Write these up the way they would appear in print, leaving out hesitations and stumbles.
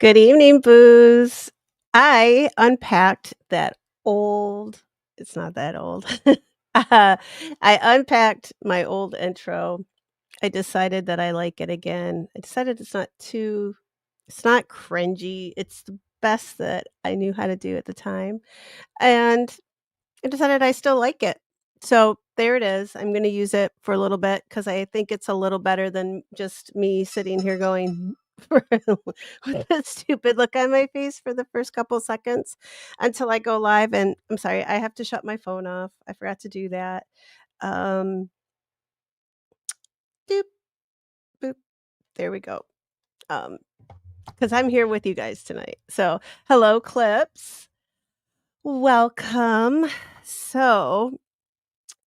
Good evening, Booze. I unpacked that old it's not that old. Uh, I unpacked my old intro. I decided that I like it again. I decided it's not cringy. It's the best that I knew how to do at the time, and I decided I still like it. So, there it is. I'm gonna use it for a little bit because I think it's a little better than just me sitting here going with that stupid look on my face for the first couple seconds until I go live, and I'm sorry, I have to shut my phone off. I forgot to do that. Um, doop, boop. There we go. Because 'cause I'm here with you guys tonight. So, hello, Clips. Welcome. So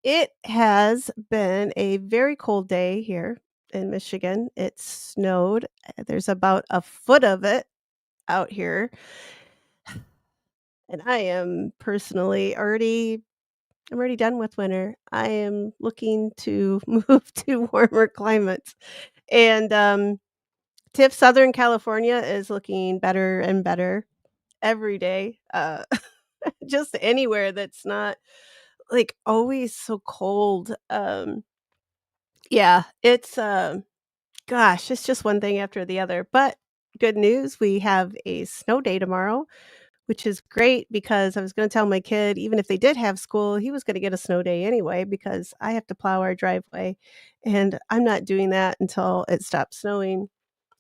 it has been a very cold day here in Michigan. It snowed. There's about a foot of it out here. And I am personally I'm already done with winter. I am looking to move to warmer climates. And TIFF Southern California is looking better and better every day. Just anywhere that's not like always so cold. Yeah, gosh, it's just one thing after the other, but good news, we have a snow day tomorrow, which is great because I was gonna tell my kid even if they did have school, he was gonna get a snow day anyway because I have to plow our driveway, and I'm not doing that until it stops snowing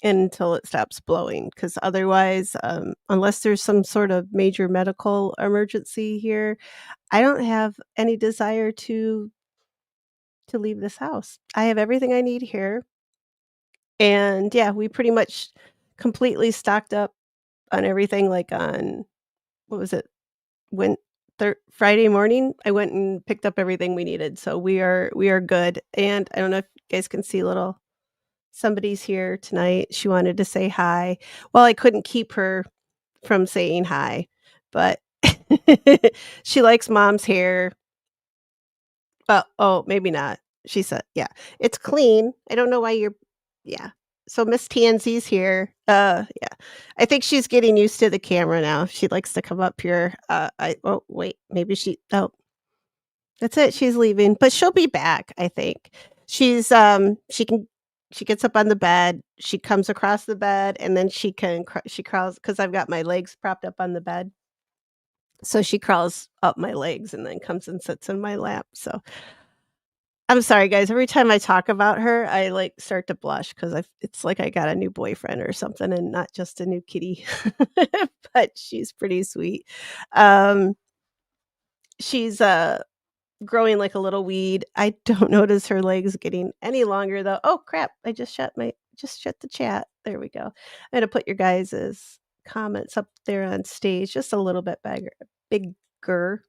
and until it stops blowing. Because otherwise, unless there's some sort of major medical emergency here, I don't have any desire to leave this house. I have everything I need here. And, yeah, we pretty much completely stocked up on everything, like, on what was it? When Friday morning, I went and picked up everything we needed, so we are good, and I don't know if you guys can see little somebody's here tonight. She wanted to say hi. Well, I couldn't keep her from saying hi, but she likes mom's hair. Oh, maybe not. She said, "Yeah, it's clean." I don't know why you're yeah. So Miss Tansy's here. Yeah. I think she's getting used to the camera now. She likes to come up here. Oh, wait, maybe oh, that's it. She's leaving, but she'll be back, I think. She gets up on the bed, she comes across the bed, and then she crawls because I've got my legs propped up on the bed. So she crawls up my legs and then comes and sits in my lap. So I'm sorry, guys. Every time I talk about her, I, like, start to blush 'cause it's like I got a new boyfriend or something and not just a new kitty. But she's pretty sweet. Um, she's, growing like a little weed. I don't notice her legs getting any longer, though. Oh, crap. Just shut the chat. There we go. I'm gonna put your guys's comments up there on stage just a little bit bigger.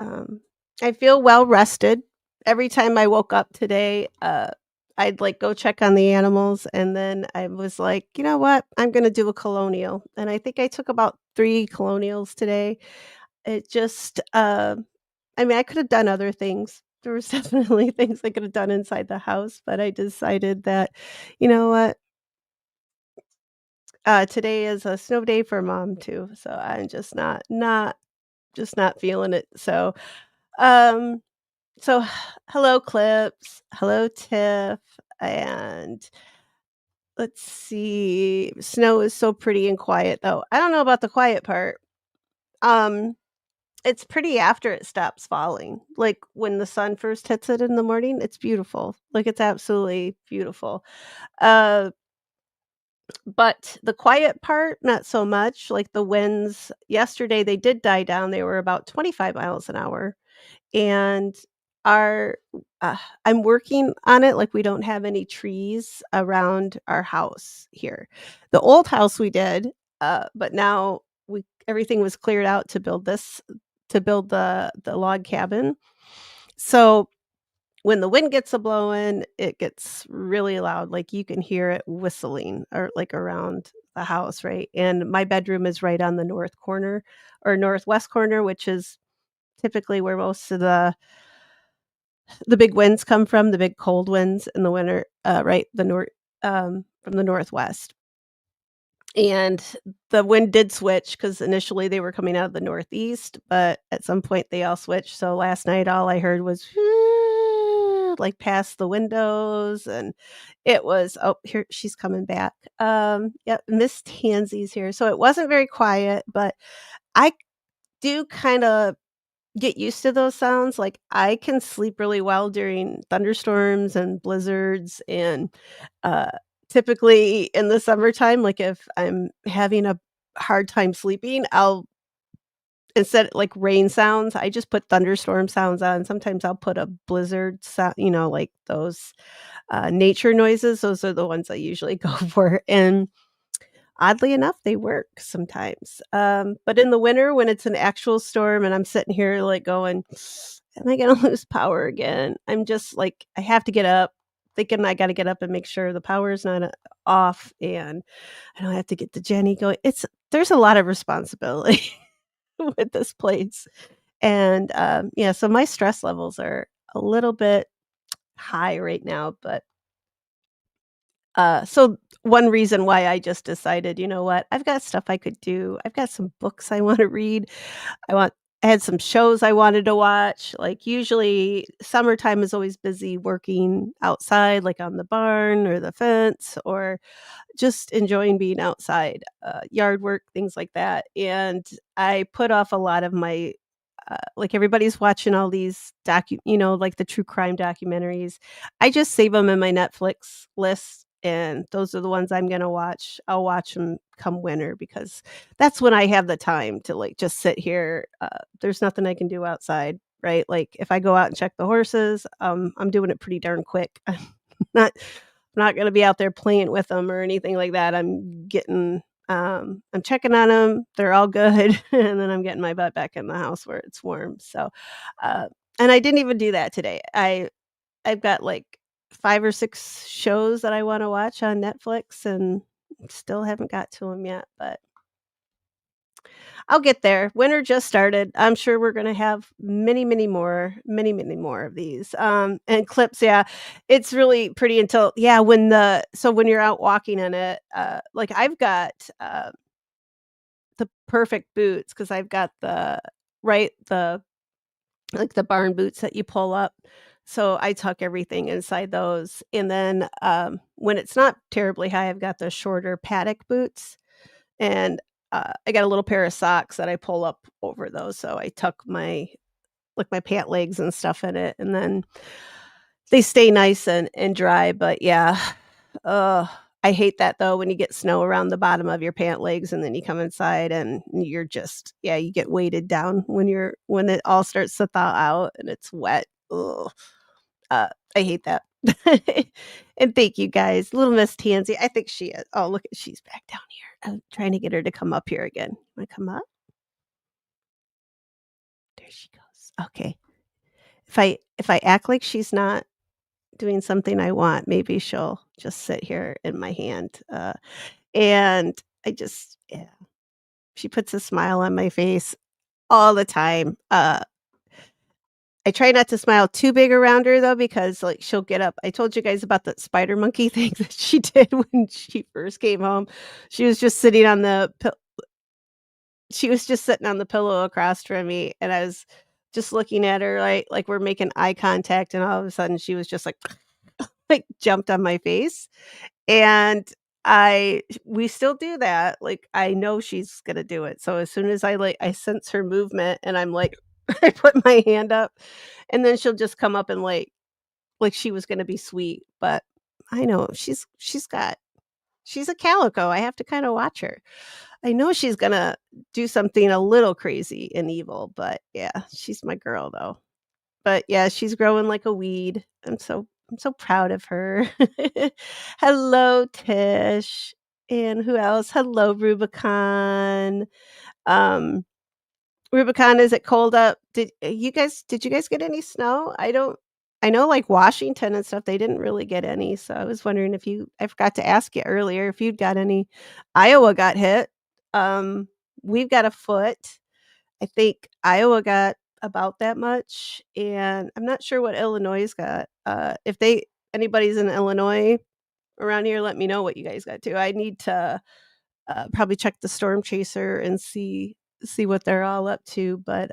Um, I feel well rested. Every time I woke up today, I'd like go check on the animals and then I was like, you know what? I'm gonna do a colonial. And I think I took about 3 colonials today. It just I mean I could have done other things. There was definitely things I could have done inside the house, but I decided that, you know what? Today is a snow day for mom too. So I'm just not feeling it. Um So, hello, Clips. Hello, Tiff. And let's see. Snow is so pretty and quiet, though. I don't know about the quiet part. Um, it's pretty after it stops falling. Like when the sun first hits it in the morning, it's beautiful. Like it's absolutely beautiful. Uh, but the quiet part, not so much. Like the winds yesterday, they did die down. They were about 25 miles an hour and our uh, I'm working on it, like, we don't have any trees around our house here. The old house we did, but now we everything was cleared out to build the log cabin. So, when the wind gets a blowing, it gets really loud, like, you can hear it whistling or, like, around the house, right? And my bedroom is right on the north corner or northwest corner, which is typically where most of the big winds come from, the big cold winds in the winter, right, from the northwest. and the wind did switch because initially they were coming out of the northeast, but at some point they all switched, so last night all I heard was like past the windows, and it was oh, here she's coming back. Yep, Miss Tansy's here. So it wasn't very quiet, but I do kinda get used to those sounds. Like, I can sleep really well during thunderstorms and blizzards and, uh, typically in the summertime, like, if I'm having a hard time sleeping, I'll instead like rain sounds, I just put thunderstorm sounds on. Sometimes I'll put a blizzard sound, like those, nature noises. Those are the ones I usually go for, and oddly enough, they work sometimes. But in the winter, when it's an actual storm and I'm sitting here like going, "Am I gonna lose power again?" I'm just like, I have to get up, thinking I gotta get up and make sure the power is not off, and I don't have to get the Jenny going. There's a lot of responsibility with this place. And yeah, so my stress levels are a little bit high right now, but so one reason why I just decided, you know what? I've got stuff I could do. I've got some books I wanna read. I had some shows I wanted to watch. Like, usually, summertime is always busy working outside, like on the barn or the fence or just enjoying being outside, yard work, things like that, and I put off a lot of my like, everybody's watching all these like the true crime documentaries. I just save them in my Netflix list, and those are the ones I'm gonna watch. I'll watch them come winter because that's when I have the time to, like, just sit here. There's nothing I can do outside, right? Like, if I go out and check the horses, I'm doing it pretty darn quick. Not not gonna be out there playing with them or anything like that. I'm checking on them. 'Em, they're all good, and then I'm getting my butt back in the house where it's warm, so, uh and I didn't even do that today. I've got, like, 5 or 6 shows that I wanna watch on Netflix and still haven't got to them yet, but I'll get there. Winter just started. I'm sure we're gonna have many more of these, and clips, yeah. It's really pretty until yeah, when you're out walking in it, like, I've got, the perfect boots because 'cause I've got the like, the barn boots that you pull up, so I tuck everything inside those, and then, when it's not terribly high, I've got the shorter paddock boots. And, I got a little pair of socks that I pull up over those, so I tuck my pant legs and stuff in it, and then they stay nice and dry, but yeah, ugh, I hate that though when you get snow around the bottom of your pant legs and then you come inside and you're just yeah, you get weighted down when it all starts to thaw out and it's wet. Ugh. I hate that. And thank you guys. Little Miss Tansy, I think she is oh, look, she's back down here. I'm trying to get her to come up here again. Wanna come up? There she goes. Okay. If I act like she's not doing something I want, maybe she'll just sit here in my hand, and I just yeah, she puts a smile on my face all the time. I try not to smile too big around her though because, like, she'll get up. I told you guys about the spider monkey thing that she did when she first came home. She was just sitting on the pi she was just sitting on the pillow across from me, and I was just looking at her, like we're making eye contact, and all of a sudden she was just like, jumped on my face, and I we still do that, like, I know she's gonna do it, so as soon as I sense her movement and I'm like I put my hand up, and then she'll just come up and, like she was gonna be sweet, but I know she's a calico, I have to kinda watch her. I know she's gonna do something a little crazy and evil, but yeah, she's my girl, though. But yeah, she's growing like a weed. I'm so proud of her. Hello, Tish. And who else? Hello, Rubicon. Um, Rubicon, is it cold up? Did you guys get any snow? I know like Washington and stuff, they didn't really get any. So I was wondering if I forgot to ask you earlier if you'd got any. Iowa got hit. Um, we've got a foot. I think Iowa got about that much, and I'm not sure what Illinois got. If anybody's in Illinois around here, let me know what you guys got too. I need to probably check the storm chaser and see what they're all up to, but,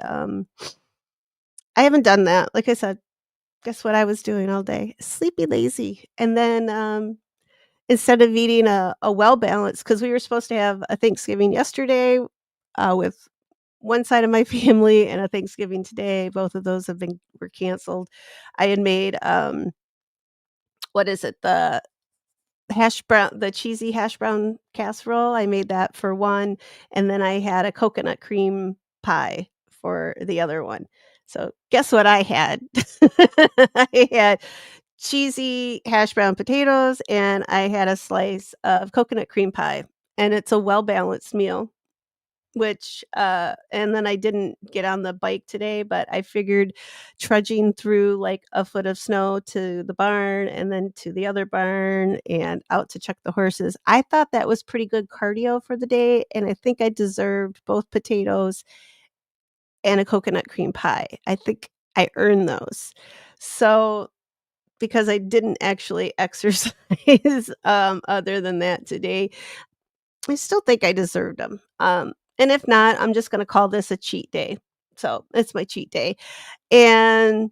I haven't done that. Like I said, guess what I was doing all day? Sleepy lazy, and then, instead of eating a well-balanced, because we were supposed to have a Thanksgiving yesterday, with one side of my family and a Thanksgiving today, both of those were canceled. I had made, what is it? The cheesy hash brown casserole, I made that for one, and then I had a coconut cream pie for the other one. So, guess what I had? I had cheesy hash brown potatoes, and I had a slice of coconut cream pie, and it's a well-balanced meal. Which, and then I didn't get on the bike today, but I figured trudging through, like, a foot of snow to the barn and then to the other barn and out to check the horses, I thought that was pretty good cardio for the day, and I think I deserved both potatoes and a coconut cream pie. I think I earned those. So, because I didn't actually exercise, other than that today, I still think I deserved 'em, and if not, I'm just gonna call this a cheat day. So, it's my cheat day, and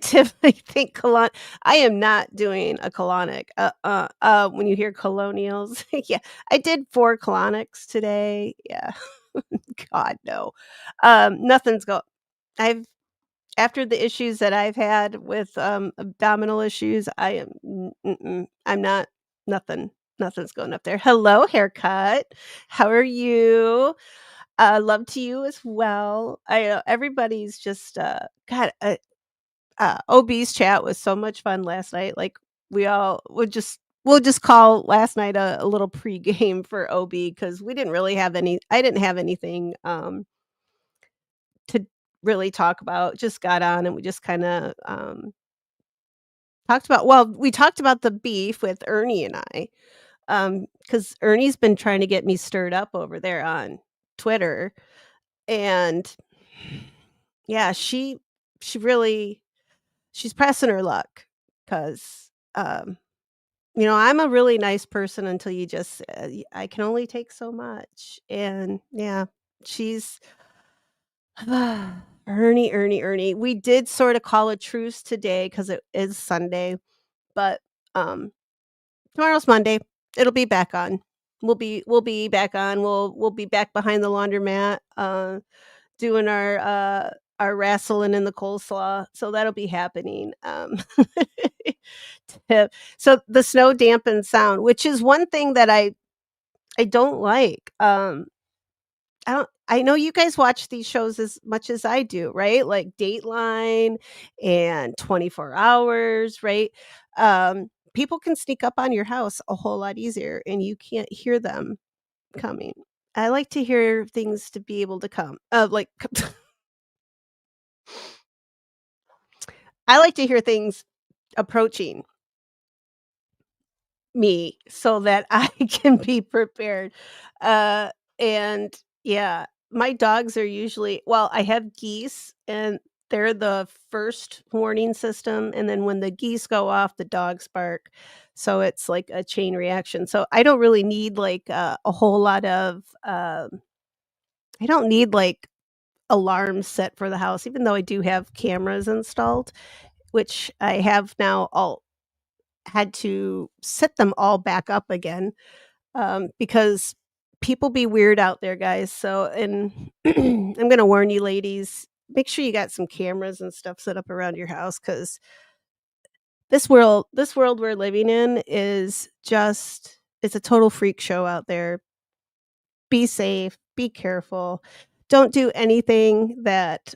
Tiff, I think I am not doing a colonic, when you hear colonials, yeah, I did 4 colonics today, yeah. God, no. Nothing's go I've After the issues that I've had with, abdominal issues, I am I'm not nothing nothing's going up there. Hello, haircut. How are you? Love to you as well. Everybody's just, God, OB's chat was so much fun last night, like, we'll just call last night a little pregame for OB because I didn't have anything, to really talk about, just got on and we just kinda, we talked about the beef with Ernie and I, because Ernie's been trying to get me stirred up over there on Twitter, and yeah, she really she's pressing her luck 'cause, I'm a really nice person until you just I can only take so much, and yeah, she's Ernie, Ernie, Ernie. We did sorta call a truce today because it is Sunday, but, um, tomorrow's Monday. It'll be back on. We'll be back on. We'll be back behind the laundromat, doing our wrestling in the coleslaw, so that'll be happening, tip so the snow dampened sound, which is one thing that I don't like, I know you guys watch these shows as much as I do, right? Like Dateline and 24 Hours, right? People can sneak up on your house a whole lot easier, and you can't hear them coming. I like to hear things to be able to come like, I like to hear things approaching me so that I can be prepared. Uh, and yeah, my dogs are usually I have geese and they're the first warning system. And then when the geese go off, the dogs bark. So it's like a chain reaction. So I don't really need like a whole lot of, I don't need like alarms set for the house, even though I do have cameras installed, which I have now all had to set them all back up again, because people be weird out there, guys. So, and I'm gonna warn you, ladies. Make sure you got some cameras and stuff set up around your house, because this world we're living in is just it's a total freak show out there. Be safe. Be careful. Don't do anything that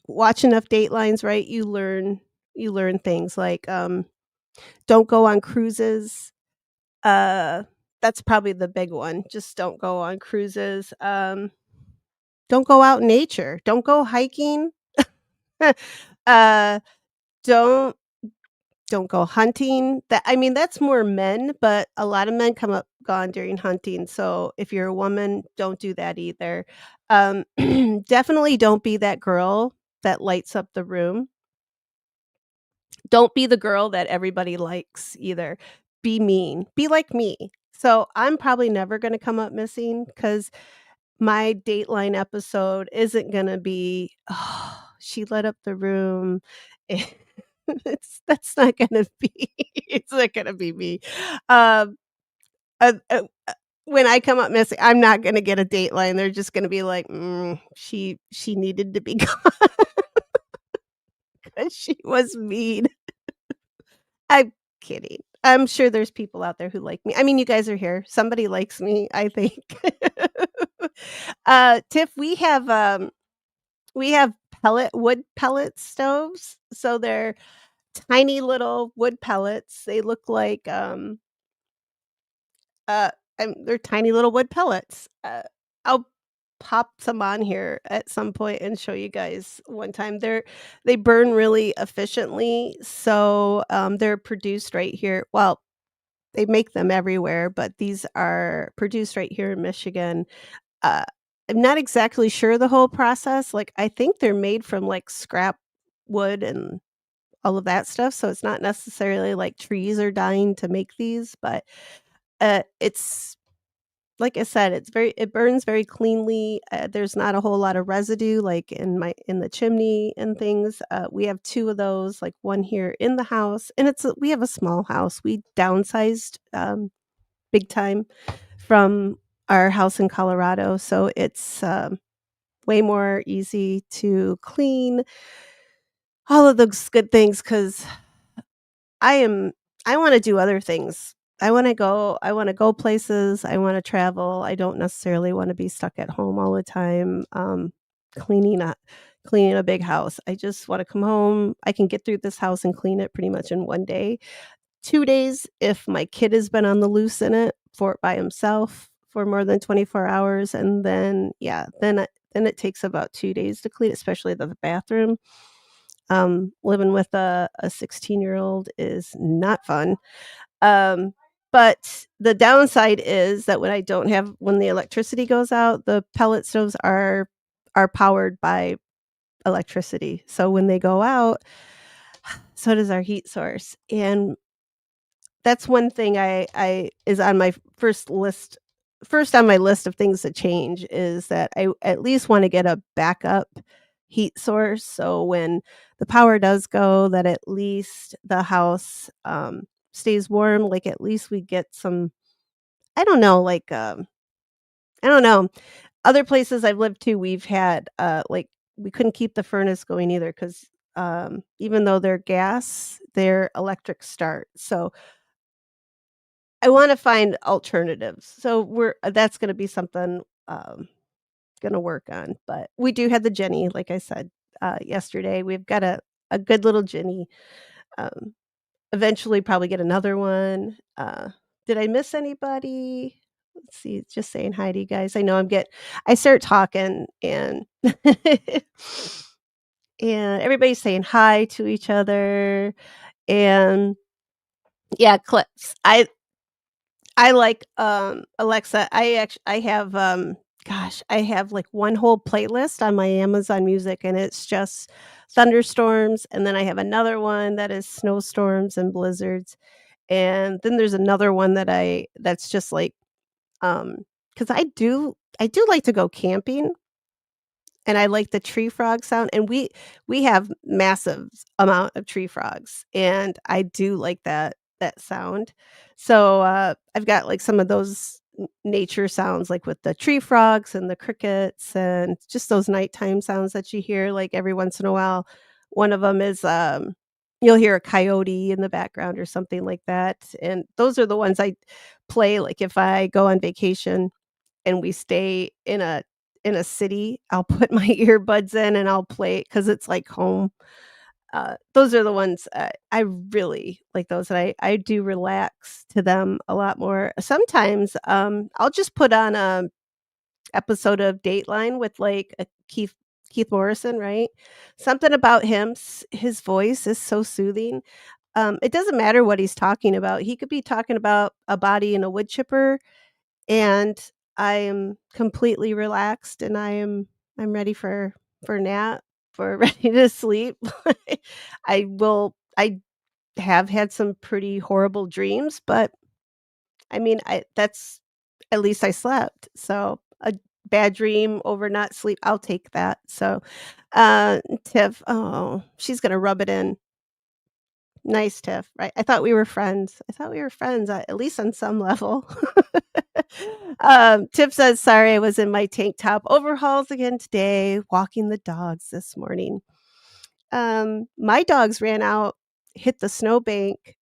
watch enough Datelines, right? You learn things like don't go on cruises. Uh, that's probably the big one. Just don't go on cruises. Don't go out in nature. Don't go hiking. uh, don't don't go hunting. That's more men, but a lot of men come up gone during hunting. So if you're a woman, don't do that either. Um, definitely don't be that girl that lights up the room. Don't be the girl that everybody likes either. Be mean. Be like me. So, I'm probably never gonna come up missing because my Dateline episode isn't gonna be, "Oh, she lit up the room." That's not gonna be it's not gonna be me. Um, uh, uh, when I come up missing, I'm not gonna get a Dateline. They're just gonna be like, she needed to be gone 'cause she was mean." I'm kidding. I'm sure there's people out there who like me. I mean, you guys are here. Somebody likes me, I think. Tiff, we have wood pellet stoves, so they're tiny little wood pellets. They look like, uh, they're tiny little wood pellets. I'll pop some on here at some point and show you guys one time. They burn really efficiently, so, they're produced right here well, they make them everywhere, but these are produced right here in Michigan. Uh, I'm not exactly sure the whole process, like, I think they're made from, like, scrap wood and all of that stuff, so it's not necessarily like trees are dying to make these, but, it's like I said, it burns very cleanly, there's not a whole lot of residue, like, in the chimney and things, we have 2 of those, like, 1 here in the house, and we have a small house, we downsized, big time from our house in Colorado, so it's, way more easy to clean, all of those good things, because I am I wanna do other things. I wanna go places, I wanna travel, I don't necessarily wanna be stuck at home all the time, cleaning a cleaning a big house. I just wanna come home, I can get through this house and clean it pretty much in 1 day. 2 days if my kid has been on the loose in it for by himself for more than 24 hours, and then, yeah, then it takes about 2 days to clean, especially the bathroom. Living with a 16-year-old is not fun. Um, but the downside is that when the electricity goes out, the pellet stoves are powered by electricity. So when they go out, so does our heat source. And that's one thing I is on my first on my list of things to change is that I at least wanna get a backup heat source, so when the power does go, that at least the house, stays warm, like, at least we get some I don't know, like, I don't know. Other places I've lived to, we've had, like we couldn't keep the furnace going either 'cause, even though they're gas, they're electric start, so I wanna find alternatives. So that's gonna be something, gonna work on, but we do have the Jenny, like I said, yesterday. We've got a good little Jenny. Um, eventually probably get another one. Did I miss anybody? Let's see, just saying hi to you guys. I know I start talking and and everybody's saying hi to each other, and yeah, clips. I like, Alexa, I have, gosh, I have, like, one whole playlist on my Amazon Music, and it's just thunderstorms, and then I have another one that is snowstorms and blizzards, and then there's another one that's just, like, because I do like to go camping, and I like the tree frog sound, and we have massive amount of tree frogs, and I do like that sound. So, I've got, like, some of those nature sounds, like, with the tree frogs and the crickets and just those nighttime sounds that you hear, like, every once in a while. One of them is, you'll hear a coyote in the background or something like that, and those are the ones I play, like, if I go on vacation and we stay in a city, I'll put my earbuds in and I'll play it because it's like home. Those are the ones, I really like those, and I do relax to them a lot more. Sometimes, I'll just put on a episode of Dateline with, like, Keith Morrison, right? Something about his voice is so soothing. It doesn't matter what he's talking about. He could be talking about a body in a wood chipper, and I am completely relaxed, and I'm ready for a nap, for ready to sleep. I have had some pretty horrible dreams, but I mean, I that's at least I slept, so a bad dream over not sleep, I'll take that, so, Tiff, oh, she's gonna rub it in. Nice, Tiff, right? I thought we were friends. I thought we were friends, at least on some level. Tiff says, "Sorry, I was in my tank top overhauls again today, walking the dogs this morning." My dogs ran out, hit the snowbank.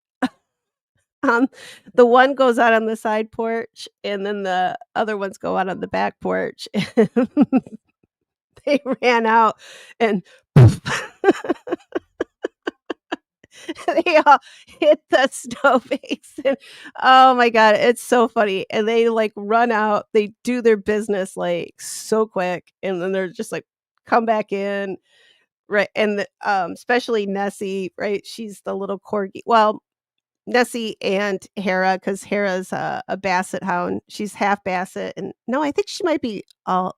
Um, the one goes out on the side porch, and then the other ones go out on the back porch. They ran out and they all hit the snow basin. Oh my god, it's so funny, and they, like, run out, they do their business, like, so quick, and then they're just like, come back in, right, and especially Nessie, right, she's the little corgi, well, Nessie and Hera, because Hera's a basset hound, she's half basset, and no, I think she might be all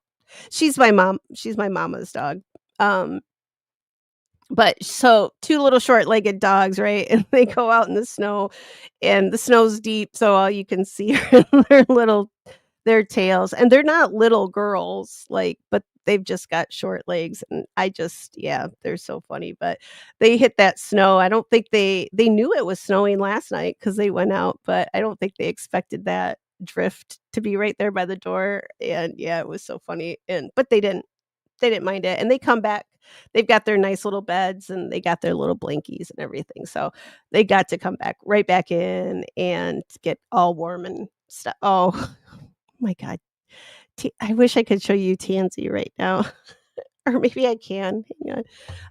she's my mama's dog, um but so 2 little short-legged dogs, right? And they go out in the snow, and the snow's deep, so all you can see are their tails, and they're not little girls, like, but they've just got short legs, and I just yeah, they're so funny, but they hit that snow. I don't think they knew it was snowing last night because they went out, but I don't think they expected that drift to be right there by the door, and yeah, it was so funny, and but they didn't mind it, and they come back. They've got their nice little beds, and they got their little blankies and everything, so they got to come back right back in and get all warm and stuff. Oh my god. I wish I could show you Tansy right now, or maybe I can. Hang on.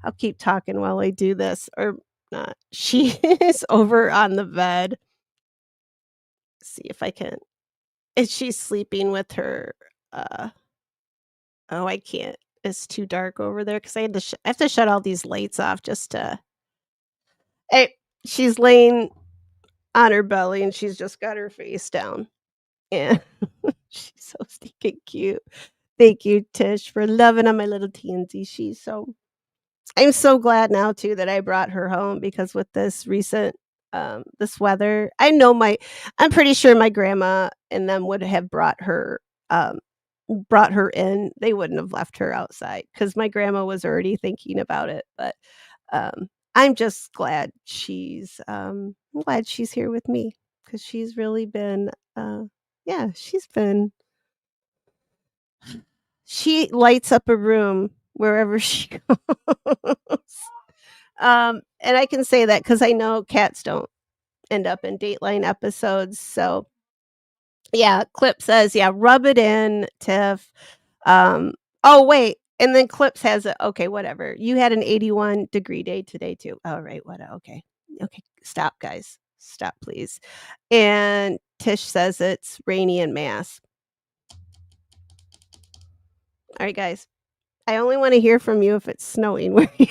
I'll keep talking while I do this, or not. She is over on the bed. See if I can and she's sleeping with her, uh oh, I can't. It's too dark over there because I have to shut all these lights off just to hey, she's laying on her belly, and she's just got her face down, and she's so stinking cute. Thank you, Tish, for loving on my little teensy. I'm so glad now too that I brought her home because with this recent this weather, I'm pretty sure my grandma and them would have brought her in. They wouldn't have left her outside cuz my grandma was already thinking about it, but I'm just glad she's here with me cuz she's really been yeah, she lights up a room wherever she goes. And I can say that because I know cats don't end up in Dateline episodes, so yeah, Clip says, "Yeah, rub it in, Tiff." Oh, wait, and then Clips has a okay, whatever. You had an 81-degree day today too. Alright, what okay. Okay, stop, guys. Stop, please. And Tish says it's rainy in Mass. Alright, guys. I only wanna hear from you if it's snowing where you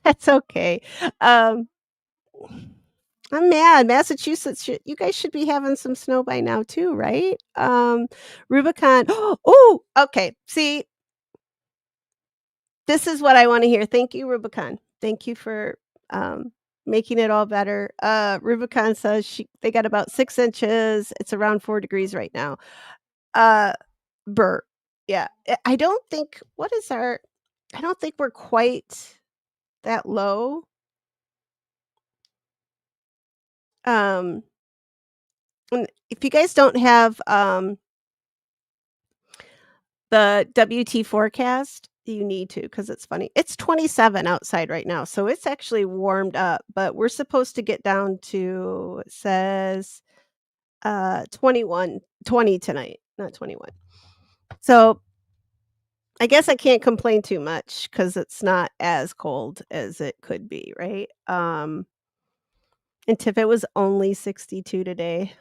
that's okay. Um I'm mad. Massachusetts you guys should be having some snow by now too, right? Rubicon oh, okay. See, this is what I wanna hear. Thank you, Rubicon. Thank you for, making it all better. Rubicon says they got about 6 inches. It's around 4 degrees right now. Uh, Bert. Yeah. I don't think what is our I don't think we're quite that low. Um, and if you guys don't have, the WT forecast, you need to because it's funny. It's 27 outside right now, so it's actually warmed up, but we're supposed to get down to it says, 20 tonight, not 21. So, I guess I can't complain too much because it's not as cold as it could be, right? And if it was only 62 today.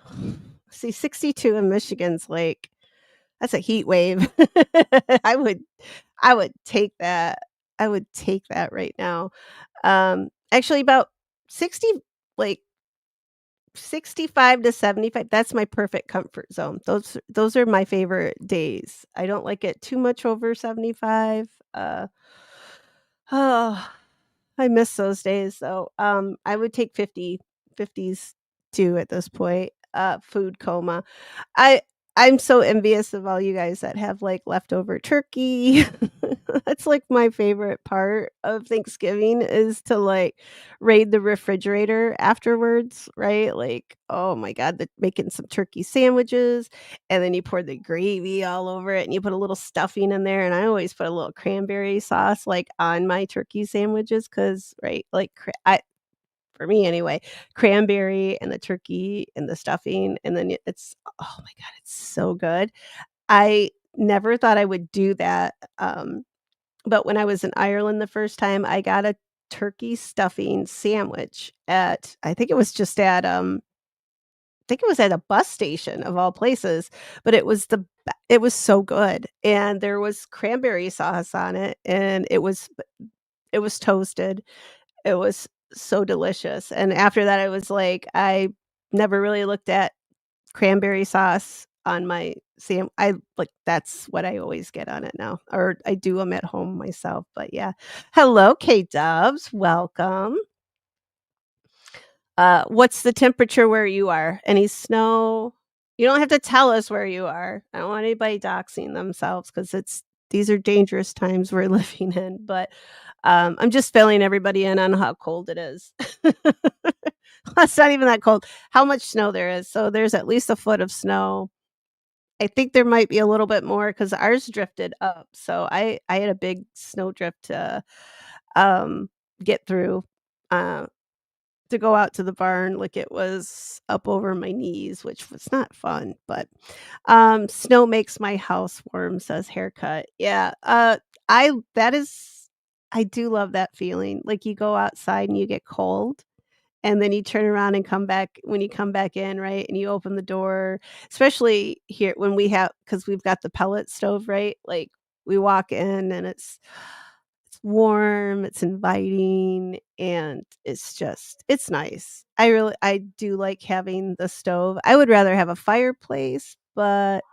See, 62 in Michigan's like that's a heat wave. I would I would take that. I would take that right now. Actually about 60 like 65 to 75, that's my perfect comfort zone. Those are my favorite days. I don't like it too much over 75. Oh, I miss those days, though. I would take 50, 50s. too at this point, food coma. I I'm so envious of all you guys that have, like, leftover turkey. That's, like, my favorite part of Thanksgiving is to, like, raid the refrigerator afterwards, right? Like, oh my god, the making some turkey sandwiches, and then you pour the gravy all over it, and you put a little stuffing in there, and I always put a little cranberry sauce, like, on my turkey sandwiches, cause right, like, I for me anyway, cranberry and the turkey and the stuffing, and then it's oh my god, it's so good. I never thought I would do that, but when I was in Ireland the first time, I got a turkey stuffing sandwich at I think it was just at, I think it was at a bus station of all places, but it was so good, and there was cranberry sauce on it, and it was toasted. It was so delicious, and after that, I was like, I never really looked at cranberry sauce on my I like, that's what I always get on it now, or I do them at home myself, but yeah. Hello, K-Dubs, welcome. What's the temperature where you are? Any snow? You don't have to tell us where you are. I don't want anybody doxing themselves because these are dangerous times we're living in, but, I'm just filling everybody in on how cold it is. It's not even that cold. How much snow there is. So there's at least a foot of snow. I think there might be a little bit more because ours drifted up. So I had a big snow drift um, get through. Uh, to go out to the barn, like, it was up over my knees, which was not fun, but, "Snow makes my house warm," says Haircut. Yeah, I that is I do love that feeling, like, you go outside and you get cold, and then you turn around and come back when you come back in, right, and you open the door, especially here when we have because 'cause we've got the pellet stove, right, like, we walk in and it's warm, it's inviting, and it's nice. I do like having the stove. I would rather have a fireplace, but,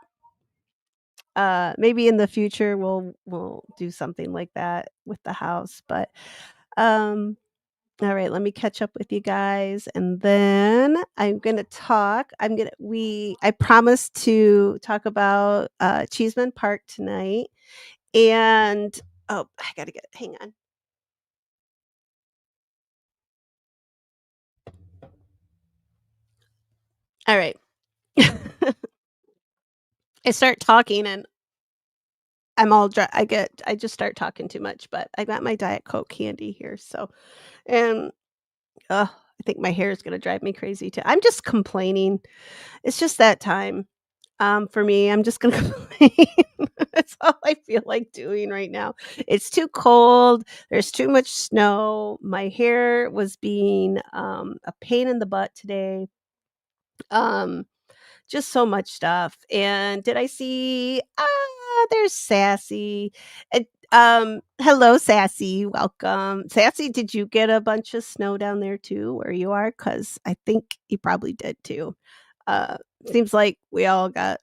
maybe in the future, we'll do something like that with the house, but, um, alright, let me catch up with you guys, and then I promised to talk about, Cheesman Park tonight, and oh, I gotta get hang on. Alright. I start talking and I'm all dry I just start talking too much, but I got my Diet Coke handy here, so and, I think my hair is gonna drive me crazy too. I'm just complaining. It's just that time, for me, I'm just gonna complain. That's all I feel like doing right now. It's too cold, there's too much snow, my hair was being, a pain in the butt today, um just so much stuff, and did I see there's Sassy, and, hello, Sassy, welcome. Sassy, did you get a bunch of snow down there too, where you are? Because I think you probably did too. Uh, seems like we all got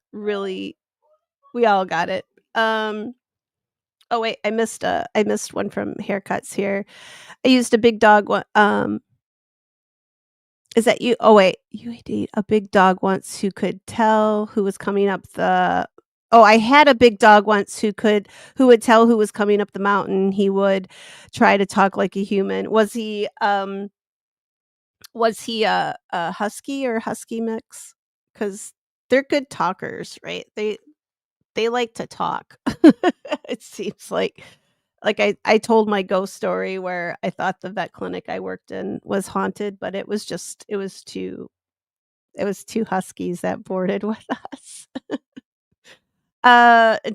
it. Oh wait, I missed one from haircuts here. I used a big dog one is that you? Oh, wait, you date a big dog once who could tell who was coming up the Oh, I had a big dog once who would tell who was coming up the mountain. He would try to talk like a human. Was he a husky or husky mix? Because 'Cause they're good talkers, right? They like to talk. It seems like I told my ghost story where I thought the vet clinic I worked in was haunted, but it was 2 huskies that boarded with us.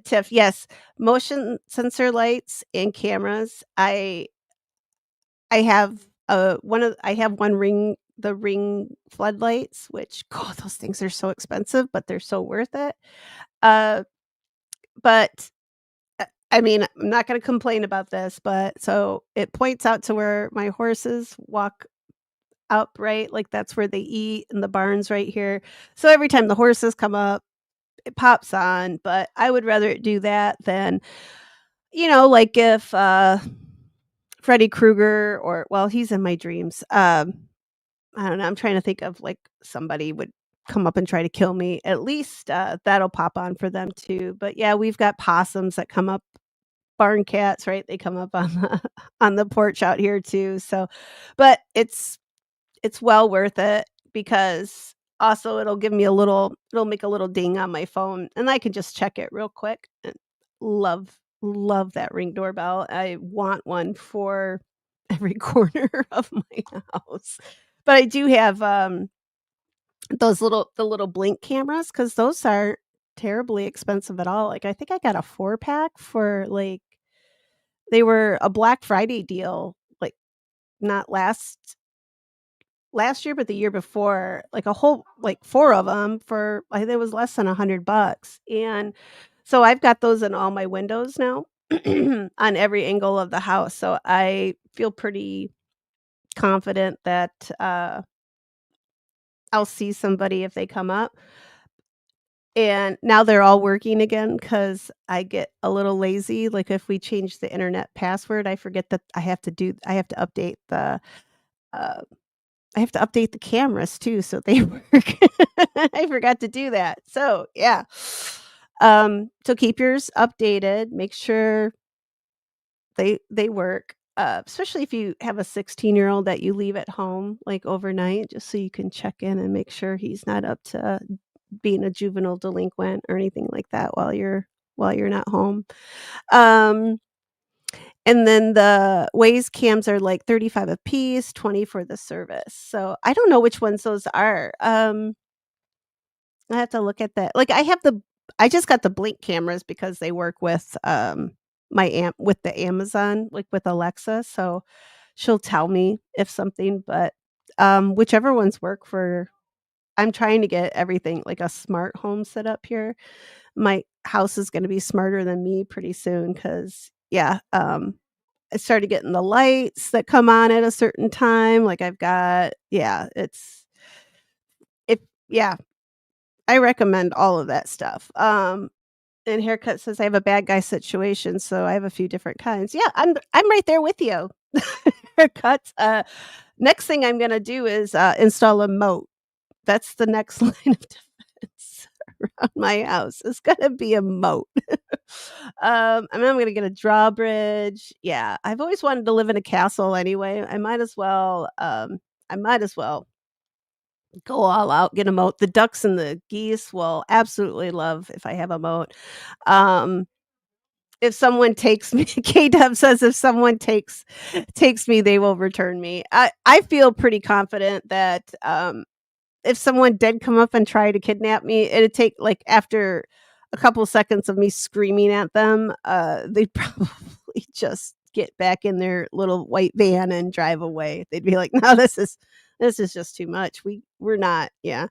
Tiff, yes, motion sensor lights and cameras. I have, I have one ring floodlights, which, God, those things are so expensive, but they're so worth it. Uh, but I mean, I'm not gonna complain about this, but so it points out to where my horses walk up, right? Like, that's where they eat, and the barn's right here. So every time the horses come up, it pops on, but I would rather it do that than, like if, Freddy Krueger or well, he's in my dreams, I don't know, I'm trying to think of, like, somebody would come up and try to kill me, at least, that'll pop on for them too, but yeah, we've got possums that come up, barn cats, right? They come up on the on the porch out here too, so but it's well worth it because also it'll make a little ding on my phone, and I can just check it real quick, and love that Ring doorbell. I want one for every corner of my house. But I do have, the little Blink cameras because those aren't terribly expensive at all. Like, I think I got a 4-pack for, like they were a Black Friday deal, like, not last year, but the year before, like, a whole like, 4 of them for I think it was less than $100, and so I've got those in all my windows now on every angle of the house, so I feel pretty confident that, I'll see somebody if they come up, and now they're all working again because I get a little lazy, like, if we change the internet password, I forget that I have to update uh I have to update the cameras too so they work. I forgot to do that. So, yeah. So keep yours updated, make sure they work, especially if you have a 16-year-old that you leave at home, like, overnight, just so you can check in and make sure he's not up to being a juvenile delinquent or anything like that while you're not home. Um and then the Waze cams are like 35 a piece, 20 for the service. So, I don't know which ones those are. I have to look at that. Like, I just got the Blink cameras because they work with, my aunt with the Amazon, like, with Alexa, so she'll tell me if something, but, whichever ones work for I'm trying to get everything like a smart home set up here. My house is gonna be smarter than me pretty soon because yeah, I started getting the lights that come on at a certain time, like, I've got yeah, it yeah, I recommend all of that stuff. And Haircut says, "I have a bad guy situation, so I have a few different kinds." Yeah, I'm right there with you. Haircuts, next thing I'm gonna do is, install a moat. That's the next line of defense around my house. It's gonna be a moat. And then I'm gonna get a drawbridge. Yeah, I've always wanted to live in a castle anyway. I might as well go all out, get a moat. The ducks and the geese will absolutely love if I have a moat. Um, if someone takes me K-Dub says if someone takes me, they will return me. I feel pretty confident that, if someone did come up and try to kidnap me, it'd take, like, after a couple seconds of me screaming at them, they'd probably just get back in their little white van and drive away. They'd be like, "No, this is just too much. We're not" yeah.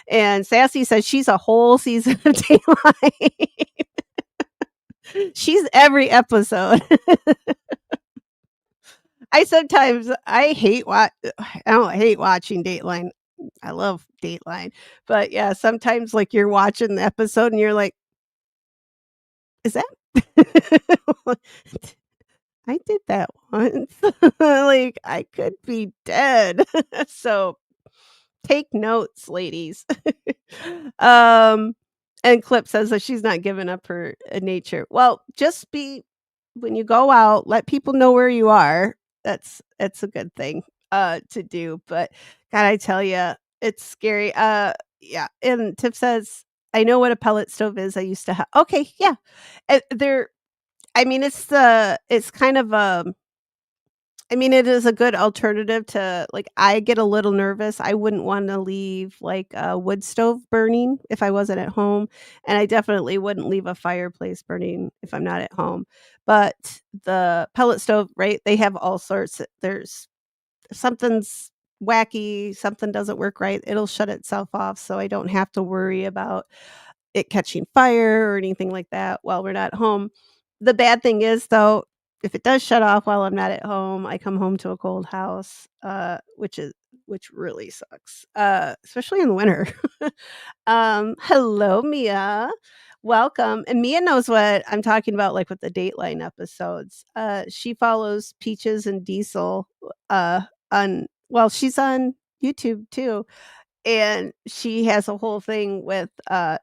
And Sassy says she's a whole season of Daylight. She's every episode. I don't hate watching Dateline. I love Dateline. But yeah, sometimes like you're watching the episode and you're like, is that I did that once. Like I could be dead. So take notes, ladies. um and Clip says that she's not giving up her nature. Well, just be when you go out, let people know where you are. That's a good thing to do. But God, I tell you, it's scary. Yeah. And Tip says, I know what a pellet stove is. I used to have. Okay, yeah. They're. I mean, it's kind of I mean, it is a good alternative to like, I get a little nervous. I wouldn't wanna leave, like, a wood stove burning if I wasn't at home, and I definitely wouldn't leave a fireplace burning if I'm not at home. But the pellet stove, right, they have all sorts there's if something's wacky, something doesn't work right, it'll shut itself off, so I don't have to worry about it catching fire or anything like that while we're not home. The bad thing is, though, if it does shut off while I'm not at home, I come home to a cold house, which really sucks, especially in the winter. Hello, Mia. Welcome. And Mia knows what I'm talking about, like with the Dateline episodes. She follows Peaches and Diesel, uh, on well, she's on YouTube too, and she has a whole thing with,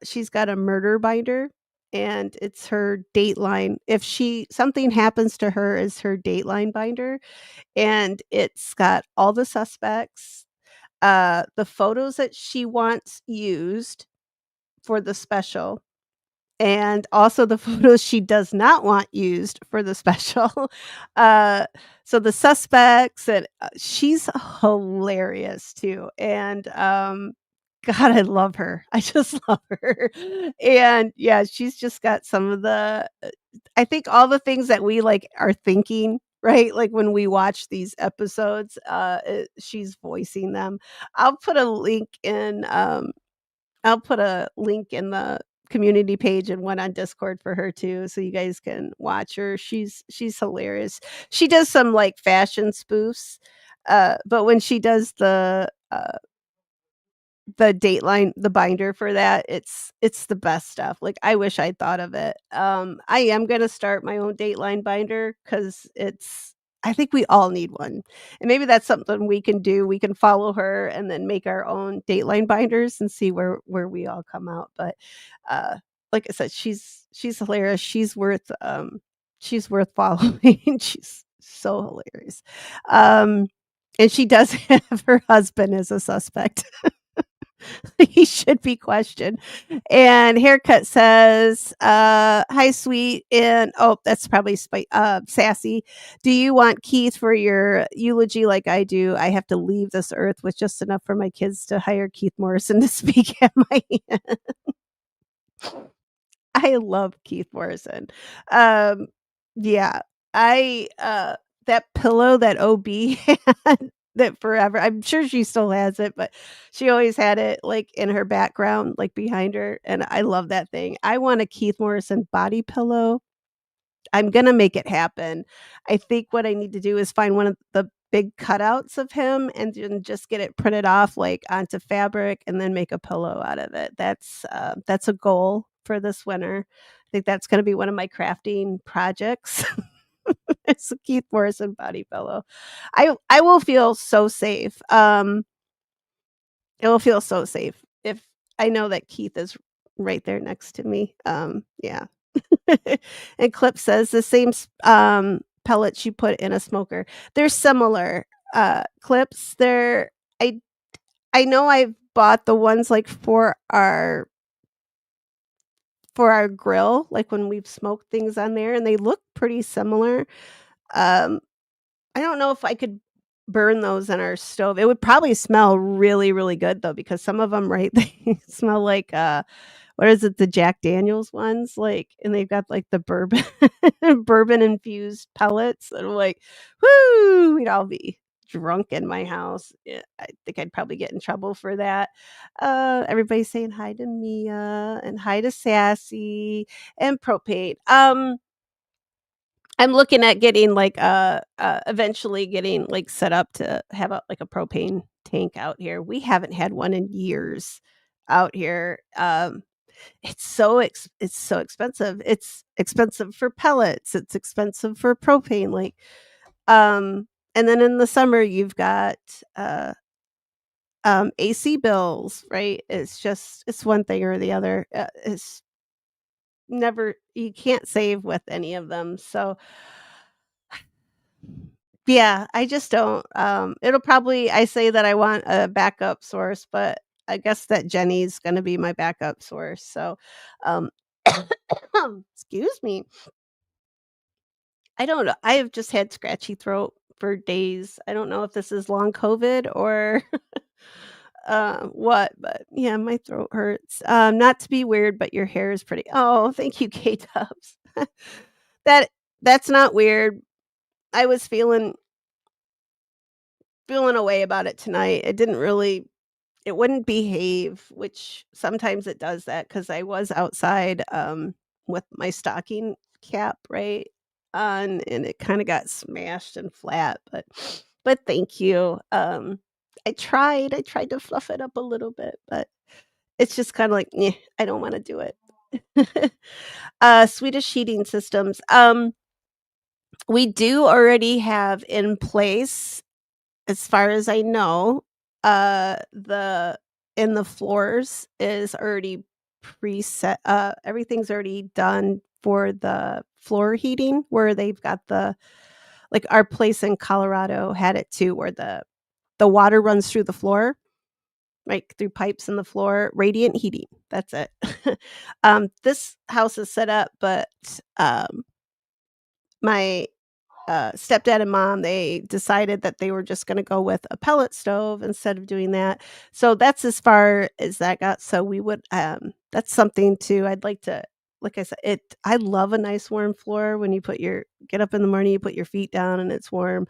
she's got a murder binder, and it's her Dateline. If she something happens to her, is her Dateline binder, and it's got all the suspects, the photos that she wants used for the special, and also the photos she does not want used for the special. Uh, so the suspects and, she's hilarious too, and, God, I love her. I just love her. And, yeah, she's just got some of the I think all the things that we, like, are thinking, right? Like, when we watch these episodes, she's voicing them. I'll put a link in, I'll put a link in the community page and one on Discord for her too, so you guys can watch her. She's hilarious. She does some, like, fashion spoofs, but when she does the Dateline the binder for that, it's the best stuff. Like, I wish I'd thought of it. I am gonna start my own Dateline binder because it's I think we all need one, and maybe that's something we can do. We can follow her and then make our own Dateline binders and see where we all come out, but, uh, like I said, she's hilarious. She's worth following. She's so hilarious. Um, and she does have her husband as a suspect. He should be questioned. And Haircut says, "Hi, sweet." And oh, that's probably sassy. "Do you want Keith for your eulogy like I do? I have to leave this earth with just enough for my kids to hire Keith Morrison to speak at my I love Keith Morrison. Um, yeah, that pillow that OB had that forever I'm sure she still has it, but she always had it, like, in her background, like, behind her, and I love that thing. I want a Keith Morrison body pillow. I'm gonna make it happen. I think what I need to do is find one of the big cutouts of him and then just get it printed off, like, onto fabric and then make a pillow out of it. That's a goal for this winter. I think that's gonna be one of my crafting projects. It's a Keith Morrison body pillow. I will feel so safe. It will feel so safe if I know that Keith is right there next to me. Yeah. And Clip says the same pellets you put in a smoker. They're similar, Clips. I I know I've bought the ones, like, for our grill, like, when we've smoked things on there, and they look pretty similar. Um, I don't know if I could burn those on our stove. It would probably smell really, really good, though, because some of them, right, they smell like, what is it? The Jack Daniel's ones, like, and they've got, like, the bourbon bourbon-infused pellets, and I'm like, "Whoo!" We'd all be drunk in my house. Yeah, I think I'd probably get in trouble for that. Everybody's saying hi to Mia, and hi to Sassy, and Propate. I'm looking at getting, like, eventually getting, like, set up to have a like, a propane tank out here. We haven't had one in years out here. It's so expensive. It's expensive for pellets, it's expensive for propane, like, and then in the summer, you've got, AC bills, right? It's one thing or the other. It's never you can't save with any of them, so yeah, I just don't, it'll probably I say that I want a backup source, but I guess that Jenny's gonna be my backup source, so, um, excuse me. I don't know, I have just had scratchy throat for days. I don't know if this is long COVID or, what, but yeah, my throat hurts. Not to be weird, but your hair is pretty oh, thank you, K-Tubbs. That that's not weird. I was feeling a way about it tonight. It wouldn't behave, which sometimes it does that because I was outside, with my stocking cap, right, on, and it kinda got smashed and flat, but thank you. I tried to fluff it up a little bit, but it's just kinda like, "Nyeh, I don't wanna do it." Swedish heating systems, we do already have in place, as far as I know, The in the floors is already preset, everything's already done for the floor heating where they've got the like, our place in Colorado had it too, where the water runs through the floor, like, through pipes in the floor, radiant heating, that's it. This house is set up, but, my stepdad and mom, they decided that they were just gonna go with a pellet stove instead of doing that. So that's as far as that got. So we would, that's something too I'd like to like I said, I love a nice warm floor when you put your get up in the morning, you put your feet down and it's warm.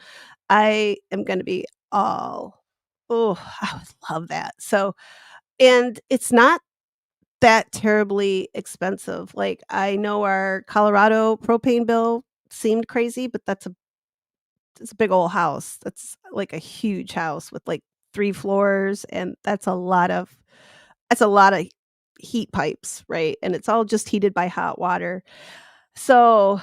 I am gonna be all oh, I would love that. So and it's not that terribly expensive. Like, I know our Colorado propane bill seemed crazy, but it's a big old house. That's, like, a huge house with, like, 3 floors, and that's a lotta heat pipes, right? And it's all just heated by hot water. So,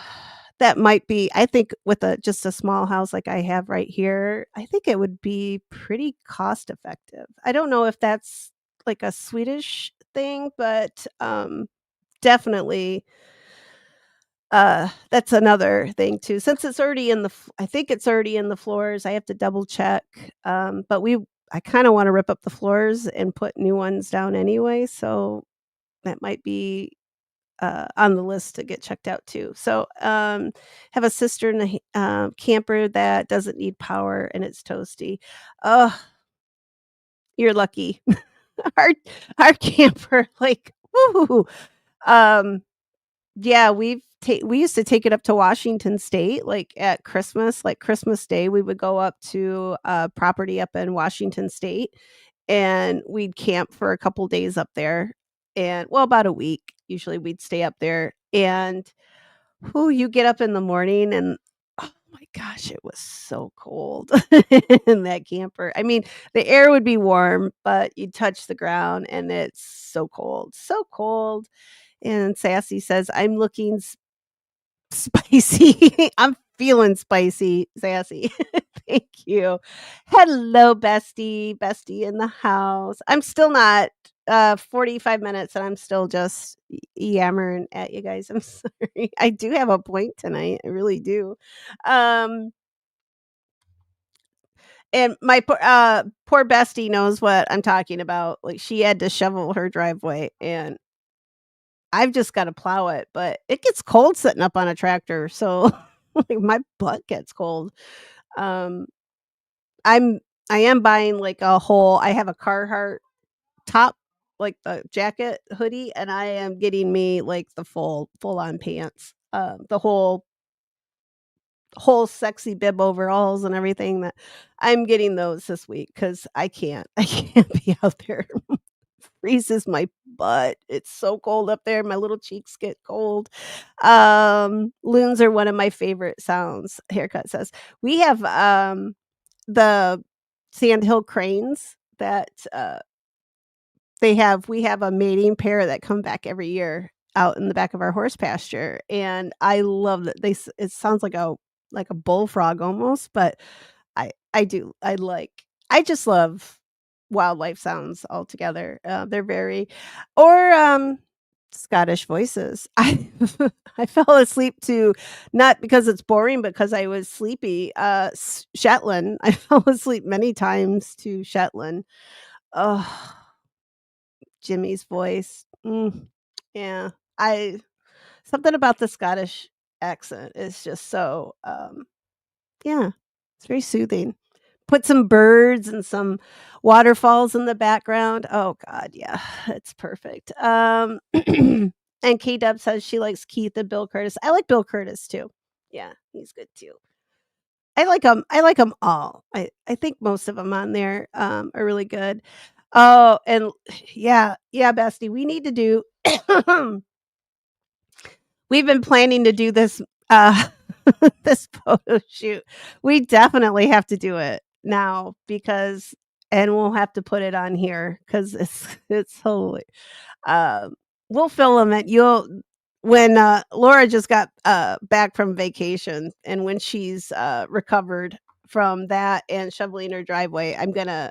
that might be I think with just a small house like I have right here, I think it would be pretty cost effective. I don't know if that's, like, a Swedish thing, but, definitely that's another thing too. Since it's already in the f I think it's already in the floors, I have to double check, but I kinda wanna rip up the floors and put new ones down anyway, so that might be, on the list to get checked out too. So, have a sister in a camper that doesn't need power and it's toasty. Oh, you're lucky. Our our camper, like, woo. Um Yeah, we used to take it up to Washington State, like, at Christmas, like, Christmas Day, we would go up to a property up in Washington State, and we'd camp for a couple days up there, and well, about a week, usually we'd stay up there, and, whoo, you get up in the morning and, oh my gosh, it was so cold in that camper. I mean, the air would be warm, but you'd touch the ground, and it's so cold, and Sassy says, "I'm looking spicy." I'm feeling spicy, sassy. Thank you. Hello, bestie, bestie in the house. I'm still not 45 minutes and I'm still just yammering at you guys. I'm sorry. I do have a point tonight. I really do. Um and my poor bestie knows what I'm talking about. Like she had to shovel her driveway and I've just gotta plow it, but it gets cold sitting up on a tractor, so, like, my butt gets cold. Um, I'm I am buying, like, a whole I have a Carhartt top, like, the jacket hoodie, and I am getting me, like, the full-on pants, the whole sexy bib overalls and everything that I'm getting those this week because I can't be out there. Freezes my butt. It's so cold up there, my little cheeks get cold. Loons are one of my favorite sounds, Haircut says. We have, the sandhill cranes that, we have a mating pair that come back every year out in the back of our horse pasture, and I love that it sounds like a bullfrog almost, but I just love wildlife sounds altogether. They're very or, Scottish voices. I fell asleep to not because it's boring, because I was sleepy, Shetland. I fell asleep many times to Shetland. Oh, Jimmy's voice. Yeah. I Something about the Scottish accent is just so, yeah, it's very soothing. Put some birds and some waterfalls in the background. Oh god, yeah, it's perfect. And K-Dub says she likes Keith and Bill Curtis. I like Bill Curtis too. Yeah, he's good too. I like them all. I think most of them on there, are really good. Oh, and yeah, bestie, we need to do we've been planning to do this, this photo shoot. We definitely have to do it now because and we'll have to put it on here because it's hilarious. We'll film it. You'll when, Laura just got, back from vacation, and when she's, recovered from that and shoveling her driveway, I'm gonna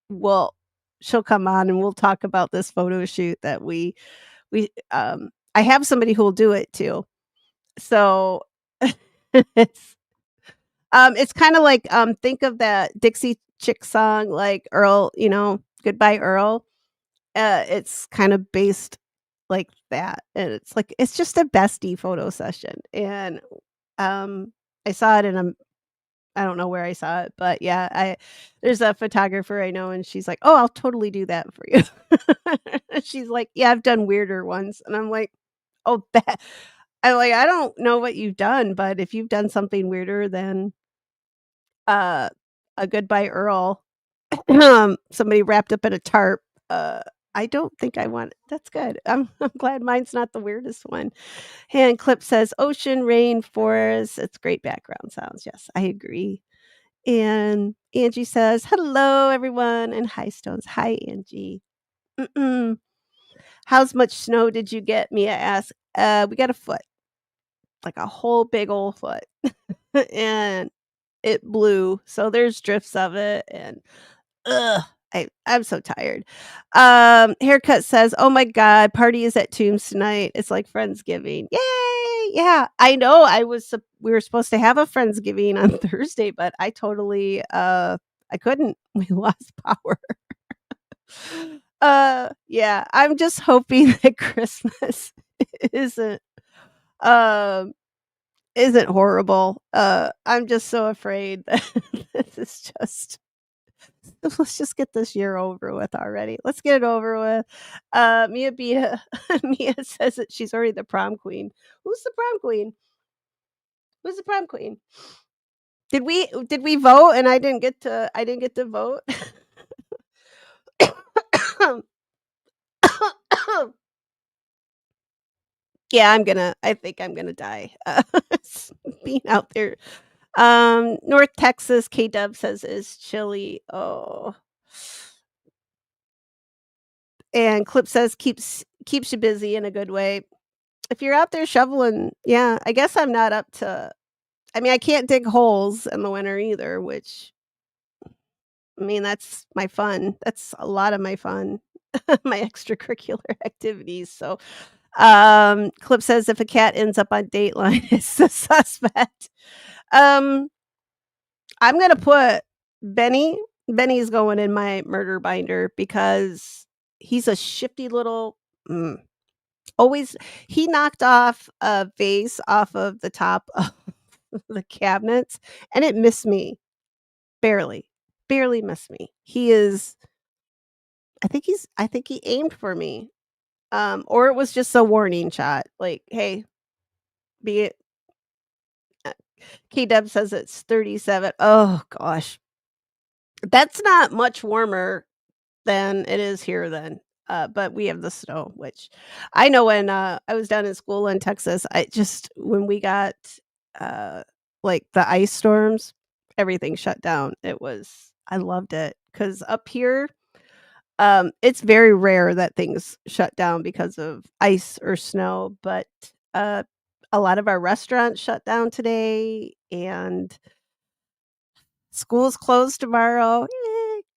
we'll she'll come on and we'll talk about this photo shoot that we I have somebody who will do it too. So it's it's kinda like, think of that Dixie Chick song, like Earl, Goodbye Earl. It's kind of based like that, and it's like it's just a bestie photo session, and, um, I saw it in a I don't know where I saw it, but yeah, I there's a photographer I know, and she's like, "Oh, I'll totally do that for you." She's like, "Yeah, I've done weirder ones," and I'm like, "Oh, that" I'm like, "I don't know what you've done, but if you've done something weirder than, uh, a Goodbye Earl, somebody wrapped up in a tarp, uh, I don't think I want that's good. I'm glad mine's not the weirdest one." Hand clip says, "Ocean, rain, forest." It's great background sounds. Yes, I agree. And Angie says, "Hello, everyone," and hi, Stones. Hi, Angie. Mm-mm. "How's much snow did you get?" Mia asked. We got a foot, like a whole big old foot, and it blew. So there's drifts of it, and ugh, I'm so tired. Haircut says, "Oh my god, party is at Tombs tonight. It's like Friendsgiving. Yay!" Yeah, I know. We were supposed to have a Friendsgiving on Thursday, but I totally I couldn't. We lost power. Yeah, I'm just hoping that Christmas isn't um isn't horrible. I'm just so afraid that this is just let's just get this year over with already. Let's get it over with. Mia Mia says that she's already the prom queen. Who's the prom queen? Who's the prom queen? Did we vote and I didn't get to vote? Yeah, I think I'm gonna die. Being out there. North Texas, K-Dub says is chilly. Oh. And Clip says keeps you busy in a good way. If you're out there shoveling, yeah, I guess I'm not up to I mean, I can't dig holes in the winter either, which I mean, that's my fun. That's a lot of my fun, my extracurricular activities. So, Clip says if a cat ends up on Dateline, it's the suspect. Um, I'm gonna put Benny. Benny's going in my murder binder because he's a shifty little. Mm, always, he knocked off a vase off of the top of the cabinets, and it missed me barely, barely missed me. I think he aimed for me, or it was just a warning shot, like, "Hey, be it" uh, K-Dub says it's 37. Oh gosh, that's not much warmer than it is here then, but we have the snow, which I know when, I was down in school in Texas, I just when we got, uh, like, the ice storms, everything shut down. I loved it because up here it's very rare that things shut down because of ice or snow, but, uh, a lot of our restaurants shut down today, and school's closed tomorrow.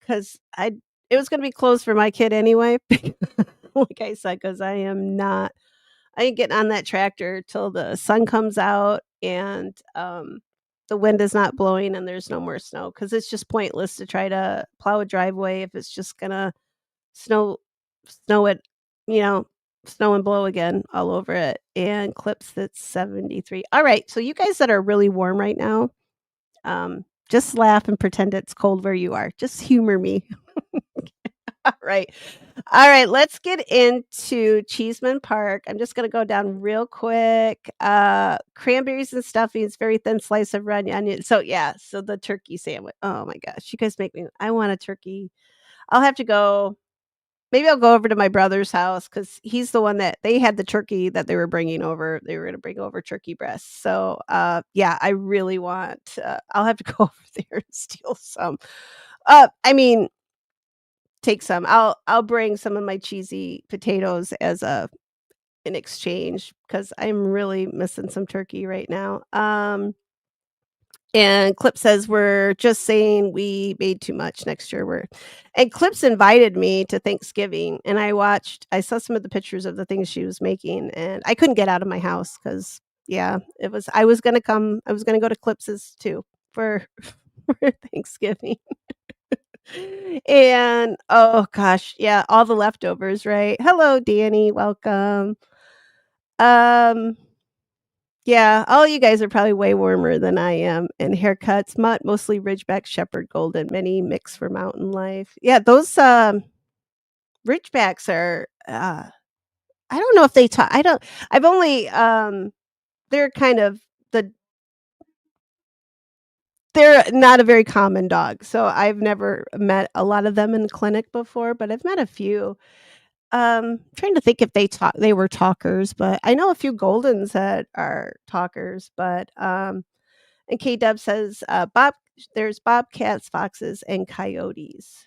Because I it was gonna be closed for my kid anyway, like I said, because I ain't getting on that tractor till the sun comes out and, the wind is not blowing and there's no more snow. Because it's just pointless to try to plow a driveway if it's just gonna Snow snow it, you know, snow and blow again all over it, and Clips that's 73. Alright, so you guys that are really warm right now, just laugh and pretend it's cold where you are. Just humor me. Alright. Alright, let's get into Cheesman Park. I'm just gonna go down real quick. Cranberries and stuffings, very thin slice of red onion. So, yeah, so the turkey sandwich. Oh my gosh, you guys make me I want a turkey. I'll have to go Maybe I'll go over to my brother's house because he's the one that they had the turkey that they were bringing over. They were gonna bring over turkey breasts. So, yeah, I really want, I'll have to go over there and steal some. I mean, take some. I'll bring some of my cheesy potatoes as a in exchange because 'cause I'm really missing some turkey right now. And Clip says, "We're just saying we made too much next year, we're." And Clip's invited me to Thanksgiving, and I saw some of the pictures of the things she was making, and I couldn't get out of my house because, yeah, I was gonna go to Clips's too for for Thanksgiving. And, oh gosh, yeah, all the leftovers, right? Hello, Danny, welcome. Um Yeah, all you guys are probably way warmer than I am, and haircuts, mutt, mostly Ridgeback, Shepherd, Golden, many mix for mountain life. Yeah, those, Ridgebacks are, I don't know if they talk. I don't I've only, they're kind of the they're not a very common dog, so I've never met a lot of them in clinic before, but I've met a few. Trying to think if they were talkers, but I know a few Goldens that are talkers, but, and K-Dub says, there's bobcats, foxes, and coyotes.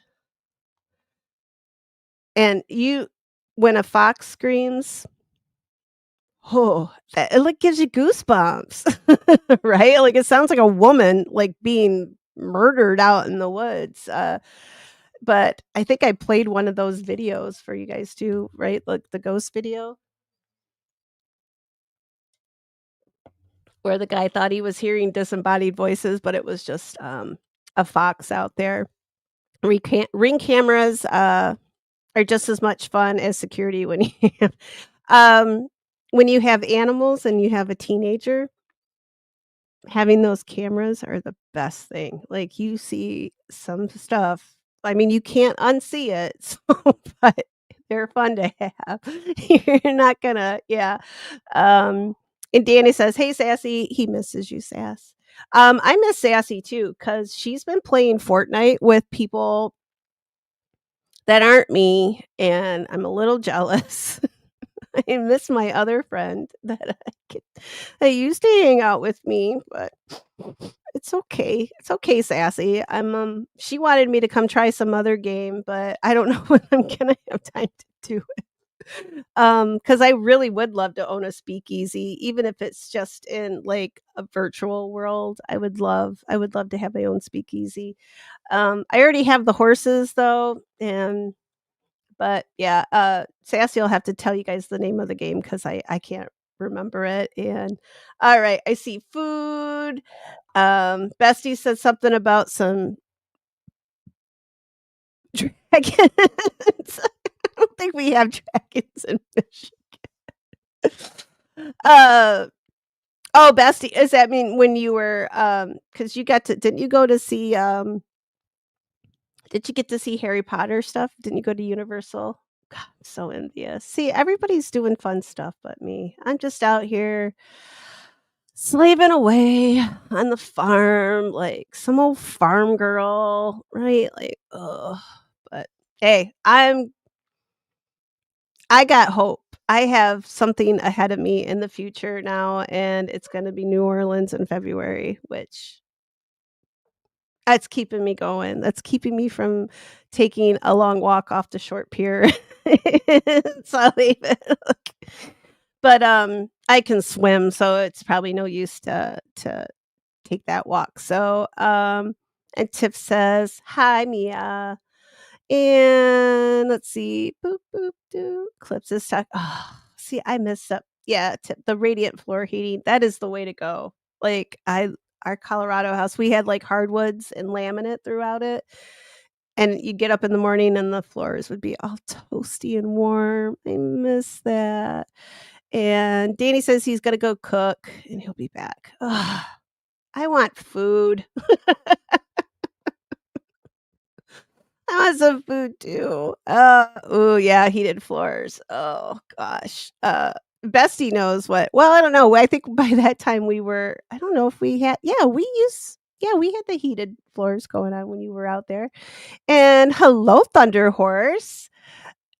And when a fox screams, oh, that it, like, gives you goosebumps, right? Like, it sounds like a woman, like, being murdered out in the woods, but I think I played one of those videos for you guys too, right? Like, the ghost video where the guy thought he was hearing disembodied voices, but it was just, a fox out there. Ring cameras, are just as much fun as security when you have um, when you have animals and you have a teenager, having those cameras are the best thing. Like, you see some stuff, I mean, you can't unsee it, so but they're fun to have. You're not gonna yeah. And Danny says, "Hey, Sassy." He misses you, Sass. I miss Sassy too because 'cause she's been playing Fortnite with people that aren't me, and I'm a little jealous. I miss my other friend that used to hang out with me, but it's okay. It's okay, Sassy. She wanted me to come try some other game, but I don't know when I'm gonna have time to do it. Because I really would love to own a speakeasy, even if it's just in, like, a virtual world. I would love to have my own speakeasy. I already have the horses though, and but yeah, Sassy will have to tell you guys the name of the game because I can't remember it, and alright, I see food. Bestie said something about some dragons. I don't think we have dragons in Michigan. Uh, oh, Bestie, does that mean when you were, because you got to didn't you go to see, did you get to see Harry Potter stuff? Didn't you go to Universal? God, I'm so envious. See, everybody's doing fun stuff but me. I'm just out here slaving away on the farm like some old farm girl, right? Like, ugh. But hey, I got hope. I have something ahead of me in the future now, and it's gonna be New Orleans in February, which that's keeping me going. That's keeping me from taking a long walk off the short pier. So I'll leave it. But, I can swim, so it's probably no use to take that walk. So, and Tiff says, "Hi, Mia." And let's see, boop, boop, doo. Clips is talk see, I messed up. Yeah, the radiant floor heating, that is the way to go. Like, I our Colorado house, we had, like, hardwoods and laminate throughout it, and you get up in the morning and the floors would be all toasty and warm. I miss that. And Danny says he's gonna go cook, and he'll be back. Ugh, I want food. I want some food too. Ooh, yeah, heated floors. Oh gosh. Bestie knows well, I don't know. I think by that time I don't know if we had yeah, we had the heated floors going on when you were out there. And hello, Thunder Horse.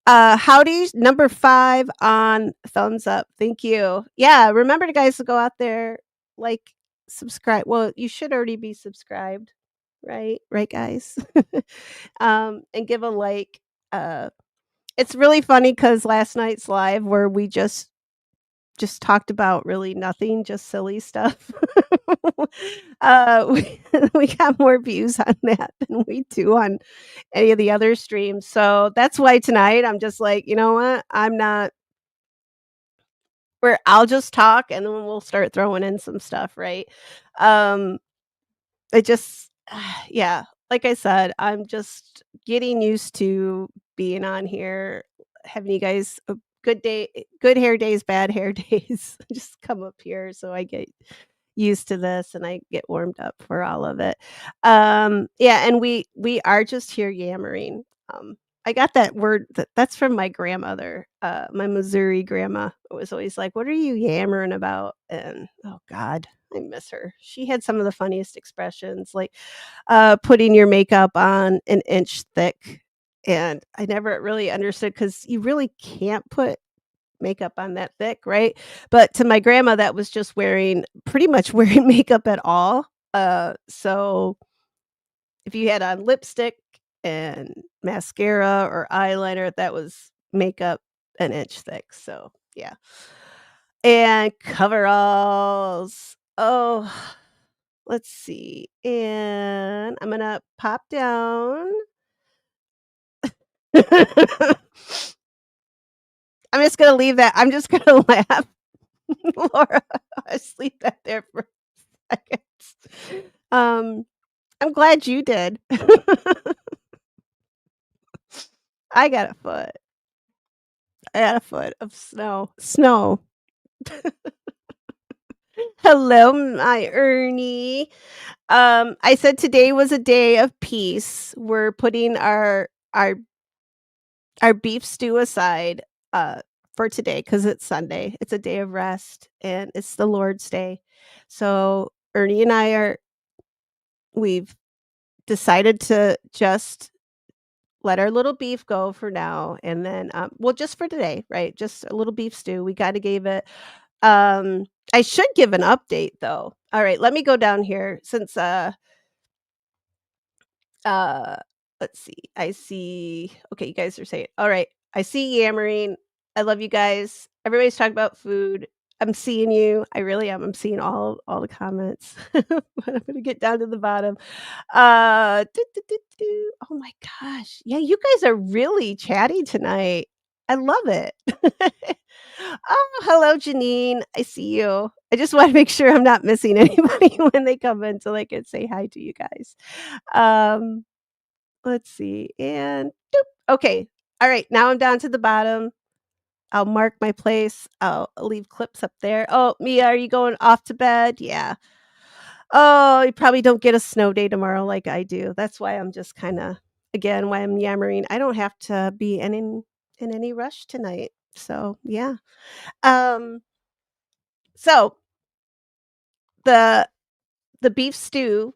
Howdy, number 5 on thumbs up. Thank you. Yeah, remember to guys to go out there, like, subscribe. Well, you should already be subscribed, right? Right, guys? And give a like. Uh, it's really funny because last night's live where we just just talked about really nothing, just silly stuff. We we got more views on that than we do on any of the other streams, so that's why tonight I'm just like, "You know what? I'm not" where I'll just talk and then we'll start throwing in some stuff, right? Um, it just yeah, like I said, I'm just getting used to being on here, having you guys a good hair days, bad hair days, just come up here so I get used to this and I get warmed up for all of it. Yeah, and we are just here yammering. I got that word that's from my grandmother, my Missouri grandma was always like, "What are you yammering about?" And oh god, I miss her. She had some of the funniest expressions, like putting your makeup on an inch thick. And I never really understood because you really can't put makeup on that thick, right? But to my grandma, that was just wearing pretty much wearing makeup at all. So if you had on lipstick and mascara or eyeliner, that was makeup an inch thick. So yeah. And coveralls. Oh, let's see. And I'm gonna pop down. I'm just gonna leave that. I'm just gonna laugh, Laura. Just leave that there for seconds. I'm glad you did. I got a foot. I got a foot of snow. Snow. Hello, my Ernie. I said today was a day of peace. We're putting our beef stew aside for today because it's Sunday. It's a day of rest and it's the Lord's day. So Ernie and we've decided to just let our little beef go for now, and then, well, just for today, right? Just a little beef stew. We gotta give it I should give an update, though. Alright, let me go down here since, uh, let's see. I see okay, you guys are saying alright, I see yammering. I love you guys. Everybody's talking about food. I'm seeing you. I really am. I'm seeing all the comments. But I'm gonna get down to the bottom. Oh my gosh. Yeah, you guys are really chatty tonight. I love it. Oh, hello, Janine. I see you. I just wanna make sure I'm not missing anybody when they come in so I can say hi to you guys. Um, let's see, and doop. Okay. Alright, now I'm down to the bottom. I'll mark my place. I'll leave clips up there. Oh, Mia, are you going off to bed? Yeah. Oh, you probably don't get a snow day tomorrow like I do. That's why I'm just kinda again, why I'm yammering. I don't have to be in any rush tonight. So, yeah. Um, so the the beef stew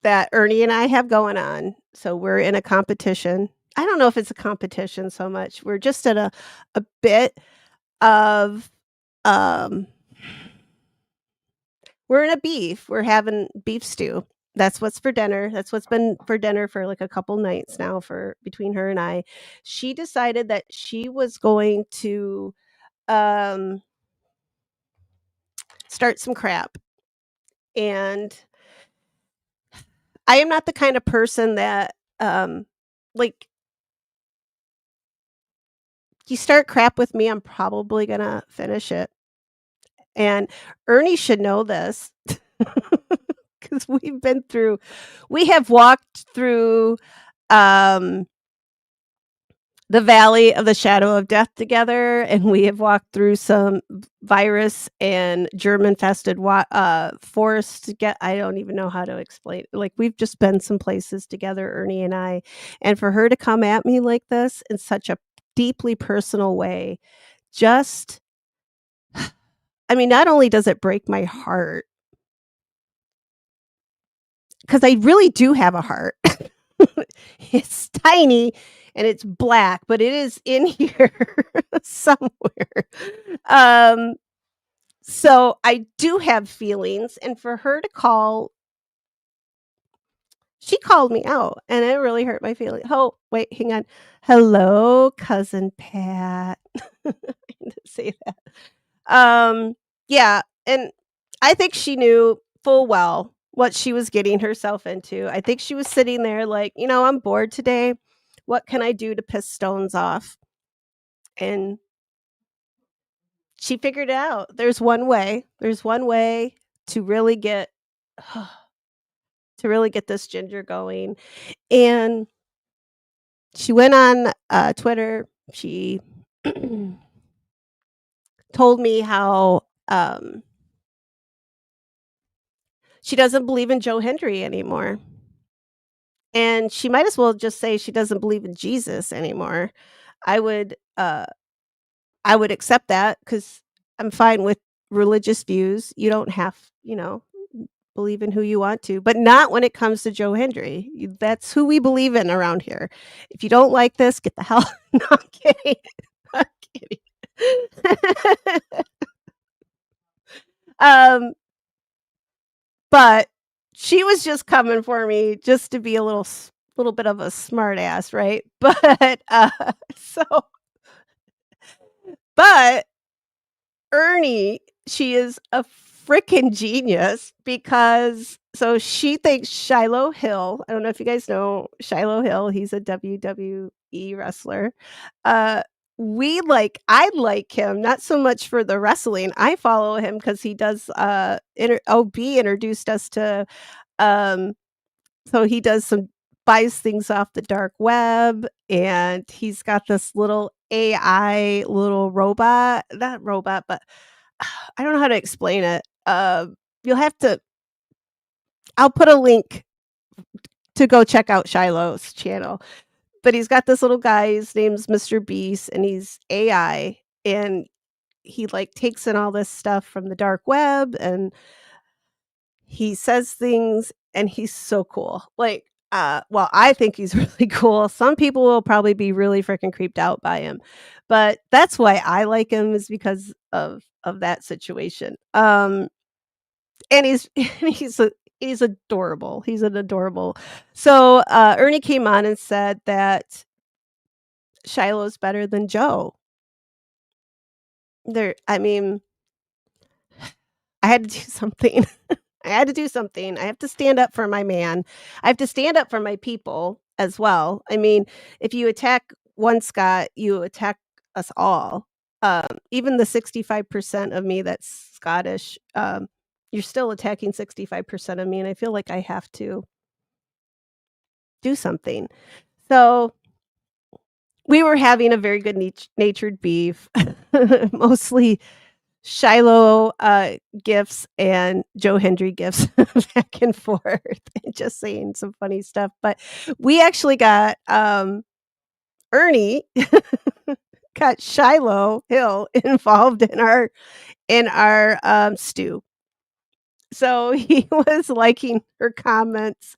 that Ernie and I have going on, so we're in a competition. I don't know if it's a competition so much. We're just at a bit of, um we're in a beef. We're having beef stew. That's what's for dinner. That's what's been for dinner for, like, a couple nights now for between her and I. She decided that she was going to, um, start some crap, and I am not the kind of person that, like, you start crap with me, I'm probably gonna finish it, and Ernie should know this because we have walked through, um the valley of the shadow of death together, and we have walked through some virus and germ-infested forest to get I don't even know how to explain like, we've just been some places together, Ernie and I, and for her to come at me like this in such a deeply personal way, just I mean, not only does it break my heart, because I really do have a heart. It's tiny and it's black, but it is in here somewhere. Um, so I do have feelings, and for her to call she called me out, and it really hurt my feelings. Oh, wait, hang on. Hello, cousin Pat. I had to say that. Um, yeah, and I think she knew full well what she was getting herself into. I think she was sitting there like, "I'm bored today. What can I do to piss Stones off?" And she figured it out. There's one way. There's one way to really get to really get this ginger going. And she went on, Twitter. She told me how, she doesn't believe in Joe Hendry anymore, and she might as well just say she doesn't believe in Jesus anymore. I would, uh, I would accept that because 'cause I'm fine with religious views. You don't have, believe in who you want to, but not when it comes to Joe Hendry. That's who we believe in around here. If you don't like this, get the hell no, I'm kidding. I'm kidding. Um, but she was just coming for me just to be a little bit of a smart ass, right? But, so but Ernie, she is a freaking genius because so she thinks Shiloh Hill, I don't know if you guys know Shiloh Hill, he's a WWE wrestler. Uh, I like him, not so much for the wrestling. I follow him because he does, OB introduced us to, um so he does some buys things off the dark web, and he's got this little AI little robot not robot, but I don't know how to explain it. You'll have to I'll put a link to go check out Shiloh's channel, but he's got this little guy, his name's Mr. Beast, and he's AI, and he, like, takes in all this stuff from the dark web, and he says things, and he's so cool. Like, well, I think he's really cool. Some people will probably be really freaking creeped out by him, but that's why I like him is because of that situation. And he's adorable. He's an adorable. So, Ernie came on and said that Shiloh's better than Joe. I mean, I had to do something. I had to do something. I have to stand up for my man. I have to stand up for my people as well. I mean, if you attack one Scot, you attack us all. Even the 65% of me that's Scottish, you're still attacking 65% of me, and I feel like I have to do something. So we were having a very good natured beef, mostly Shiloh, gifts and Joe Hendry gifts back and forth, and just saying some funny stuff, but we actually got, Ernie got Shiloh Hill involved in our stew. So he was liking her comments,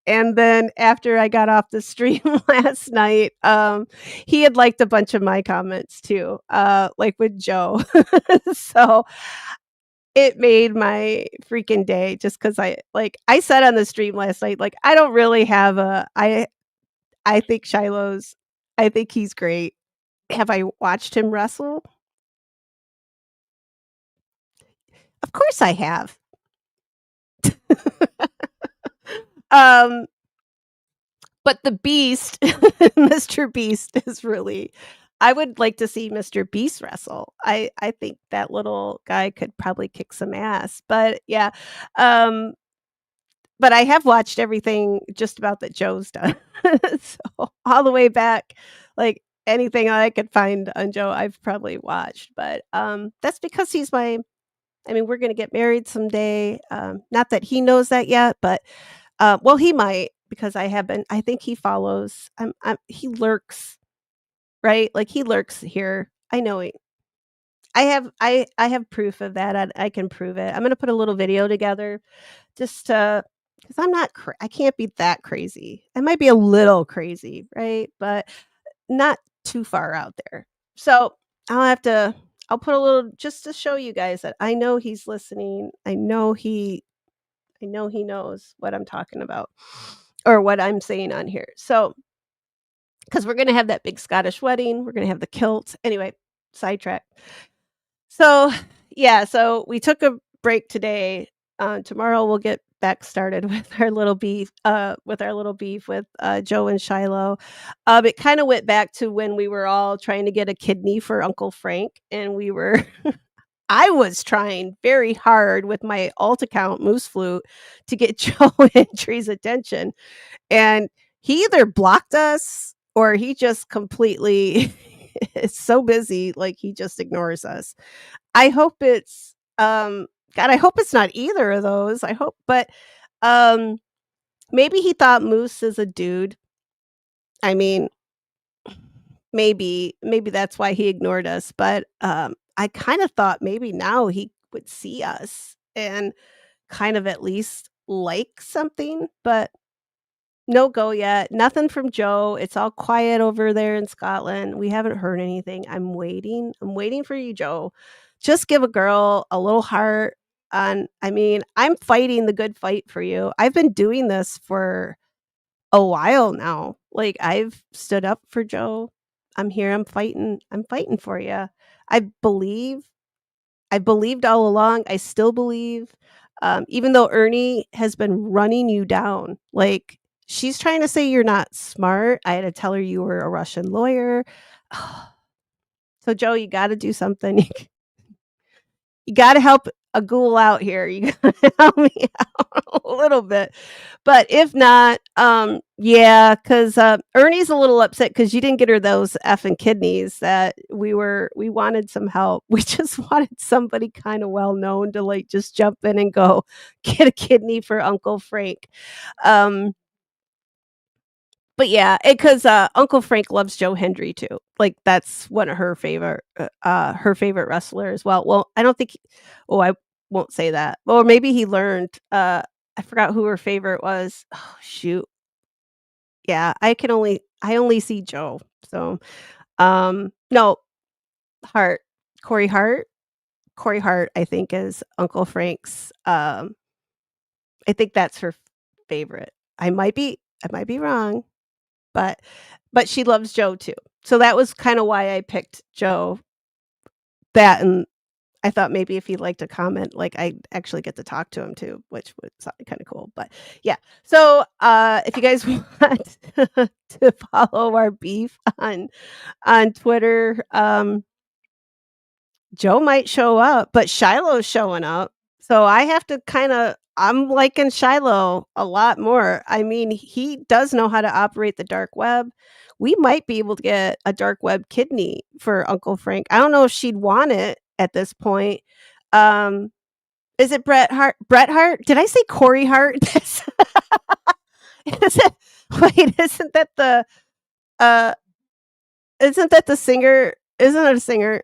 and then after I got off the stream last night, he had liked a bunch of my comments too, like with Joe. So it made my freaking day just 'cause I said on the stream last night, like, I don't really have a I think I think he's great. Have I watched him wrestle? Of course I have. Um, but the Beast, Mr. Beast is really I would like to see Mr. Beast wrestle. I think that little guy could probably kick some ass, but yeah, um but I have watched everything just about that Joe's done. So, all the way back, like, anything I could find on Joe, I've probably watched, but, that's because he's my I mean, we're gonna get married someday, not that he knows that yet, but, well, he might because I think he follows he lurks, right? Like, he lurks here. I know he I have proof of that, I can prove it. I'm gonna put a little video together just to 'cause I can't be that crazy. I might be a little crazy, right? But not too far out there. So, I'll have to I'll put a little just to show you guys that I know he's listening. I know he knows what I'm talking about or what I'm saying on here. So, because 'cause we're gonna have that big Scottish wedding, we're gonna have the kilt. Anyway, sidetracked. So, yeah, so we took a break today. Tomorrow we'll get back started with our little beef with Joe and Shiloh. It kind of went back to when we were all trying to get a kidney for Uncle Frank, and I was trying very hard with my alt account Moose Flute to get Joe and Tree's attention, and he either blocked us or he just completely is so busy, like he just ignores us. I hope it's, God, I hope it's not either of those. I hope, but, um, maybe he thought Moose is a dude. I mean, maybe that's why he ignored us, but, I kinda thought maybe now he would see us and kind of at least like something, but no go yet. Nothing from Joe. It's all quiet over there in Scotland. We haven't heard anything. I'm waiting. I'm waiting for you, Joe. Just give a girl a little heart. I mean, I'm fighting the good fight for you. I've been doing this for a while now. Like I've stood up for Joe. I'm here. I'm fighting. I'm fighting for you. I believe I believed all along, I still believe, even though Ernie has been running you down, like, she's trying to say you're not smart, I had to tell her you were a Russian lawyer. So, Joe, you gotta do something. You gotta help a ghoul out here. You gotta help me out a little bit. But if not, yeah, 'cause, Ernie's a little upset because you didn't get her those effing kidneys that we wanted some help. We just wanted somebody kinda well known to, like, just jump in and go, "Get a kidney for Uncle Frank." Um but yeah, because Uncle Frank loves Joe Hendry too. Like, that's one of her favorite wrestlers. Well, I don't think I won't say that. Or maybe he learned, I forgot who her favorite was. Oh, shoot. Yeah, I only see Joe. So, no, Hart. Corey Hart. Corey Hart, I think, is Uncle Frank's, I think that's her favorite. I might be wrong. But she loves Joe too. So that was kinda why I picked Joe. That and I thought maybe if he'd like to comment, like, I actually get to talk to him too, which would sound kinda cool, but yeah. So, if you guys want to follow our beef on Twitter, Joe might show up, but Shiloh's showing up. So I have to I'm liking Shiloh a lot more. I mean, he does know how to operate the dark web. We might be able to get a dark web kidney for Uncle Frank. I don't know if she'd want it at this point. Um, is it Bret Hart? Bret Hart? Did I say Corey Hart? Is it, wait, uh isn't that the singer? Isn't it a singer?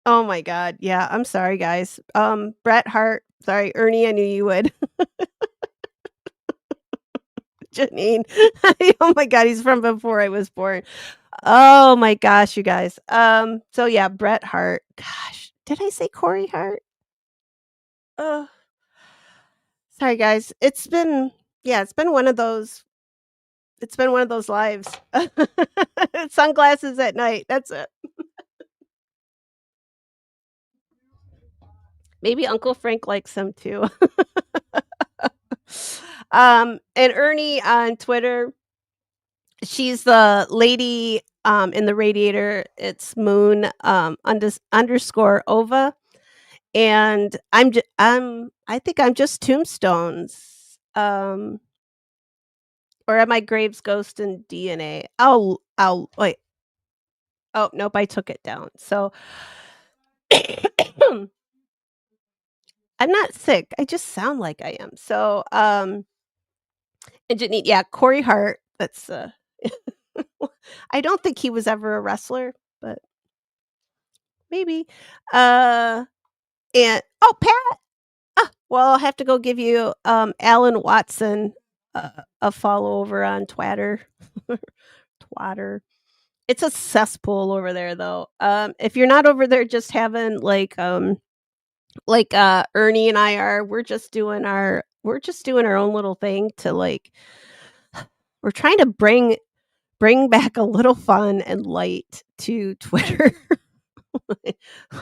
Oh my god, yeah, I'm sorry, guys. Bret Hart, sorry, Ernie, I knew you would. Janine. Oh my god, he's from before I was born. Oh my gosh, you guys. So yeah, Bret Hart. Gosh, did I say Corey Hart? Oh, sorry, guys. It's been one of those lives. Sunglasses at night, that's it. Maybe Uncle Frank likes them too. And Ernie on Twitter, she's the lady, in the radiator. It's moon, underscore Ova, and I think I'm just Tombstones, or am I Graves, Ghost, and DNA? I'll wait. Oh, nope, I took it down. So I'm not sick. I just sound like I am. So, and Janine, yeah, Corey Hart. That's I don't think he was ever a wrestler, but maybe. Uh, and Pat. Well, I'll have to go give you Alan Watson a follow over on Twatter. Twatter. It's a cesspool over there, though. If you're not over there, just having Ernie and I are, we're just doing our own little thing to like we're trying to bring back a little fun and light to Twitter.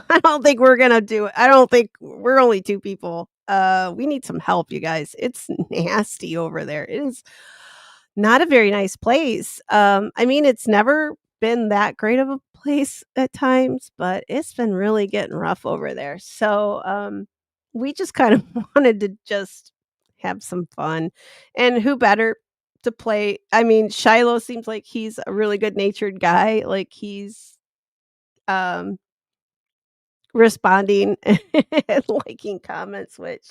I don't think we're gonna do it. I don't think we're only 2 people. We need some help, you guys. It's nasty over there. It is not a very nice place. I mean, it's never been that great of a place at times, but it's been really getting rough over there. So, we just kind of wanted to just have some fun. And who better to play? I mean, Shiloh seems like he's a really good-natured guy. Like he's um responding and liking comments, which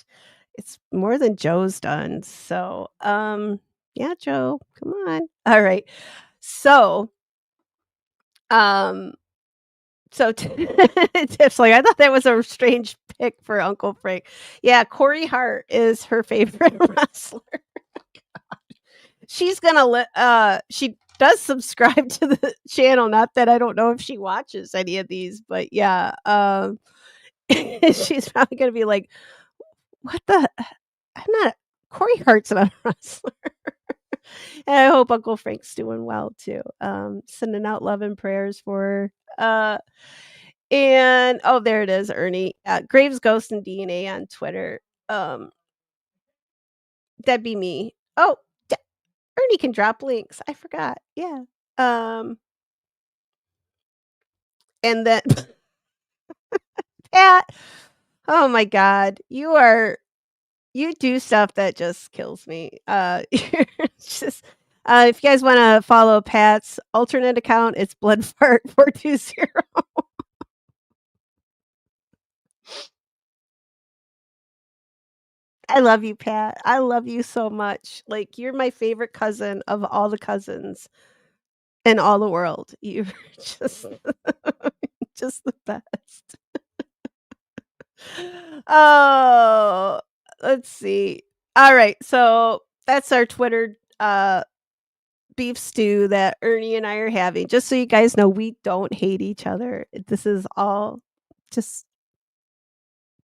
it's more than Joe's done. So, yeah, Joe, come on. All right. So, um, so Tiff's like, I thought that was a strange pick for Uncle Frank. Yeah, Corey Hart is her favorite wrestler. She's gonna she does subscribe to the channel. Not that I don't know if she watches any of these, but yeah, she's probably gonna be like, "What the I'm not Corey Hart's not a wrestler." And I hope Uncle Frank's doing well too. Sending out love and prayers for her. And oh, there it is, Ernie. Graves Ghost and DNA on Twitter. Um, that'd be me. Oh, d Ernie can drop links. I forgot. Yeah. Um, and then Pat, oh my god, you do stuff that just kills me. You're just if you guys wanna follow Pat's alternate account, it's bloodfart420. I love you, Pat. I love you so much. Like, you're my favorite cousin of all the cousins in all the world. You're just just the best. Oh, let's see. Alright, so that's our Twitter, beef stew that Ernie and I are having. Just so you guys know, we don't hate each other. This is all just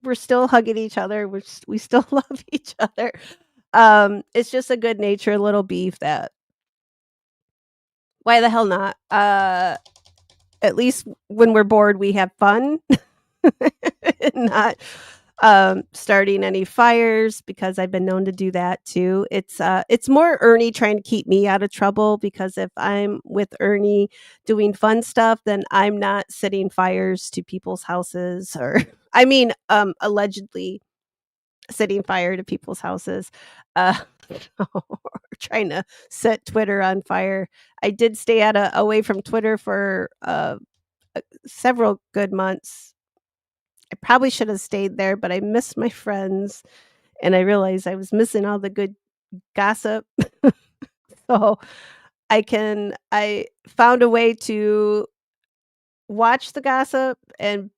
we're still hugging each other. We still love each other. It's just a good natured little beef that why the hell not? At least when we're bored, we have fun. Not starting any fires because I've been known to do that too. It's more Ernie trying to keep me out of trouble because if I'm with Ernie doing fun stuff, then I'm not setting fires to people's houses or I mean allegedly setting fire to people's houses. Uh or trying to set Twitter on fire. I did stay away from Twitter for several good months. I probably should have stayed there, but I missed my friends and I realized I was missing all the good gossip. So I found a way to watch the gossip and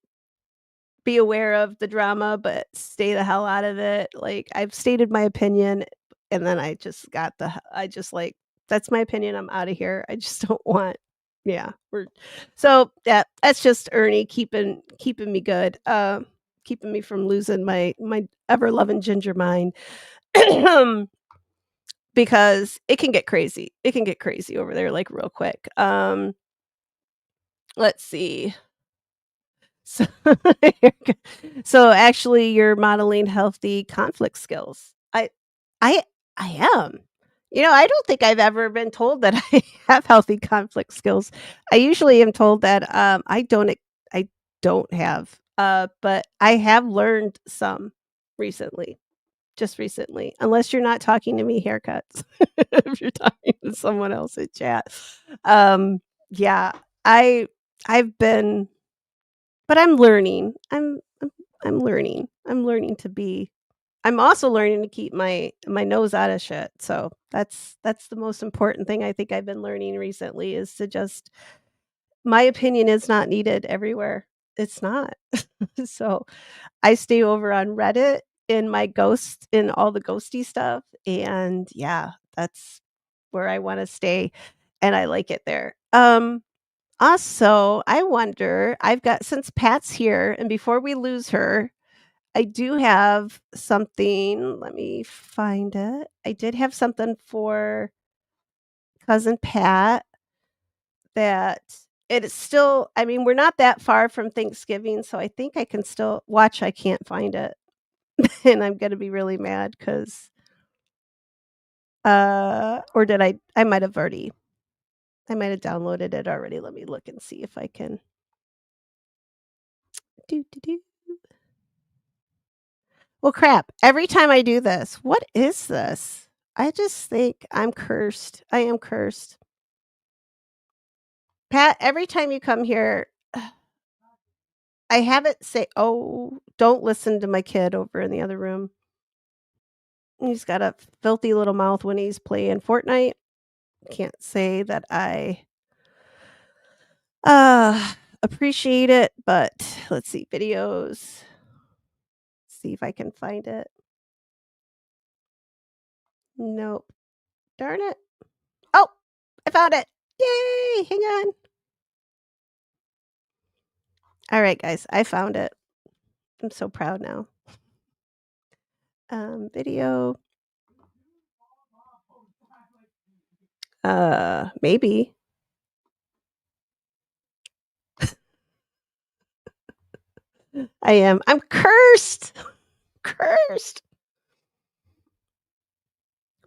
be aware of the drama, but stay the hell out of it. Like I've stated my opinion and then I just like that's my opinion. I'm out of here. I just don't want yeah, we're so yeah, that's just Ernie keeping me good. Keeping me from losing my ever loving ginger mind. Because it can get crazy. It can get crazy over there like real quick. Let's see. So, so actually you're modeling healthy conflict skills. I I am. You know, I don't think I've ever been told that I have healthy conflict skills. I usually am told that I don't have but I have learned some recently. Just recently, unless you're not talking to me haircuts. If you're talking to someone else in chat. Yeah, I I've been but I'm learning. I'm learning. I'm learning to be I'm also learning to keep my nose out of shit. So that's the most important thing I think I've been learning recently is to just my opinion is not needed everywhere. It's not. So I stay over on Reddit in all the ghosty stuff, and yeah, that's where I wanna stay, and I like it there. Also, I wonder I've got since Pat's here, and before we lose her, I do have something let me find it. I did have something for cousin Pat that it is still I mean, we're not that far from Thanksgiving, so I think I can still watch, I can't find it, and I'm gonna be really mad because or did I might have already I might have downloaded it already. Let me look and see if I can do, do, do. Well, crap. Every time I do this, what is this? I just think I'm cursed. I am cursed. Pat, every time you come here, I have it say, "Oh, don't listen to my kid over in the other room. He's got a filthy little mouth when he's playing Fortnite." Can't say that I appreciate it, but let's see videos. See if I can find it. Nope. Darn it. Oh, I found it. Yay! Hang on. All right, guys, I found it. I'm so proud now. Video. Maybe. I am. I'm cursed. Cursed.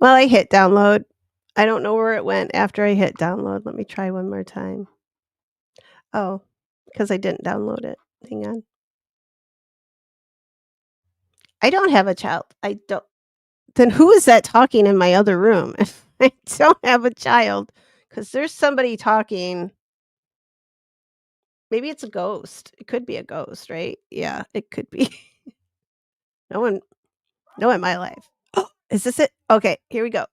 Well, I hit download. I don't know where it went after I hit download. Let me try one more time. Oh, because I didn't download it. Hang on. I don't have a child. I don't. Then who is that talking in my other room? I don't have a child because there's somebody talking. Maybe it's a ghost. It could be a ghost, right? Yeah, it could be. No one no in my life. Oh, is this it? Okay, here we go.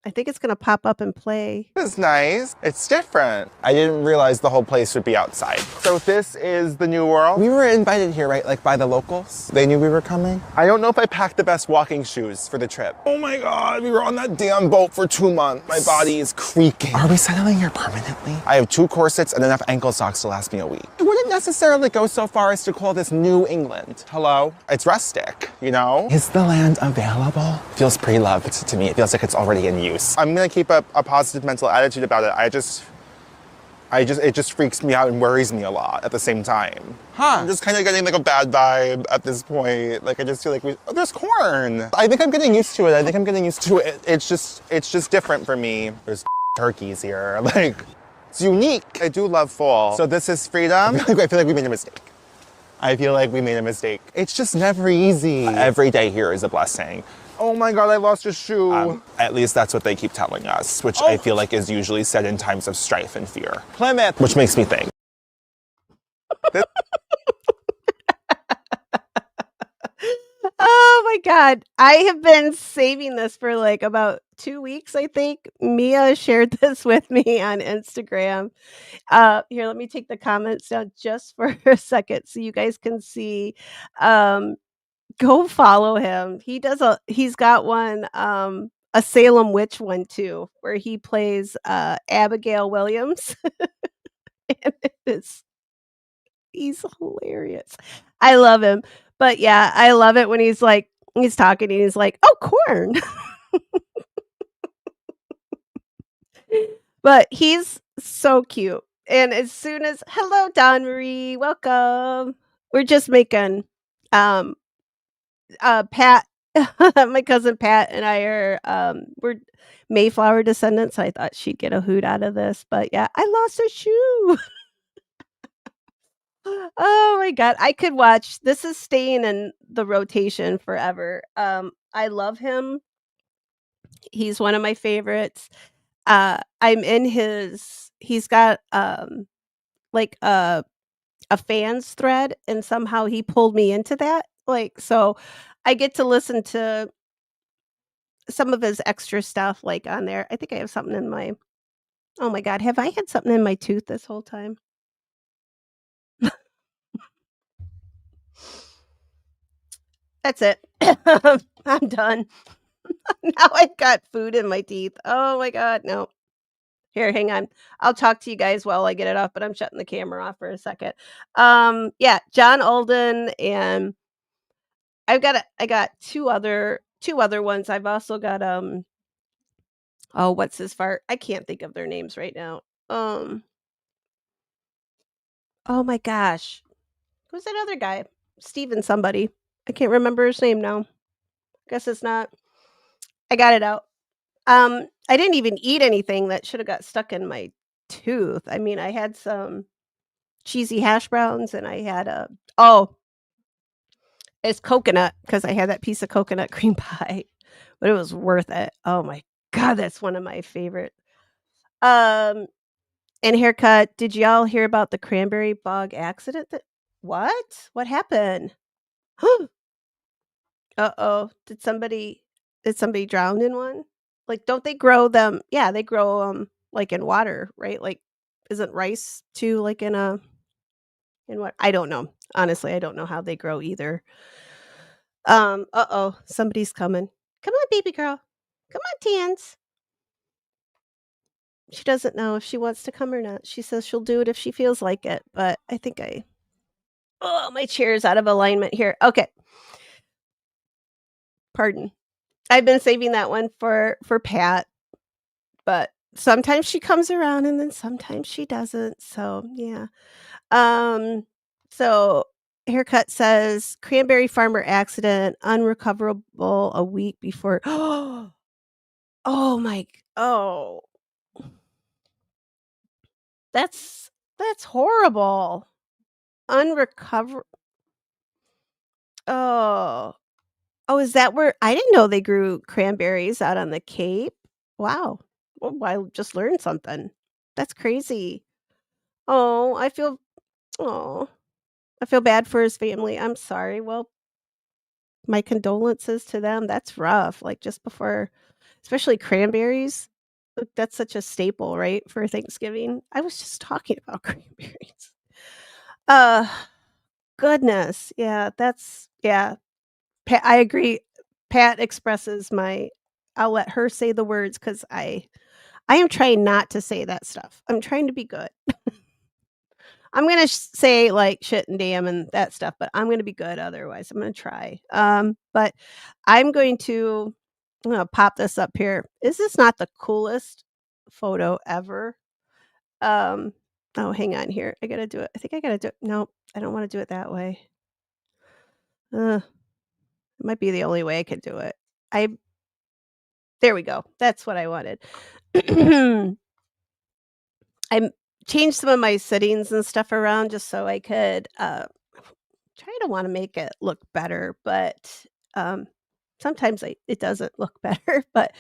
I think it's gonna pop up and play. This is nice. It's different. I didn't realize the whole place would be outside. So this is the new world? We were invited here, right? Like by the locals? They knew we were coming? I don't know if I packed the best walking shoes for the trip. Oh my God, we were on that damn boat for 2 months. My body is creaking. Are we settling here permanently? I have 2 corsets and enough ankle socks to last me a week. I wouldn't necessarily go so far as to call this New England. Hello? It's rustic, you know? Is the land available? Feels pre-loved to me. It feels like it's already in use. I'm gonna keep a positive mental attitude about it. It just freaks me out and worries me a lot at the same time. I'm just kind of getting like a bad vibe at this point. Like I just feel like there's corn. I think I'm getting used to it. It's just different for me. There's turkeys here. Like, it's unique. I do love fall. So this is freedom. I feel like we made a mistake. It's just never easy. Every day here is a blessing. Oh my God, I lost a shoe. At least that's what they keep telling us, which I feel like is usually said in times of strife and fear. Plymouth. Which makes me think. Oh my God. I have been saving this for like about 2 weeks, I think. Mia shared this with me on Instagram. Here, let me take the comments down just for a second so you guys can see. Go follow him. He's got one, a Salem witch one too, where he plays Abigail Williams. And he's hilarious. I love him. But yeah, I love it when he's talking and he's like, "Oh, corn." But he's so cute. And as soon as hello, Don Marie, welcome. We're just making um Pat my cousin Pat and I are we're Mayflower descendants. So I thought she'd get a hoot out of this. But yeah, I lost a shoe. Oh my God. I could watch. This is staying in the rotation forever. I love him. He's one of my favorites. I'm in his he's got like a fans thread and somehow he pulled me into that. Like so I get to listen to some of his extra stuff like on there. I think I have something in my oh my God, have I had something in my tooth this whole time? That's it. I'm done. Now I've got food in my teeth. Oh my God, no. Here, hang on. I'll talk to you guys while I get it off, but I'm shutting the camera off for a second. Yeah, John Alden and I got two other ones. I've also got oh, what's his fart? I can't think of their names right now. Um Oh my gosh. Who's that other guy? Steven somebody. I can't remember his name now. Guess it's not. I got it out. I didn't even eat anything that should have got stuck in my tooth. I mean, I had some cheesy hash browns and I had a oh, it's coconut because I had that piece of coconut cream pie, but it was worth it. Oh my god, that's one of my favorite. Um, and haircut. Did y'all hear about the cranberry bog accident? That what? What happened? Uh-oh. Did somebody drown in one? Like, don't they grow them yeah, they grow them like, in water, right? Like, isn't rice too, like, in what I don't know. Honestly, I don't know how they grow either. Uh-oh, somebody's coming. Come on, baby girl. Come on, Tans. She doesn't know if she wants to come or not. She says she'll do it if she feels like it, but I think I oh, my chair is out of alignment here. Okay, pardon. I've been saving that one for Pat, but sometimes she comes around and then sometimes she doesn't. So, yeah. Um, so haircut says cranberry farmer accident unrecoverable a week before. Oh my oh, that's that's horrible. Unrecover Oh. Oh, is that where I didn't know they grew cranberries out on the Cape. Wow. Well, I just learned something. That's crazy. Oh, oh, I feel bad for his family. I'm sorry. Well, my condolences to them. That's rough. Like just before, especially cranberries. Like, that's such a staple, right, for Thanksgiving. I was just talking about cranberries. Uh, goodness. Yeah, yeah. I agree. Pat expresses my I'll let her say the words because I am trying not to say that stuff. I'm trying to be good. I'm gonna say like shit and damn and that stuff, but I'm gonna be good otherwise. I'm gonna try. But I'm gonna pop this up here. Is this not the coolest photo ever? Um, oh, hang on here. I gotta do it. I think I gotta do it. No, I don't want to do it that way. It might be the only way I could do it. I There we go. That's what I wanted. I changed some of my settings and stuff around just so I could, try to wanna make it look better, but, um, sometimes it doesn't look better, but,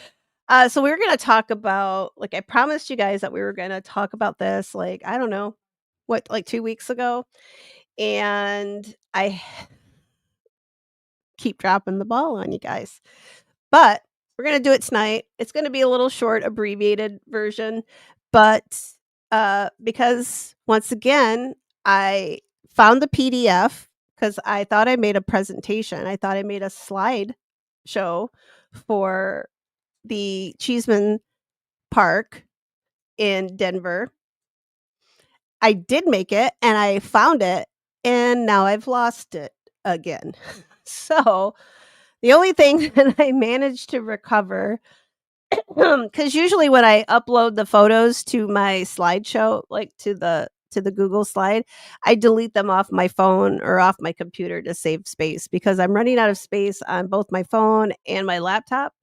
so we were gonna talk about like, I promised you guys that we were gonna talk about this, like, I don't know, what, like, 2 weeks ago, and I keep dropping the ball on you guys. But we're gonna do it tonight. It's gonna be a little short, abbreviated version, but, because once again, I found the PDF because I thought I made a presentation. I thought I made a slide show for the Cheesman Park in Denver. I did make it, and I found it, and now I've lost it again. So, the only thing that I managed to recover because usually when I upload the photos to my slideshow, like to the Google slide, I delete them off my phone or off my computer to save space because I'm running out of space on both my phone and my laptop.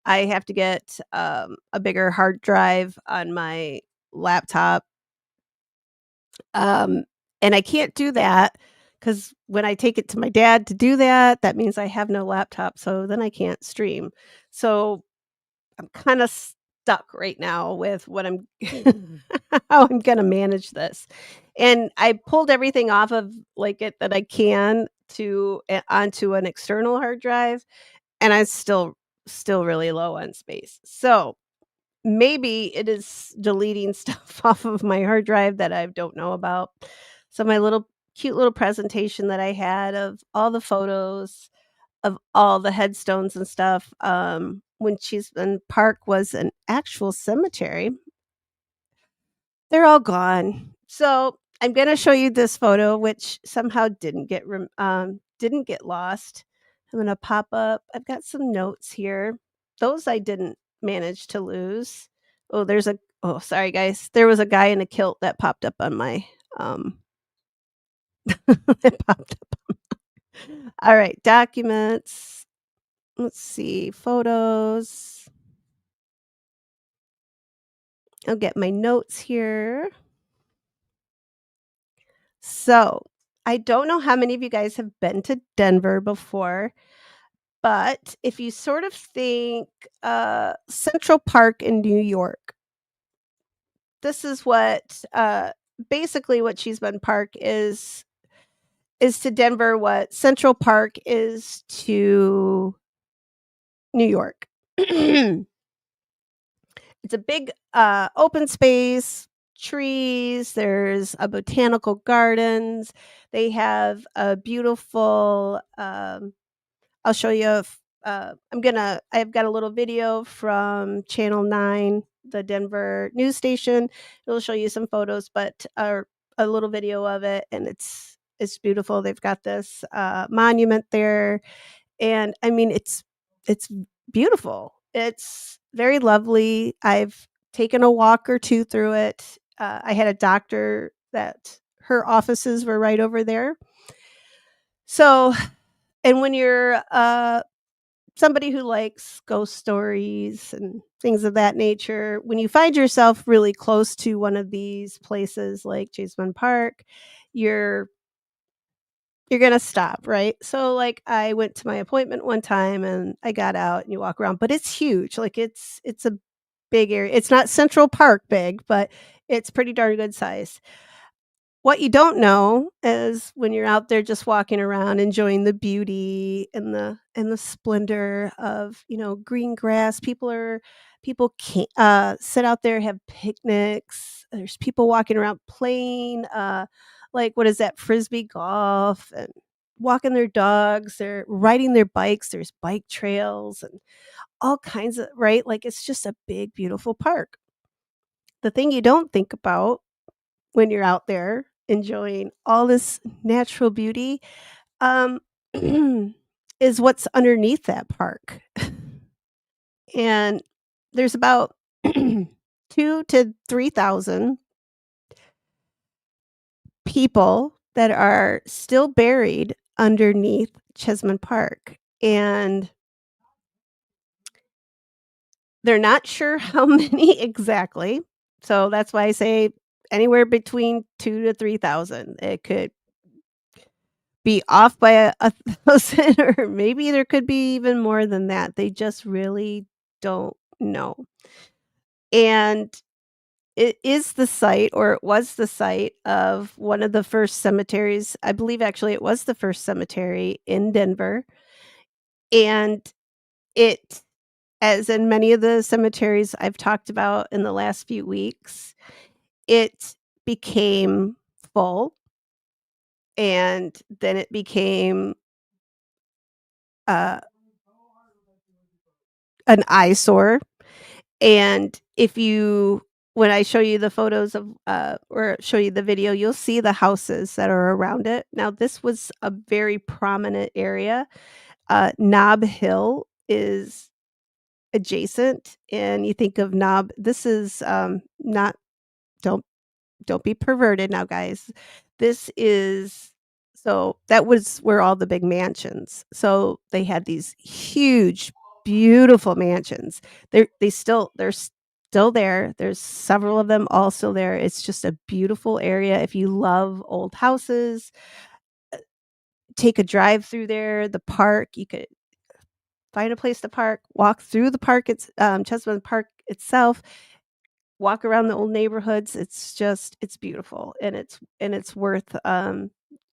I have to get a bigger hard drive on my laptop, um, and I can't do that because when I take it to my dad to do that, that means I have no laptop, so then I can't stream. So I'm kinda stuck right now with what I'm how I'm gonna manage this. And I pulled everything off of, like, it that I can onto an external hard drive, and I'm still really low on space. So, maybe it is deleting stuff off of my hard drive that I don't know about. So my little cute little presentation that I had of all the photos of all the headstones and stuff, when Cheesman Park was an actual cemetery, they're all gone. So, I'm gonna show you this photo, which somehow didn't get lost. I'm gonna pop up I've got some notes here. Those I didn't manage to lose. Oh, sorry, guys. There was a guy in a kilt that popped up on my, um It popped up. Alright, documents. Let's see, photos. I'll get my notes here. So, I don't know how many of you guys have been to Denver before, but if you sort of think, Central Park in New York, this is what, basically what Cheesman Park is to Denver what Central Park is to New York. It's a big, open space, trees, there's a botanical gardens. They have a beautiful, I'll show you I've got a little video from Channel 9, the Denver news station. It'll show you some photos, but a little video of it, and it's beautiful. They've got this, monument there, and I mean, it's beautiful. It's very lovely. I've taken a walk or 2 through it. I had a doctor that her offices were right over there. So, and when you're, somebody who likes ghost stories and things of that nature, when you find yourself really close to one of these places like Cheesman Park, you're you're gonna stop, right? So, like, I went to my appointment one time and I got out and you walk around, but it's huge. Like, it's a big area. It's not Central Park big, but it's pretty darn good size. What you don't know is when you're out there just walking around enjoying the beauty and the splendor of, green grass, people can sit out there, have picnics. There's people walking around playing, like, what is that, Frisbee golf and walking their dogs, they're riding their bikes, there's bike trails and all kinds of right? Like, it's just a big, beautiful park. The thing you don't think about when you're out there enjoying all this natural beauty, um, is what's underneath that park. And there's about 2 to 3,000 people that are still buried underneath Cheesman Park, and they're not sure how many exactly, so that's why I say anywhere between 2 to 3,000. It could be off by a 1,000 or maybe there could be even more than that. They just really don't know. And it is the site or it was the site of one of the first cemeteries. I believe actually it was the first cemetery in Denver. And it, as in many of the cemeteries I've talked about in the last few weeks, it became full and then it became uh, an eyesore. And if you when I show you the photos of, or show you the video, you'll see the houses that are around it. Now, this was a very prominent area. Nob Hill is adjacent, and you think of Nob this is, not don't don't be perverted now, guys. This is so that was where all the big mansions. So they had these huge, beautiful mansions. They're still there. There's several of them all still there. It's just a beautiful area. If you love old houses, take a drive through there. The park, you could find a place to park, walk through the park. It's Chesapeake Park itself, walk around the old neighborhoods. It's beautiful and it's worth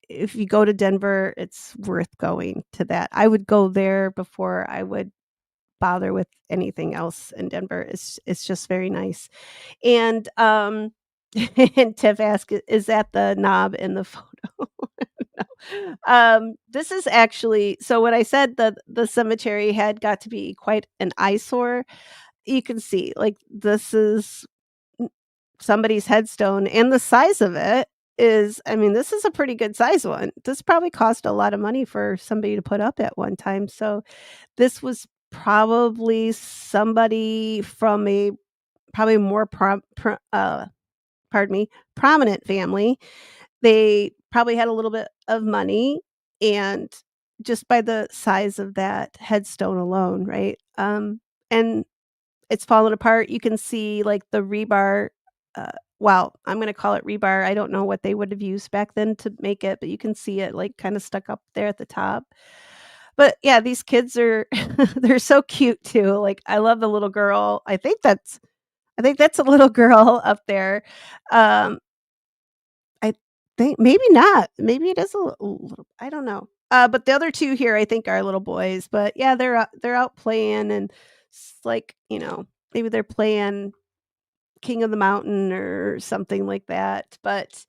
if you go to Denver, it's worth going to that. I would go there before I would bother with anything else in Denver. It's just very nice. And and Tiff asked, is that the knob in the photo? No. This is actually so when I said that the cemetery had got to be quite an eyesore, you can see like this is somebody's headstone and the size of it is I mean, this is a pretty good size one. This probably cost a lot of money for somebody to put up at one time. So this was probably somebody from a probably more pardon me, prominent family. They probably had a little bit of money, and just by the size of that headstone alone, right? And it's fallen apart. You can see, like, the rebar, uh well, I'm gonna call it rebar. I don't know what they would have used back then to make it, but you can see it, like, kinda stuck up there at the top. But, yeah, these kids are they're so cute too. Like, I love the little girl. I think that's a little girl up there. Um, I think maybe not. Maybe it is a little, I don't know. But the other 2 here I think are little boys, but yeah, they're out playing, and it's like, maybe they're playing King of the Mountain or something like that. But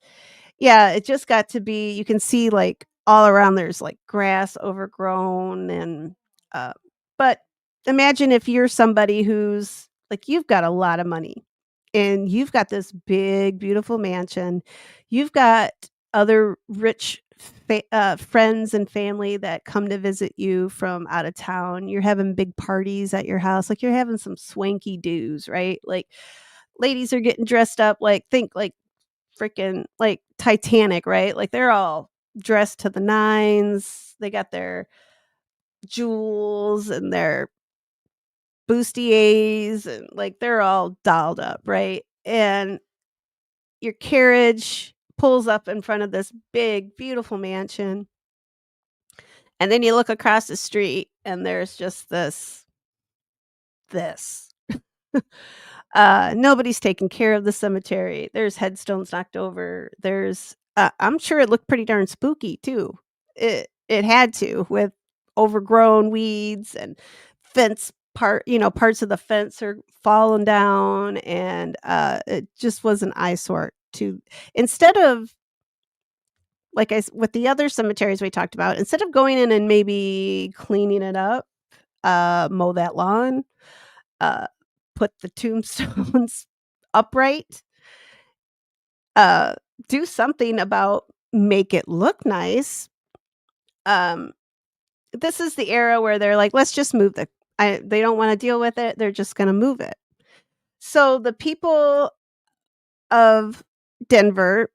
yeah, it just got to be, you can see, like, all around there's, like, grass overgrown, and, uh but imagine if you're somebody who's like, you've got a lot of money, and you've got this big, beautiful mansion. You've got other rich friends and family that come to visit you from out of town. You're having big parties at your house, like, you're having some swanky do's, right? Like, ladies are getting dressed up, like, think, like, freaking, like, Titanic, right? Like, they're all dressed to the nines. They got their jewels and their bustiers, and, like, they're all dolled up, right? And your carriage pulls up in front of this big, beautiful mansion, and then you look across the street, and there's just this. Nobody's taking care of the cemetery. There's headstones knocked over. I'm sure it looked pretty darn spooky too. It had to, with overgrown weeds and parts of the fence are falling down, and it just was an eyesore to, instead of, with the other cemeteries we talked about, instead of going in and maybe cleaning it up, mow that lawn, uh, put the tombstones upright, uh, do something about, make it look nice. Um, this is the era where they're like, "Let's just move they don't wanna deal with it, they're just gonna move it." So, the people of Denver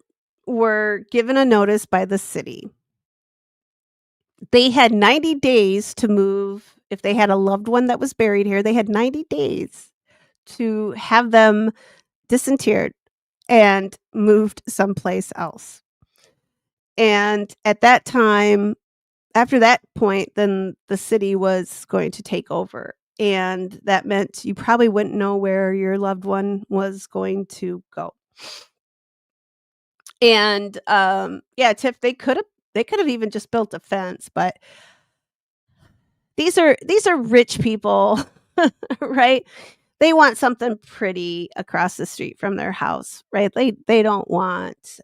were given a notice by the city. They had 90 days to move. If they had a loved one that was buried here, they had 90 days to have them disinterred and moved someplace else. And at that time, after that point, then the city was going to take over. And that meant you probably wouldn't know where your loved one was going to go. And yeah, Tiff, they could have even just built a fence, but these are rich people, right? They want something pretty across the street from their house, right? They don't want,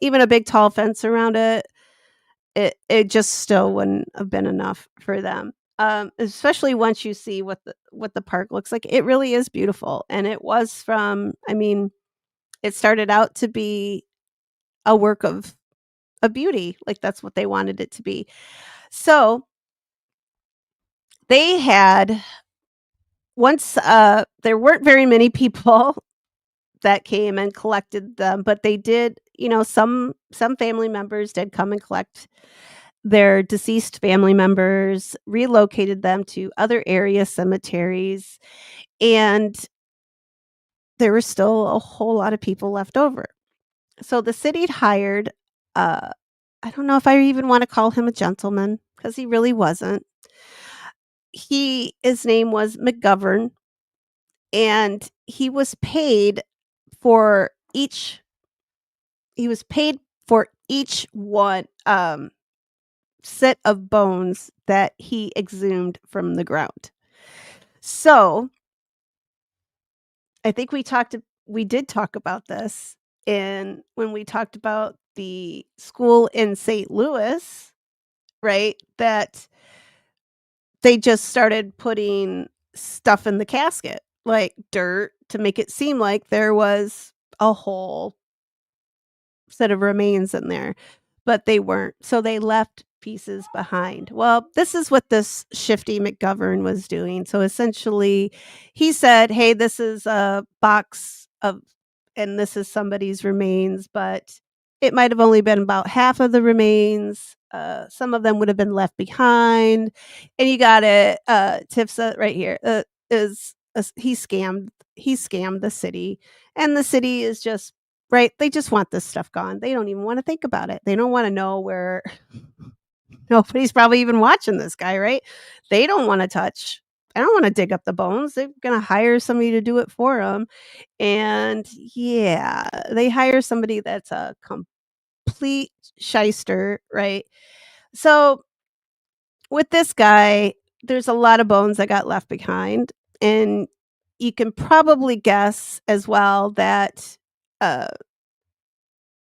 even a big tall fence around it. It just still wouldn't have been enough for them. Especially once you see what the park looks like. It really is beautiful, and it was from, I mean, it started out to be a work of beauty, like, that's what they wanted it to be. So, they had once, there weren't very many people that came and collected them, but they did, some family members did come and collect their deceased family members, relocated them to other area cemeteries, and there were still a whole lot of people left over. So the city had hired, uh, I don't know if I even wanna call him a gentleman, because he really wasn't. His name was McGovern, and for each he was paid for each one, set of bones that he exhumed from the ground. So, I think we did talk about this when we talked about the school in St. Louis, right? That they just started putting stuff in the casket, like dirt, to make it seem like there was a whole set of remains in there, but they weren't. So they left pieces behind. Well, this is what this shifty McGovern was doing. So essentially, he said, "Hey, this is a box of, and this is somebody's remains, but it might have only been about half of the remains. Some of them would have been left behind, and you got it. Tifsa right here he scammed the city, and the city is just right. They just want this stuff gone. They don't even want to think about it. They don't want to know where nobody's probably even watching this guy, right? They don't want to touch. I don't want to dig up the bones. They're gonna hire somebody to do it for them, and yeah, they hire somebody that's a complete shyster, right? So with this guy, there's a lot of bones that got left behind, and you can probably guess as well that uh,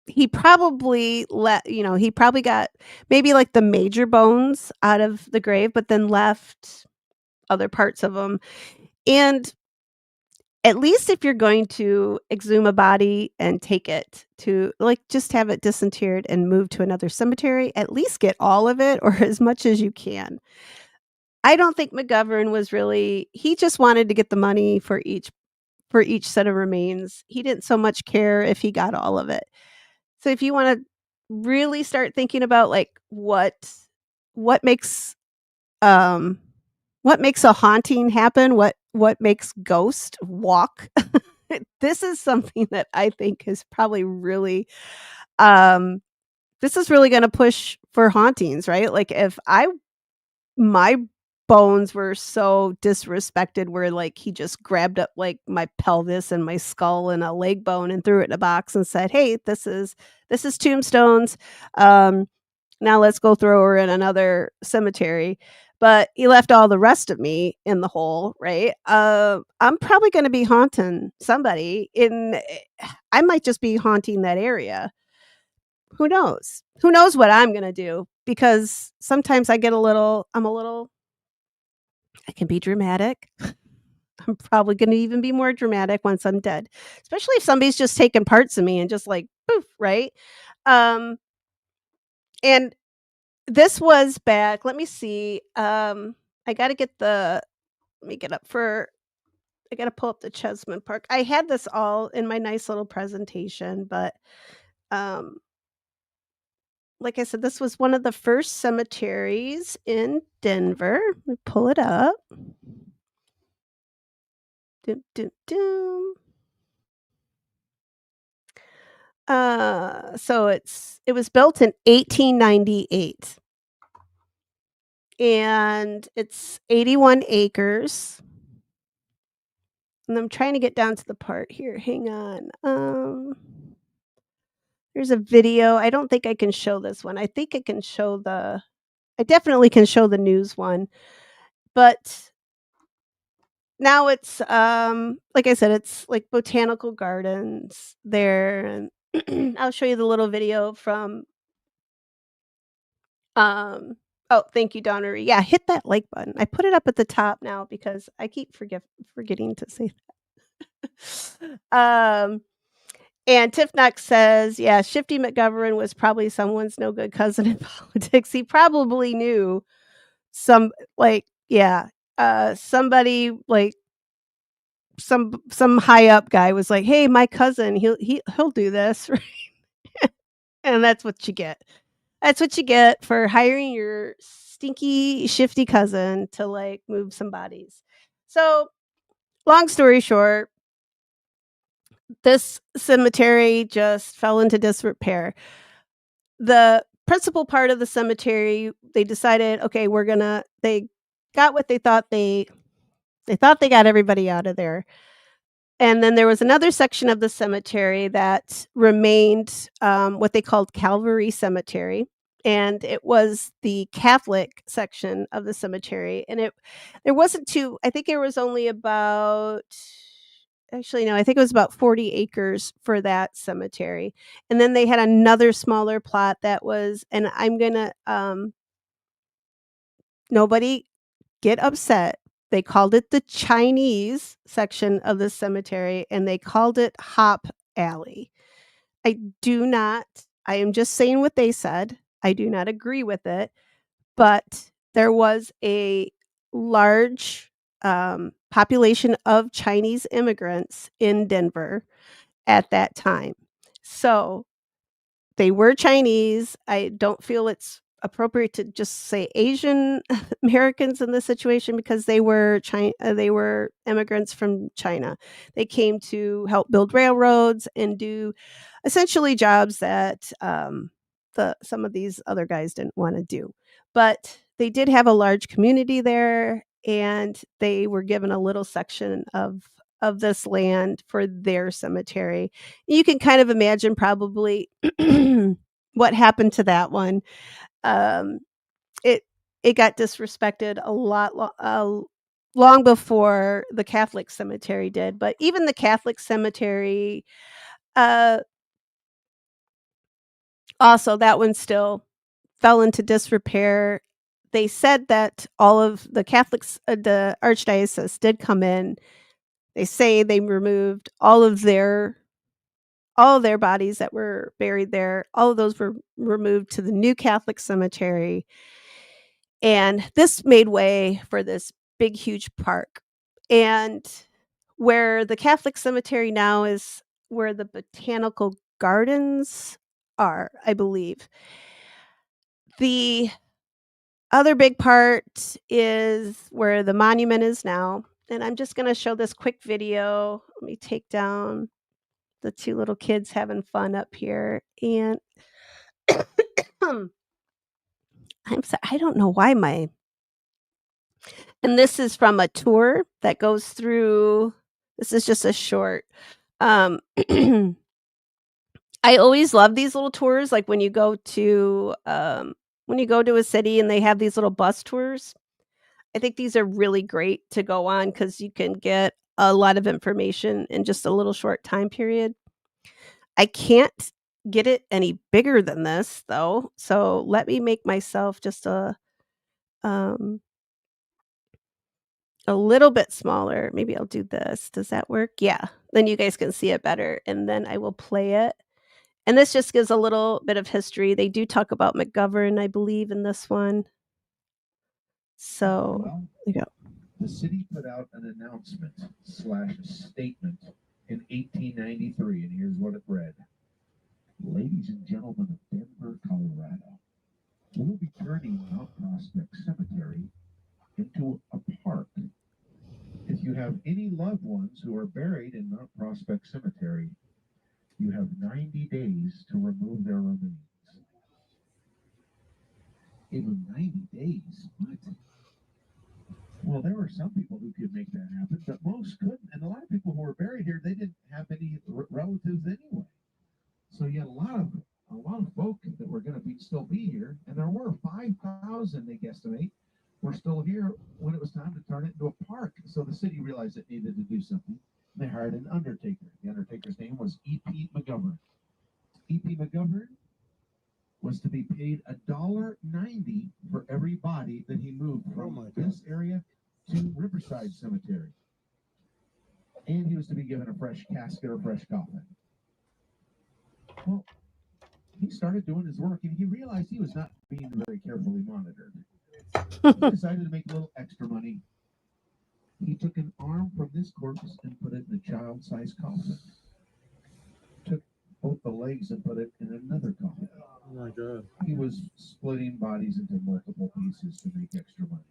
he probably got maybe like the major bones out of the grave, but then left other parts of them. And at least if you're going to exhume a body and take it to like just have it disinterred and move to another cemetery, at least get all of it or as much as you can. I don't think McGovern was really he just wanted to get the money for each set of remains. He didn't so much care if he got all of it. So if you want to really start thinking about like what makes um what makes a haunting happen, what makes ghost walk, this is something that I think is probably really um this is really going to push for hauntings, right? Like if I my bones were so disrespected where like he just grabbed up like my pelvis and my skull and a leg bone and threw it in a box and said, "Hey, this is Tombstones. Um now let's go throw her in another cemetery." But he left all the rest of me in the hole, right? I'm probably going to be haunting somebody I might just be haunting that area. Who knows? Who knows what I'm going to do? Because sometimes I can be dramatic. I'm probably going to even be more dramatic once I'm dead, especially if somebody's just taking parts of me and just like poof, right? Um, and this was back. Let me see. I got to get the. Let me get up for. I got to pull up the Cheesman Park. I had this all in my nice little presentation, but um, like I said, this was one of the first cemeteries in Denver. Let me pull it up. Dum, dum, dum. So it was built in 1898 and it's 81 acres. And I'm trying to get down to the part here. Hang on. There's a video. I don't think I can show this one. I think I definitely can show the news one. But now it's like I said, it's like botanical gardens there and I'll show you the little video from oh, thank you, Donnery. Yeah, hit that like button. I put it up at the top now because I keep forgetting to say that. And Tiff Knox says, yeah, Shifty McGovern was probably someone's no good cousin in politics. He probably knew some like, yeah, somebody like some high up guy was like, "Hey, my cousin, he'll do this." And that's what you get. That's what you get for hiring your stinky, shifty cousin to like move some bodies. So, long story short, this cemetery just fell into disrepair. The principal part of the cemetery, they decided, okay, they got what they thought they got everybody out of there. And then there was another section of the cemetery that remained, what they called Calvary Cemetery, and it was the Catholic section of the cemetery. And there wasn't too. I think there was only about. Actually, no, I think it was about 40 acres for that cemetery. And then they had another smaller plot that was, and I'm gonna, nobody get upset. They called it the Chinese section of the cemetery and they called it Hop Alley. I am just saying what they said. I do not agree with it, but there was a large population of Chinese immigrants in Denver at that time. So they were Chinese. I don't feel it's appropriate to just say Asian Americans in this situation because they were immigrants from China. They came to help build railroads and do essentially jobs that some of these other guys didn't want to do. But they did have a large community there, and they were given a little section of this land for their cemetery. You can kind of imagine probably what happened to that one. Um, it it got disrespected a lot long before the Catholic cemetery did. But even the Catholic cemetery, uh, also that one still fell into disrepair. They said that all of the Catholics, the archdiocese, did come in. They say they removed all of their bodies that were buried there. All of those were removed to the new Catholic cemetery. And this made way for this big, huge park. And where the Catholic cemetery now is where the botanical gardens are, I believe. The other big part is where the monument is now. And I'm just going to show this quick video. Let me take down the two little kids having fun up here. And I don't know why and this is from a tour that goes through. This is just a short. Um, I always love these little tours, like when you go to a city and they have these little bus tours. I think these are really great to go on because you can get a lot of information in just a little short time period. I can't get it any bigger than this though, so let me make myself just um a little bit smaller. Maybe I'll do this. Does that work? Yeah. Then you guys can see it better, and then I will play it. And this just gives a little bit of history. They do talk about McGovern, I believe, in this one. So, Well, there you go. the city put out an announcement slash statement in 1893, and here's what it read. Ladies and gentlemen of Denver, Colorado, we'll be turning Mount Prospect Cemetery into a park. If you have any loved ones who are buried in Mount Prospect Cemetery, you have 90 days to remove their remains. Even 90 days? What? Well, there were some people who could make that happen, but most couldn't. And a lot of people who were buried here, they didn't have any relatives anyway. So you had a lot of folk that were going to still be here, and there were 5,000, they guesstimate, were still here when it was time to turn it into a park. So the city realized it needed to do something. They hired an undertaker. The undertaker's name was E.P. McGovern. E.P. McGovern was to be paid $1.90 for every body that he moved from this area to Riverside Cemetery. And he was to be given a fresh casket or fresh coffin. Well, he started doing his work, and he realized he was not being very carefully monitored. He decided to make a little extra money. He took an arm from this corpse and put it in a child-sized coffin. Took both the legs and put it in another coffin. Oh my God. He was splitting bodies into multiple pieces to make extra money.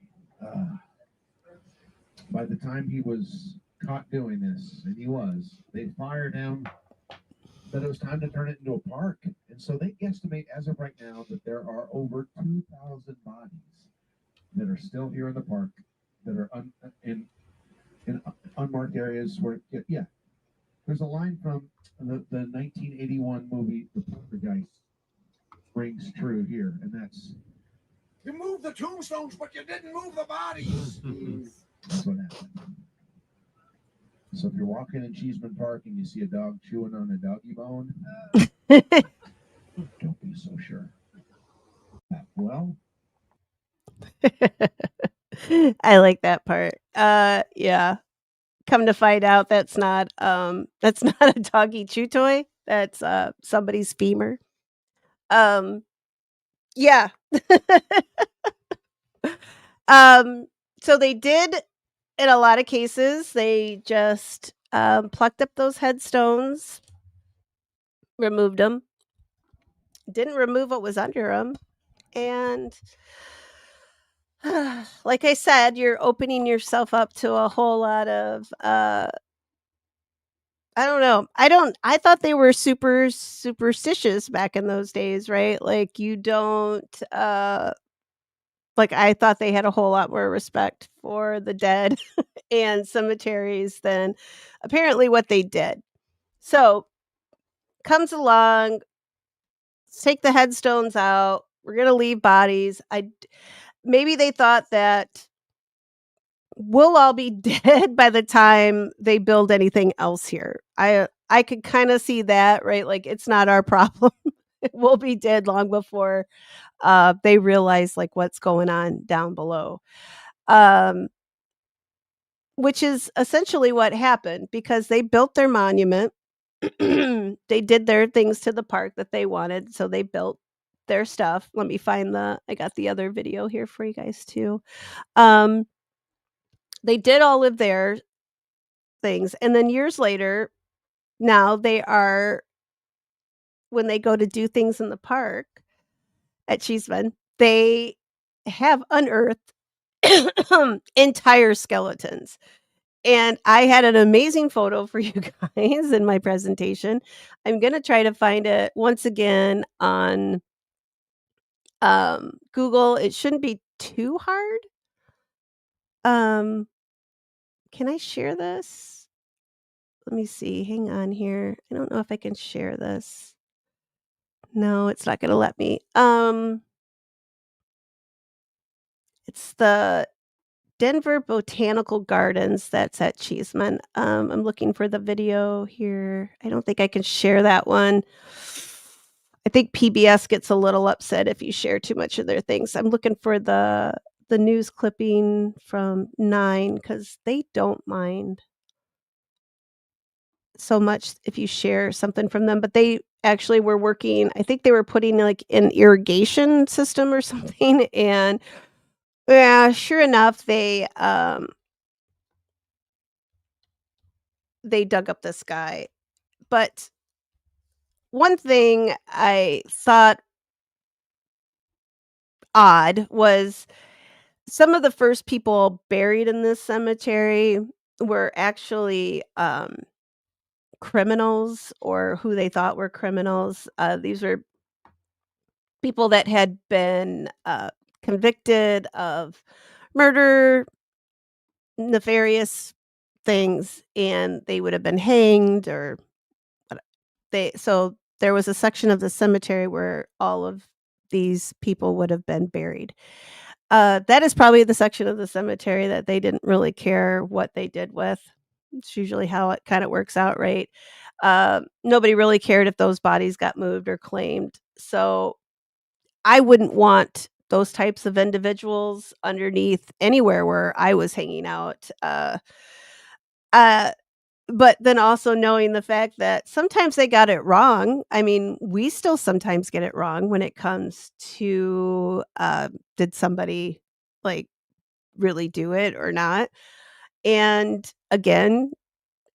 By the time he was caught doing this, and he was, they fired him, but it was time to turn it into a park. And so they guesstimate as of right now that there are over 2,000 bodies that are still here in the park that are in unmarked areas where, yeah. There's a line from the 1981 movie, The Poltergeist, rings true here, and that's, you moved the tombstones, but you didn't move the bodies. that's what happened. So if you're walking in Cheesman Park and you see a dog chewing on a doggy bone, don't be so sure. Well, I like that part. Yeah. Come to find out that's not a doggy chew toy. That's somebody's femur. Um yeah. um so they did, in a lot of cases, they just plucked up those headstones, removed them, didn't remove what was under them, and like I said, you're opening yourself up to a whole lot of, I don't know. I thought they were super superstitious back in those days, right? Like, you don't, like, I thought they had a whole lot more respect for the dead and cemeteries than apparently what they did. So, comes along, take the headstones out, we're gonna leave bodies. Maybe they thought that we'll all be dead by the time they build anything else here. I could kinda see that, right? Like, it's not our problem. We'll be dead long before, they realize, like, what's going on down below. Um, which is essentially what happened because they built their monument. They did their things to the park that they wanted, so they built their stuff. Let me find I got the other video here for you guys too. Um, they did all of their things, and then years later, now they are when they go to do things in the park at Cheesman, they have unearthed entire skeletons. And I had an amazing photo for you guys in my presentation. I'm gonna try to find it once again on, Google. It shouldn't be too hard. Um, can I share this? Let me see, hang on here. I don't know if I can share this. No, it's not gonna let me. It's the Denver Botanical Gardens that's at Cheeseman. I'm looking for the video here. I don't think I can share that one. I think PBS gets a little upset if you share too much of their things. I'm looking for the news clipping from 9 because they don't mind so much if you share something from them, but they actually were working. I think they were putting, like, an irrigation system or something, and yeah, sure enough, they dug up this guy. But one thing I thought odd was some of the first people buried in this cemetery were actually, criminals or who they thought were criminals. These were people that had been, convicted of murder, nefarious things, and they would have been hanged or there was a section of the cemetery where all of these people would have been buried. That is probably the section of the cemetery that they didn't really care what they did with. It's usually how it kinda works out, right? Nobody really cared if those bodies got moved or claimed. So, I wouldn't want those types of individuals underneath anywhere where I was hanging out. Uh but then also knowing the fact that sometimes they got it wrong. I mean, we still sometimes get it wrong when it comes to, did somebody, like, really do it or not? And again,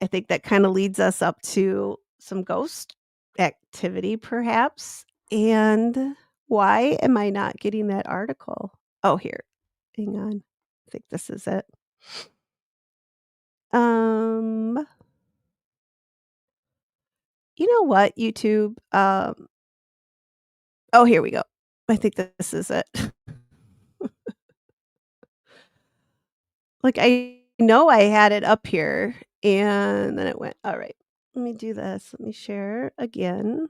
I think that kinda leads us up to some ghost activity perhaps, and why am I not getting that article? Oh, here. Hang on. I think this is it. Um, you know what, YouTube? Oh, here we go. I think this is it. Like, I know I had it up here, and then it went, "Alright, let me do this. Let me share again."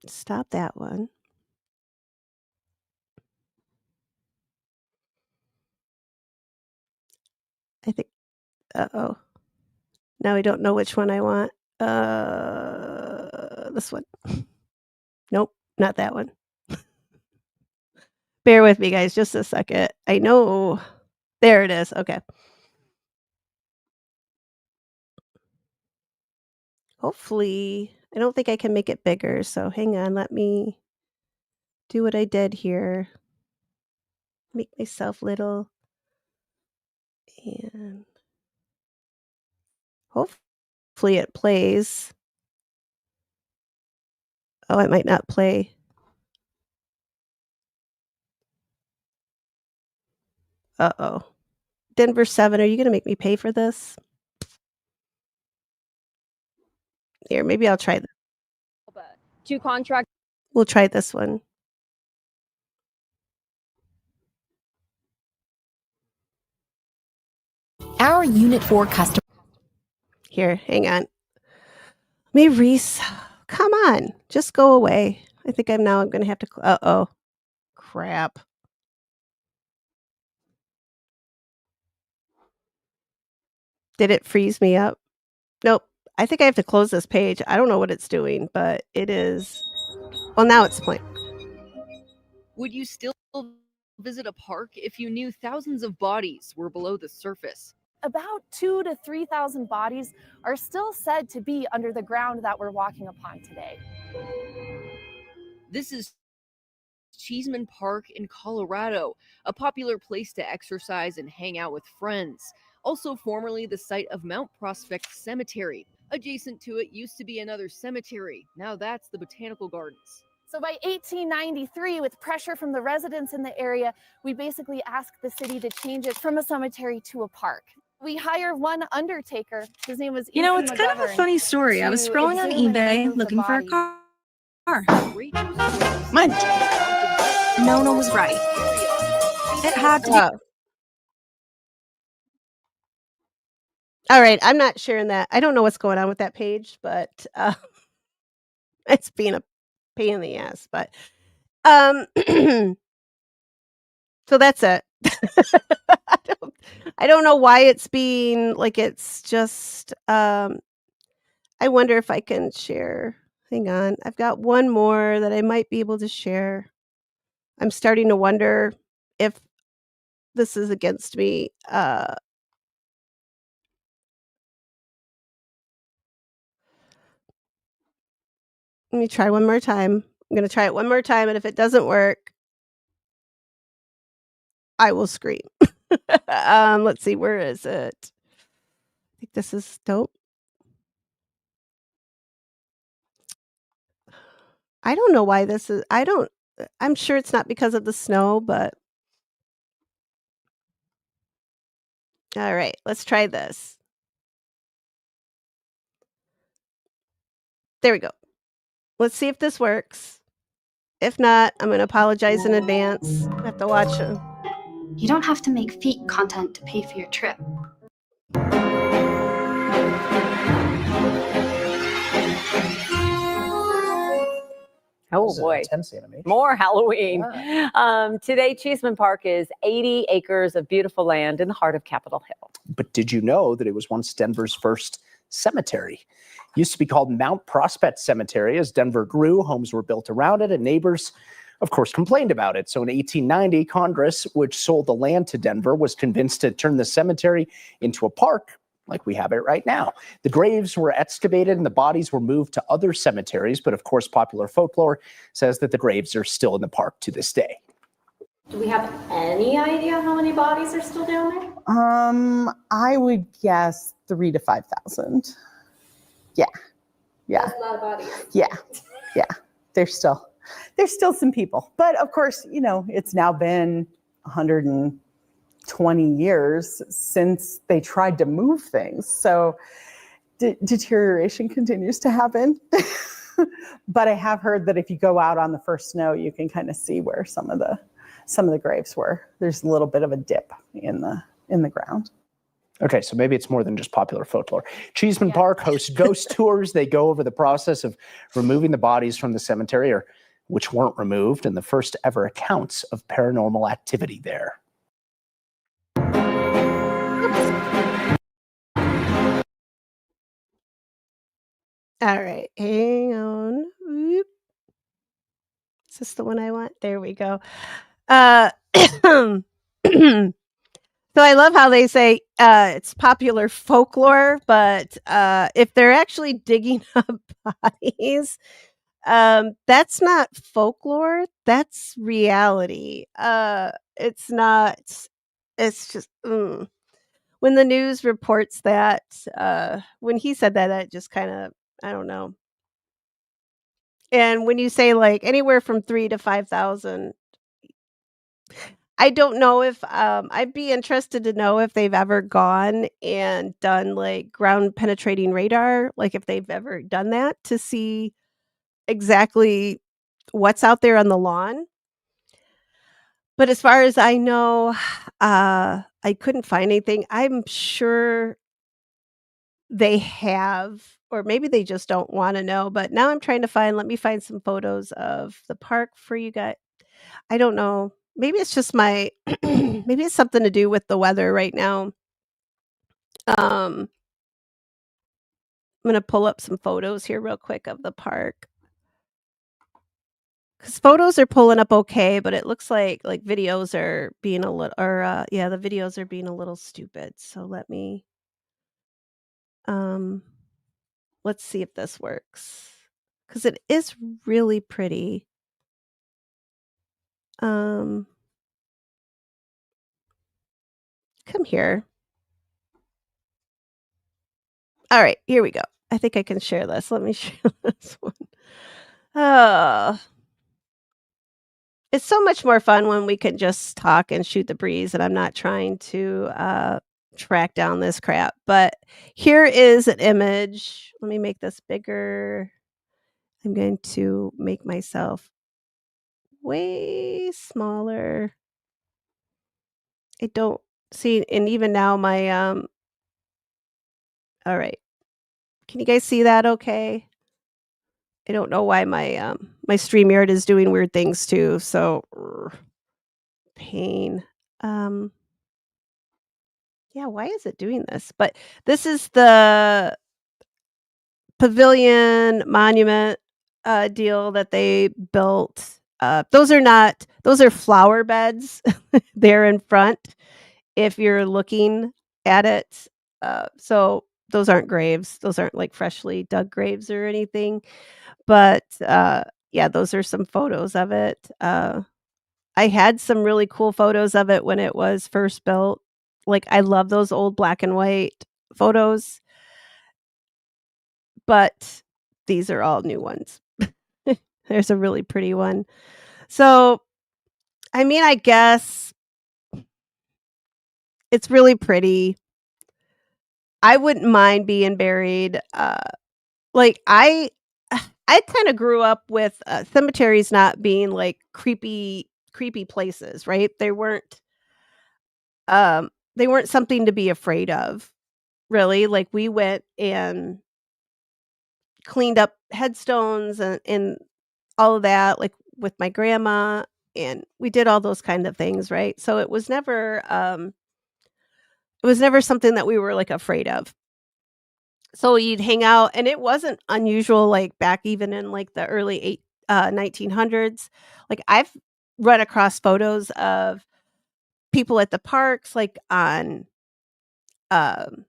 Stop that one. I think uh-oh. Now I don't know which one I want. This one. Nope, not that one. Bear with me, guys, just a second. I know. There it is, okay. Hopefully I don't think I can make it bigger, so hang on, let me do what I did here. Make myself little, and hopefully it plays. Oh, it might not play. Uh-oh. Denver 7, are you gonna make me pay for this? Here, maybe I'll try But 2 contract we'll try this one. Our Unit 4 customer. Here, hang on. Me, Reese. Come on, just go away. I think I'm gonna have to uh-oh. Crap. Did it freeze me up? Nope. I think I have to close this page. I don't know what it's doing, but it is well, now it's playing. Would you still visit a park if you knew thousands of bodies were below the surface? About 2,000 to 3,000 bodies are still said to be under the ground that we're walking upon today. This is Cheesman Park in Colorado, a popular place to exercise and hang out with friends. Also formerly the site of Mount Prospect Cemetery. Adjacent to it used to be another cemetery. Now that's the Botanical Gardens. So by 1893, with pressure from the residents in the area, we basically asked the city to change it from a cemetery to a park. We hired one undertaker. His name was You know, E.T. it's kind of a McGovern, funny story. I was to scrolling on exhume and eBay remove the looking for a body. car. Rachel's Mine. Nona was right. It had to be. Oh. All right, I'm not sharing that. I don't know what's going on with that page, but it's being a pain in the ass, but um so that's it. I don't know why it's being like it's just I wonder if I can share. Hang on. I've got one more that I might be able to share. I'm starting to wonder if this is against me. Let me try one more time. I'm going to try it one more time, and if it doesn't work, I will scream. Let's see, where is it? I think this is dope. I don't know why this is. I'm sure it's not because of the snow, but all right, let's try this. There we go. Let's see if this works. If not, I'm going to apologize in advance. I have to watch them. You don't have to make fake content to pay for your trip. Oh boy, more Halloween. Today, Cheesman Park is 80 acres of beautiful land in the heart of Capitol Hill. But did you know that it was once Denver's first cemetery? It used to be called Mount Prospect Cemetery. As Denver grew, homes were built around it, and neighbors, of course, complained about it. So in 1890, Congress, which sold the land to Denver, was convinced to turn the cemetery into a park, like we have it right now. The graves were excavated and the bodies were moved to other cemeteries. But of course, popular folklore says that the graves are still in the park to this day. Do we have any idea how many bodies are still down there? I would guess 3,000 to 5,000. Yeah. That's a lot of bodies. Yeah. There's still some people, but of course, you know, it's now been 120 years since they tried to move things. So deterioration continues to happen. But I have heard that if you go out on the first snow, you can kind of see where some of the graves were. There's a little bit of a dip in the ground. Okay, so maybe it's more than just popular folklore. Cheesman Park hosts ghost tours. They go over the process of removing the bodies from the cemetery, or which weren't removed, and the first ever accounts of paranormal activity there. All right, hang on. Whoop. Is this the one I want? There we go. So I love how they say it's popular folklore, but if they're actually digging up bodies, that's not folklore. That's reality. It's not. It's just when the news reports that. When he said that, that just kind of I don't know. And when you say, like, anywhere from 3 to 5,000, I don't know if, I'd be interested to know if they've ever gone and done, like, ground penetrating radar, like, if they've ever done that to see exactly what's out there on the lawn. But as far as I know, I couldn't find anything. I'm sure they have, or maybe they just don't wanna know, but now I'm trying to find let me find some photos of the park for you guys. I don't know. Maybe it's just my maybe it's something to do with the weather right now. I'm gonna pull up some photos here real quick of the park. 'Cause photos are pulling up okay, but it looks like videos are being a little or, yeah, the videos are being a little stupid. So um, let's see if this works. 'Cause it is really pretty. Um, come here. Alright, here we go. I think I can share this. Let me share this one. Oh, it's so much more fun when we can just talk and shoot the breeze, and I'm not trying to, track down this crap, but here is an image. Let me make this bigger. I'm going to make myself way smaller. I don't see and even now my, alright. Can you guys see that okay? I don't know why my StreamYard is doing weird things too, so pain. Um, yeah, why is it doing this? But this is the pavilion monument, deal that they built. Those are flower beds there in front if you're looking at it. So those aren't graves. Those aren't, like, freshly dug graves or anything, but, yeah, those are some photos of it. I had some really cool photos of it when it was first built. Like, I love those old black and white photos, but these are all new ones. There's a really pretty one. So, I mean, I guess it's really pretty. I wouldn't mind being buried, like, I kinda grew up with, cemeteries not being, like, creepy places, right? They weren't something to be afraid of, really. Like, we went and cleaned up headstones and all of that, like, with my grandma, and we did all those kind of things, right? So it was never something that we were, like, afraid of. So you'd hang out, and it wasn't unusual, like, back even in, like, the early 1900s. Like, I've run across photos of people at the parks, like, on, um,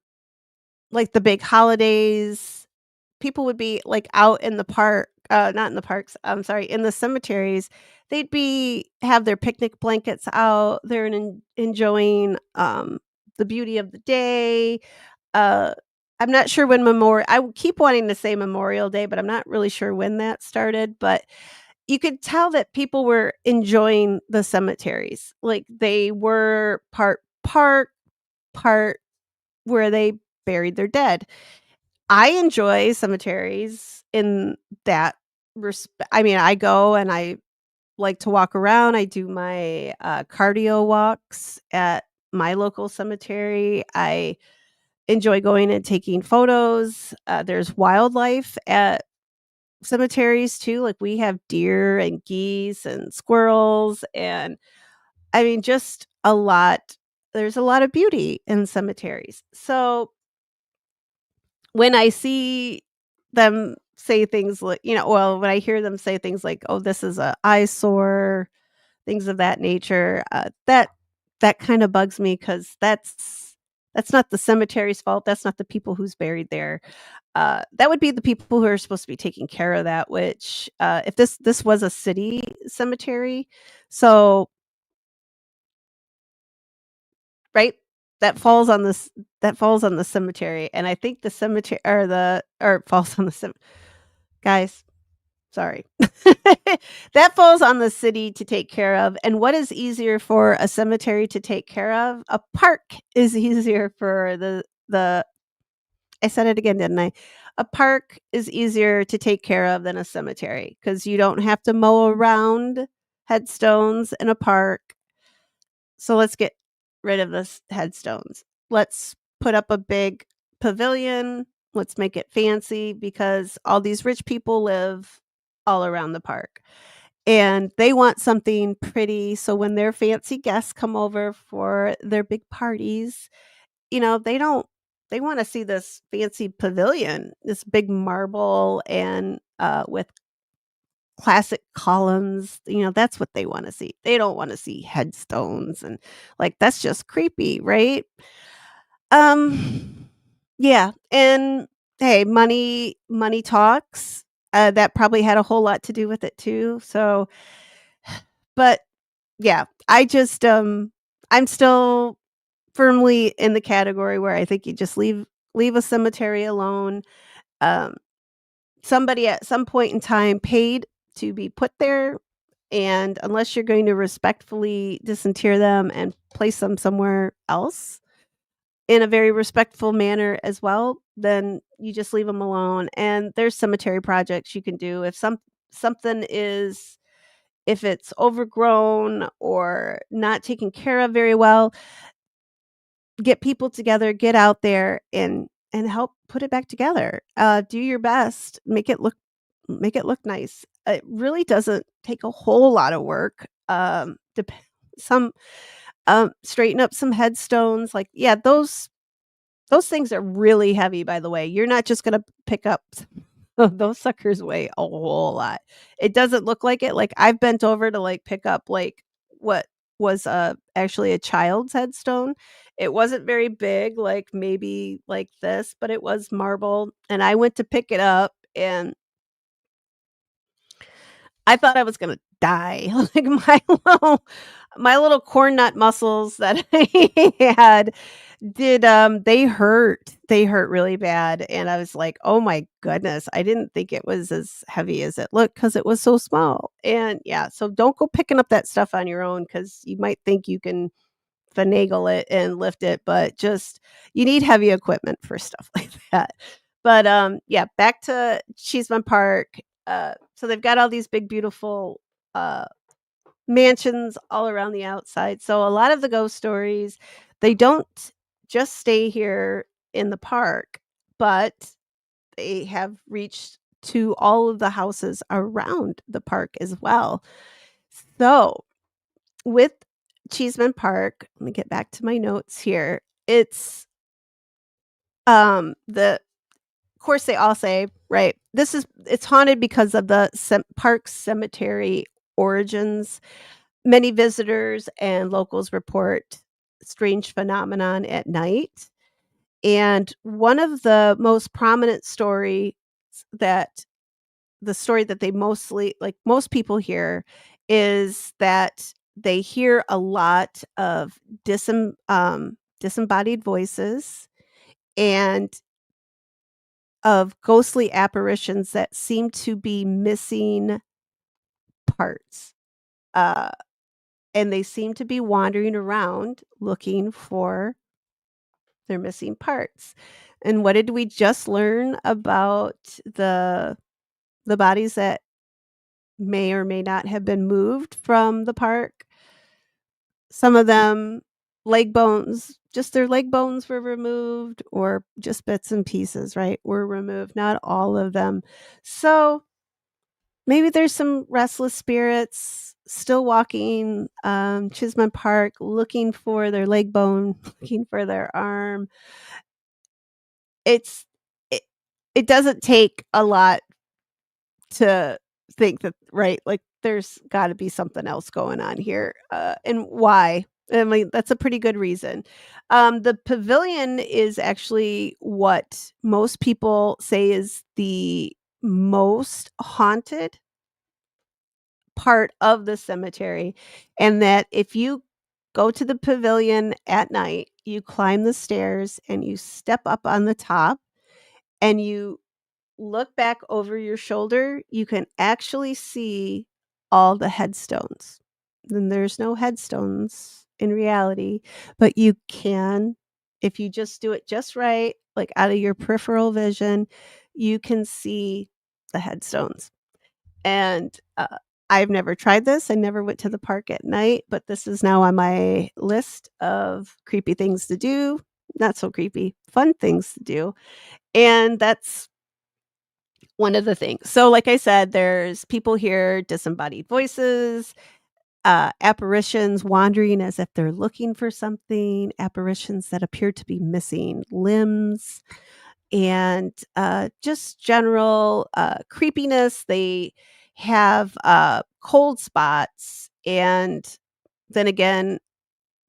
like, the big holidays. People would be, like, out in the park not in the parks, I'm sorry, in the cemeteries. They'd be have their picnic blankets out, they're enjoying, the beauty of the day. Uh, I'm not sure when keep wanting to say Memorial Day, but I'm not really sure when that started, but you could tell that people were enjoying the cemeteries. Like, they were part park, part where they buried their dead. I enjoy cemeteries in that I mean, I go and I like to walk around. I do my, cardio walks at my local cemetery. I enjoy going and taking photos. There's wildlife at cemeteries too. Like, we have deer and geese and squirrels, and I mean, just a lot. There's a lot of beauty in cemeteries. So when I see them say things like, well, when I hear them say things like, "Oh, this is a eyesore," things of that nature, that kinda bugs me because that's not the cemetery's fault, that's not the people who's buried there. That would be the people who are supposed to be taking care of that, which, if this was a city cemetery, so right? That falls on the cemetery, and I think the cemetery or falls on the guys. Sorry. That falls on the city to take care of. And what is easier for a cemetery to take care of? A park is easier for the I said it again, didn't I? A park is easier to take care of than a cemetery because you don't have to mow around headstones in a park. So let's get rid of this headstones. Let's put up a big pavilion. Let's make it fancy because all these rich people live all around the park. And they want something pretty. So when their fancy guests come over for their big parties, they want to see this fancy pavilion, this big marble and with classic columns. That's what they want to see. They don't want to see headstones and like that's just creepy, right? Um yeah, and hey, money talks. That probably had a whole lot to do with it too. So, but yeah, I'm still firmly in the category where I think you just leave a cemetery alone. Um, Somebody at some point in time paid to be put there, and unless you're going to respectfully disinter them and place them somewhere else in a very respectful manner as well, then you just leave them alone. And there's cemetery projects you can do if something is if it's overgrown or not taken care of very well. Get people together, get out there and help put it back together. Do your best, make it look nice. It really doesn't take a whole lot of work. Some straighten up some headstones. Like, yeah, those things are really heavy, by the way. You're not just gonna pick up those suckers weigh a whole lot. It doesn't look like it. Like, I've bent over to, like, pick up, like, what was, actually a child's headstone. It wasn't very big, like, maybe like this, but it was marble, and I went to pick it up, and I thought I was gonna die. Like, my little corn nut muscles that I had they hurt really bad, and I was like, "Oh my goodness." I didn't think it was as heavy as it looked because it was so small, and yeah, so don't go picking up that stuff on your own because you might think you can finagle it and lift it, but just you need heavy equipment for stuff like that. But, yeah, back to Cheesman Park. So they've got all these big, beautiful, uh mansions all around the outside. So a lot of the ghost stories, they don't just stay here in the park, but they have reached to all of the houses around the park as well. So with Cheesman Park, let me get back to my notes here. The of course they all say, right, it's haunted because of the park's cemetery origins. Many visitors and locals report strange phenomenon at night. And one of the most prominent that the story that they mostly like most people hear is that they hear a lot of disembodied voices and of ghostly apparitions that seem to be missing parts. Uh, and they seem to be wandering around looking for their missing parts. And what did we just learn about the bodies that may or may not have been moved from the park? Some of them just their leg bones were removed or just bits and pieces, right? Were removed, not all of them. So maybe there's some restless spirits still walking Cheesman Park, looking for their leg bone, looking for their arm. It's it, it doesn't take a lot to think that, right? Like there's got to be something else going on here, and why? I mean, that's a pretty good reason. The pavilion is actually what most people say is the most haunted part of the cemetery, and that if you go to the pavilion at night, you climb the stairs and you step up on the top and you look back over your shoulder, you can actually see all the headstones. Then there's no headstones in reality, but you can, if you just do it just right, like out of your peripheral vision, you can see the headstones. And I've never tried this. I never went to the park at night, but this is now on my list of creepy things to do. Not so creepy, fun things to do. And that's one of the things. So, like I said, there's people hear disembodied voices, apparitions wandering as if they're looking for something, apparitions that appear to be missing limbs, and just general creepiness. They have cold spots. And then again,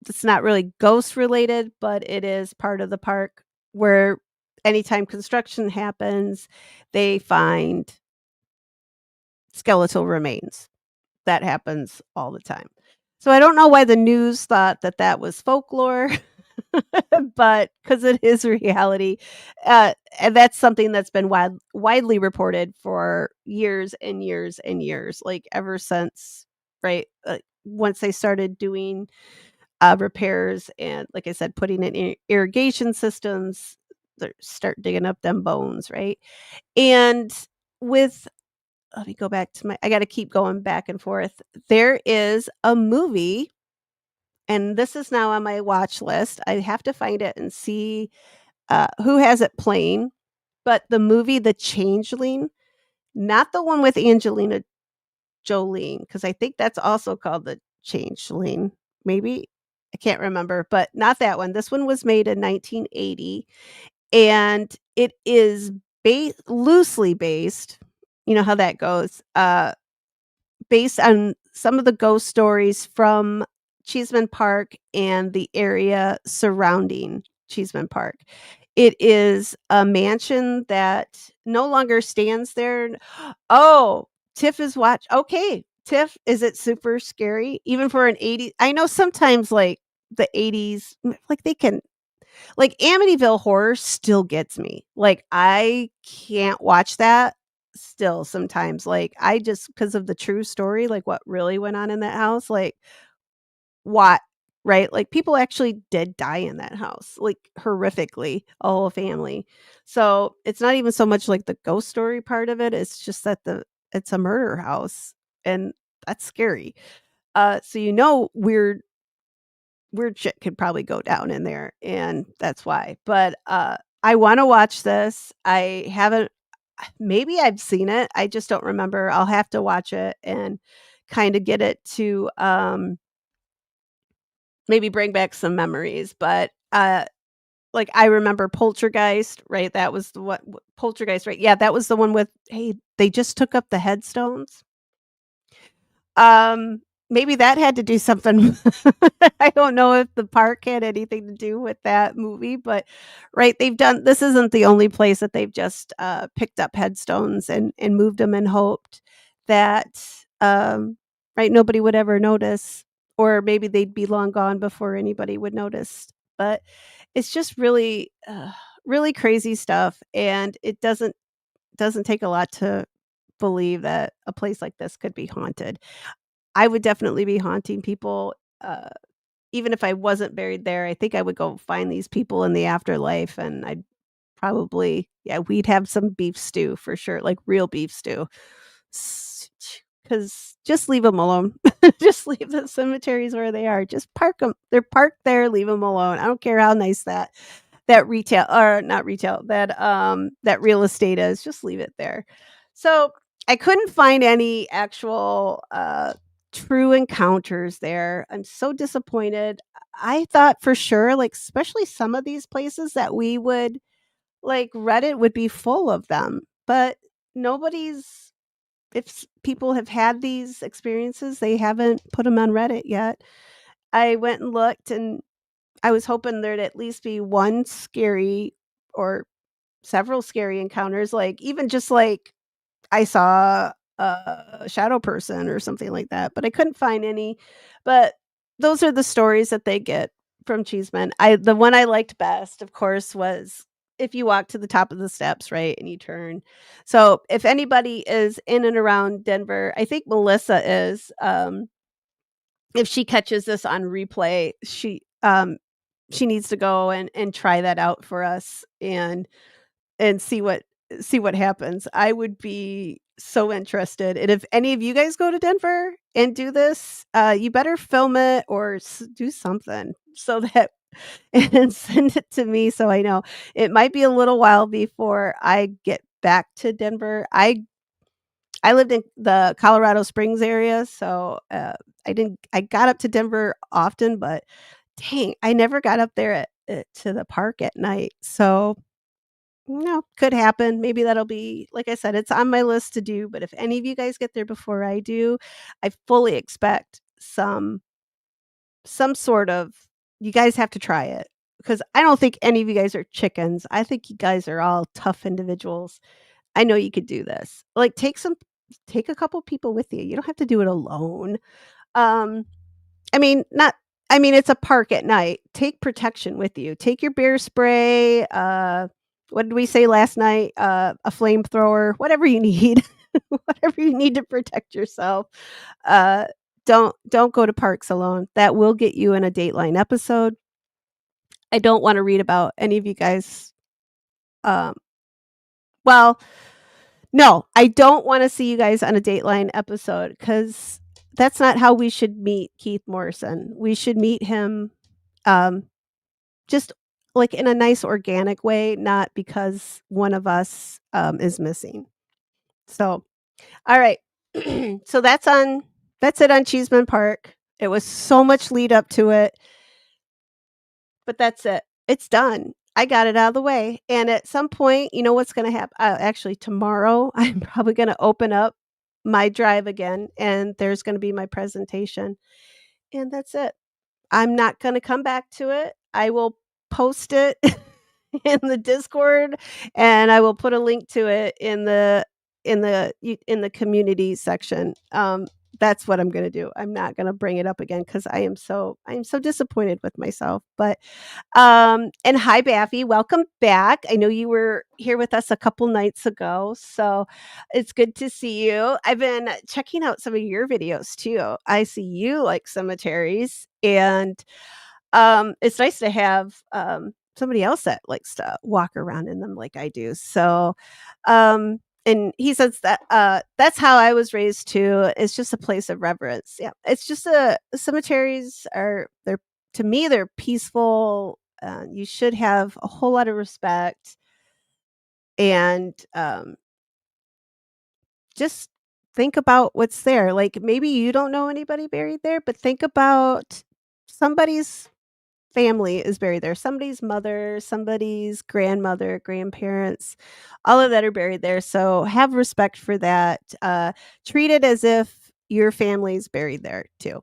it's not really ghost related, but it is part of the park where anytime construction happens, they find skeletal remains. That happens all the time. So I don't know why the news thought that that was folklore, but because it is reality, and that's something that's been widely reported for years and years and years, like ever since, right? Once they started doing repairs and, like I said, putting in irrigation systems, they start digging up them bones, right? And with let me go back to I got to keep going back and forth. There is a movie, and this is now on my watch list. I have to find it and see who has it playing. But the movie The Changeling, not the one with Angelina Jolie, because I think that's also called The Changeling. Maybe I can't remember, but not that one. This one was made in 1980, and it is loosely based. You know how that goes. Based on some of the ghost stories from Cheesman Park and the area surrounding Cheesman Park. It is a mansion that no longer stands there. Oh, Tiff is okay, Tiff, is it super scary? Even for an 80s? I know sometimes like the 80s, like they can, like Amityville Horror still gets me. Like I can't watch that still sometimes. Like I just, because of the true story, like what really went on in that house, like what, right? Like people actually did die in that house, like horrifically, a whole family. So it's not even so much like the ghost story part of it. It's just that it's a murder house, and that's scary. So weird shit could probably go down in there, and that's why. But I want to watch this. I haven't, maybe I've seen it, I just don't remember. I'll have to watch it and kind of get it to maybe bring back some memories. But like I remember Poltergeist, right? That was the what Poltergeist, right? Yeah, that was the one with, hey, they just took up the headstones. Um, Maybe that had to do something. I don't know if the park had anything to do with that movie, but right, this isn't the only place that they've just picked up headstones and moved them and hoped that right, nobody would ever notice, or maybe they'd be long gone before anybody would notice. But it's just really really crazy stuff, and it doesn't take a lot to believe that a place like this could be haunted. I would definitely be haunting people, even if I wasn't buried there. I think I would go find these people in the afterlife, and I'd probably, yeah, we'd have some beef stew for sure, like real beef stew. Because just leave them alone. Just leave the cemeteries where they are. Just park them. They're parked there. Leave them alone. I don't care how nice that retail, or not retail, that real estate is. Just leave it there. So I couldn't find any actual true encounters there. I'm so disappointed. I thought for sure, like especially some of these places that we would, like Reddit would be full of them, but nobody's, if people have had these experiences, they haven't put them on Reddit yet. I went and looked, and I was hoping there'd at least be one scary or several scary encounters, like even just like I saw a shadow person or something like that, but I couldn't find any. But those are the stories that they get from Cheeseman. The one I liked best, of course, was if you walk to the top of the steps, right, and you turn. So if anybody is in and around Denver, I think Melissa is. If she catches this on replay, she needs to go and try that out for us and see what happens. I would be so interested. And if any of you guys go to Denver and do this, you better film it or do something so that and send it to me so I know. It might be a little while before I get back to Denver. I lived in the Colorado Springs area, so I got up to Denver often, but dang, I never got up there to the park at night. So could happen. Maybe that'll be, like I said, it's on my list to do. But if any of you guys get there before I do, I fully expect some sort of, you guys have to try it because I don't think any of you guys are chickens. I think you guys are all tough individuals. I know you could do this. Like take a couple people with you. You don't have to do it alone. Um I mean, not I mean, it's a park at night. Take protection with you. Take your bear spray, what did we say last night? A flamethrower, whatever you need. Whatever you need to protect yourself. Uh, don't go to parks alone. That will get you in a Dateline episode. I don't wanna read about any of you guys, um well, no, I don't wanna see you guys on a Dateline episode because that's not how we should meet Keith Morrison. We should meet him, um, just, like, in a nice organic way, not because one of us, is missing. So, alright. So that's it on Cheesman Park. It was so much lead up to it, but that's it. It's done. I got it out of the way, and at some point, you know what's gonna happen? Actually, tomorrow, I'm probably gonna open up my drive again, and there's gonna be my presentation, and that's it. I'm not gonna come back to it. I will post it in the Discord, and I will put a link to it in the community section. That's what I'm gonna do. I'm not gonna bring it up again because I am so disappointed with myself. But and hi, Baffy, welcome back. I know you were here with us a couple nights ago, so it's good to see you. I've been checking out some of your videos too. I see you like cemeteries, and it's nice to have somebody else that likes to walk around in them like I do. So, and he says that that's how I was raised too. It's just a place of reverence. Yeah, it's just cemeteries are they're to me they're peaceful. You should have a whole lot of respect and just think about what's there. Like maybe you don't know anybody buried there, but think about somebody's family is buried there. Somebody's mother, somebody's grandmother, grandparents, all of that are buried there. So have respect for that. Treat it as if your family's buried there too.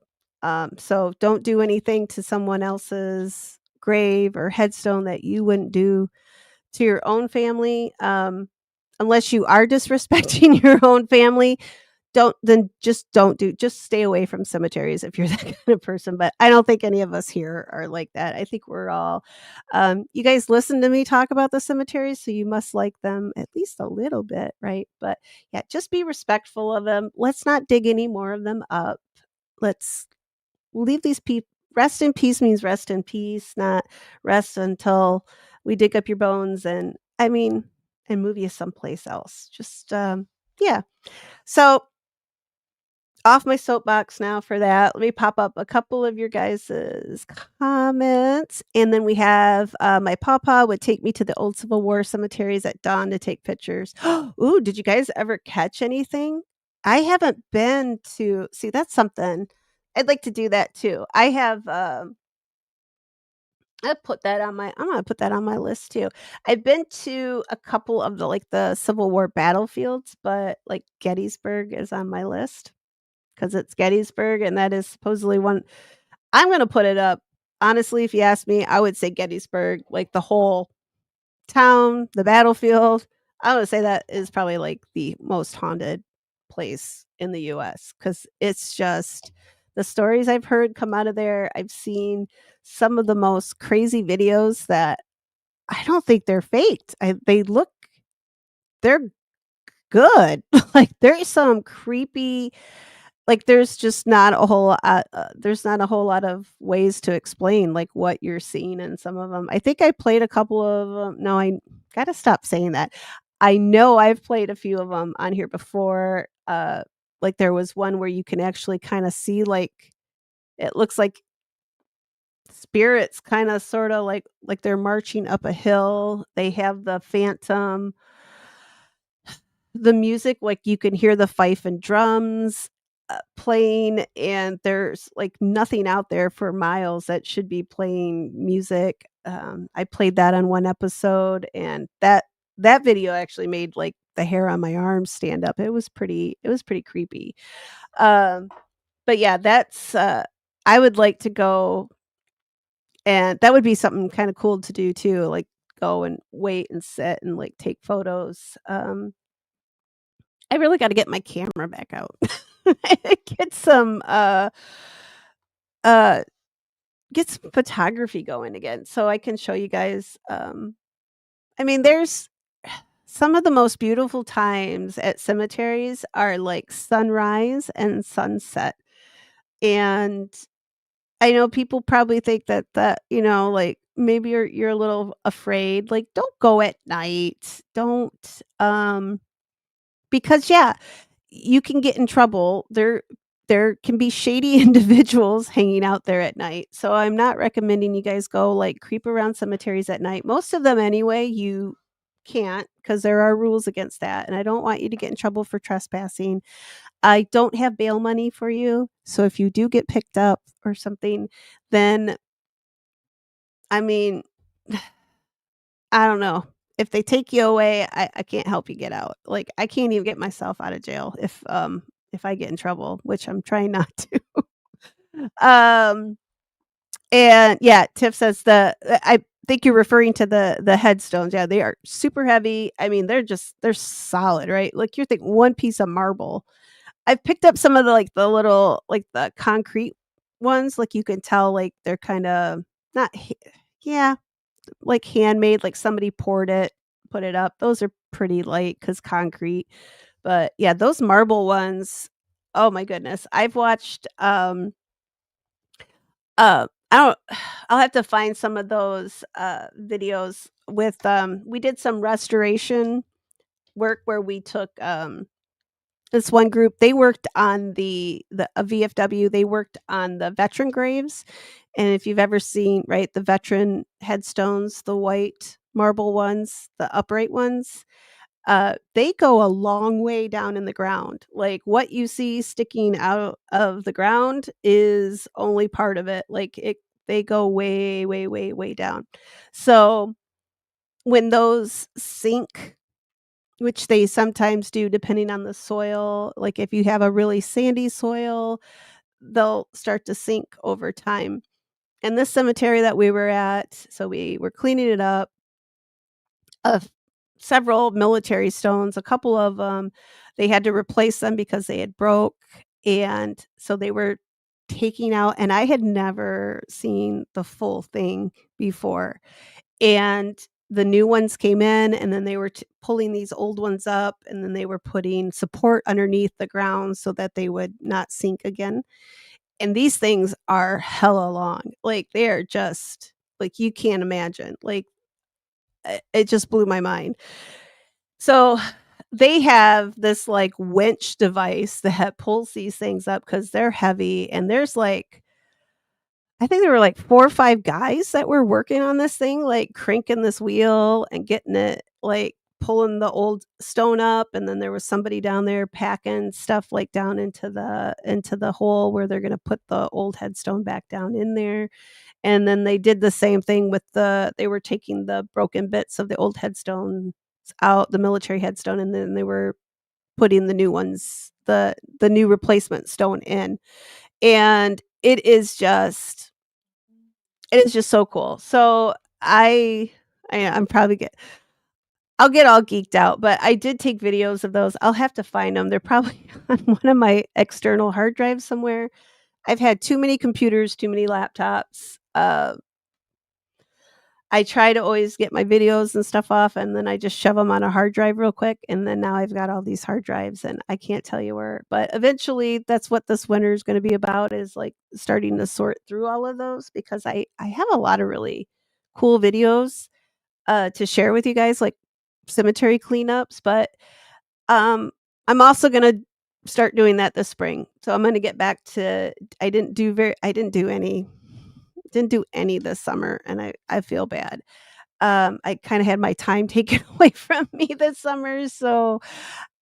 So don't do anything to someone else's grave or headstone that you wouldn't do to your own family. Unless you are disrespecting your own family, just stay away from cemeteries if you're that kind of person. But I don't think any of us here are like that. I think we're all you guys listen to me talk about the cemeteries, so you must like them at least a little bit, right? But yeah, just be respectful of them. Let's not dig any more of them up. Let's leave these people. Rest in peace means rest in peace, not rest until we dig up your bones and and move you someplace else. Just yeah. So off my soapbox now for that. Let me pop up a couple of your guys's comments. And then we have my papa would take me to the old Civil War cemeteries at dawn to take pictures. Ooh, did you guys ever catch anything? I haven't been to see that's something. I'd like to do that too. I have I'm gonna put that on my list too. I've been to a couple of the Civil War battlefields, but like Gettysburg is on my list because it's Gettysburg, and that is supposedly one. I'm gonna put it up. Honestly, if you ask me, I would say Gettysburg, like the whole town, the battlefield. I would say that is probably like the most haunted place in the US because it's just the stories I've heard come out of there. I've seen some of the most crazy videos that I don't think they're faked. They're good. Like, there's some creepy like, there's just not a whole there's not a whole lot of ways to explain, like, what you're seeing in some of them. I think I played a couple of 'em no, I gotta stop saying that. I know I've played a few of them on here before, like, there was one where you can actually kinda see, like it looks like spirits kinda sorta like they're marching up a hill. They have the phantom the music, like, you can hear the fife and drums, playing, and there's, like, nothing out there for miles that should be playing music. I played that on one episode, and that video actually made, like, the hair on my arms stand up. It was pretty creepy. Um, but yeah, that's, I would like to go and that would be something kinda cool to do too, like, go and wait and sit and, like, take photos. I really gotta get my camera back out. Get some, uh, get some photography going again so I can show you guys, I mean, there's some of the most beautiful times at cemeteries are, like, sunrise and sunset, and I know people probably think that, like, maybe you're a little afraid, like, don't go at night. Don't, because, yeah, you can get in trouble. There can be shady individuals hanging out there at night, so I'm not recommending you guys go, like, creep around cemeteries at night. Most of them anyway, you can't because there are rules against that, and I don't want you to get in trouble for trespassing. I don't have bail money for you, so if you do get picked up or something, then I mean, I don't know. If they take you away, I can't help you get out. Like, I can't even get myself out of jail if I get in trouble, which I'm trying not to. Um, and yeah, Tiff says I think you're referring to the headstones. Yeah, they are super heavy. I mean, they're solid, right? Like, you're thinking one piece of marble. I've picked up some of the, like, the little like, the concrete ones, like, you can tell, like, they're kinda not ha yeah, like, handmade, like, somebody poured it, put it up. Those are pretty light because concrete. But, yeah, those marble ones, oh my goodness. I've watched, I don't I'll have to find some of those, videos with, we did some restoration work where we took, this one group, they worked on the a VFW, they worked on the veteran graves, and if you've ever seen, right, the veteran headstones, the white marble ones, the upright ones, they go a long way down in the ground. Like, what you see sticking out of the ground is only part of it. Like, they go way, way, way, way down. So, when those sink which they sometimes do depending on the soil. Like, if you have a really sandy soil, they'll start to sink over time. And this cemetery that we were at, so we were cleaning it up of several military stones, a couple of them, they had to replace them because they had broke, and so they were taking out and I had never seen the full thing before. And the new ones came in, and then they were pulling these old ones up, and then they were putting support underneath the ground so that they would not sink again. And these things are hella long. Like, they are just like, you can't imagine. Like, it just blew my mind. So, they have this, like, winch device that pulls these things up because 'cause they're heavy, and there's, like I think there were, like, 4 or 5 guys that were working on this thing, like, cranking this wheel and getting it like, pulling the old stone up, and then there was somebody down there packing stuff, like, down into the hole where they're gonna put the old headstone back down in there, and then they did the same thing with they were taking the broken bits of the old headstones out, the military headstone, and then they were putting the new ones, the new replacement stone in, and it is just so cool. So I'm probably I'll get all geeked out, but I did take videos of those. I'll have to find them. They're probably on one of my external hard drives somewhere. I've had too many computers, too many laptops. I try to always get my videos and stuff off, and then I just shove them on a hard drive real quick, and then now I've got all these hard drives, and I can't tell you where. But eventually, that's what this winter is going to be about, is like starting to sort through all of those, because I have a lot of really cool videos to share with you guys, like cemetery cleanups. But I'm also going to start doing that this spring. So I'm going to get back to. I didn't do any this summer, and I feel bad. I kind of had my time taken away from me this summer. So,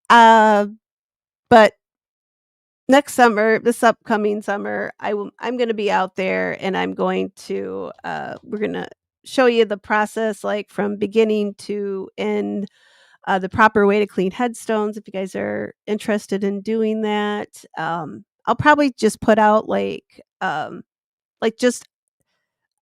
uh, but this upcoming summer, I'm going to be out there, and we're going to show you the process, like from beginning to end, the proper way to clean headstones. If you guys are interested in doing that, I'll probably just put out like just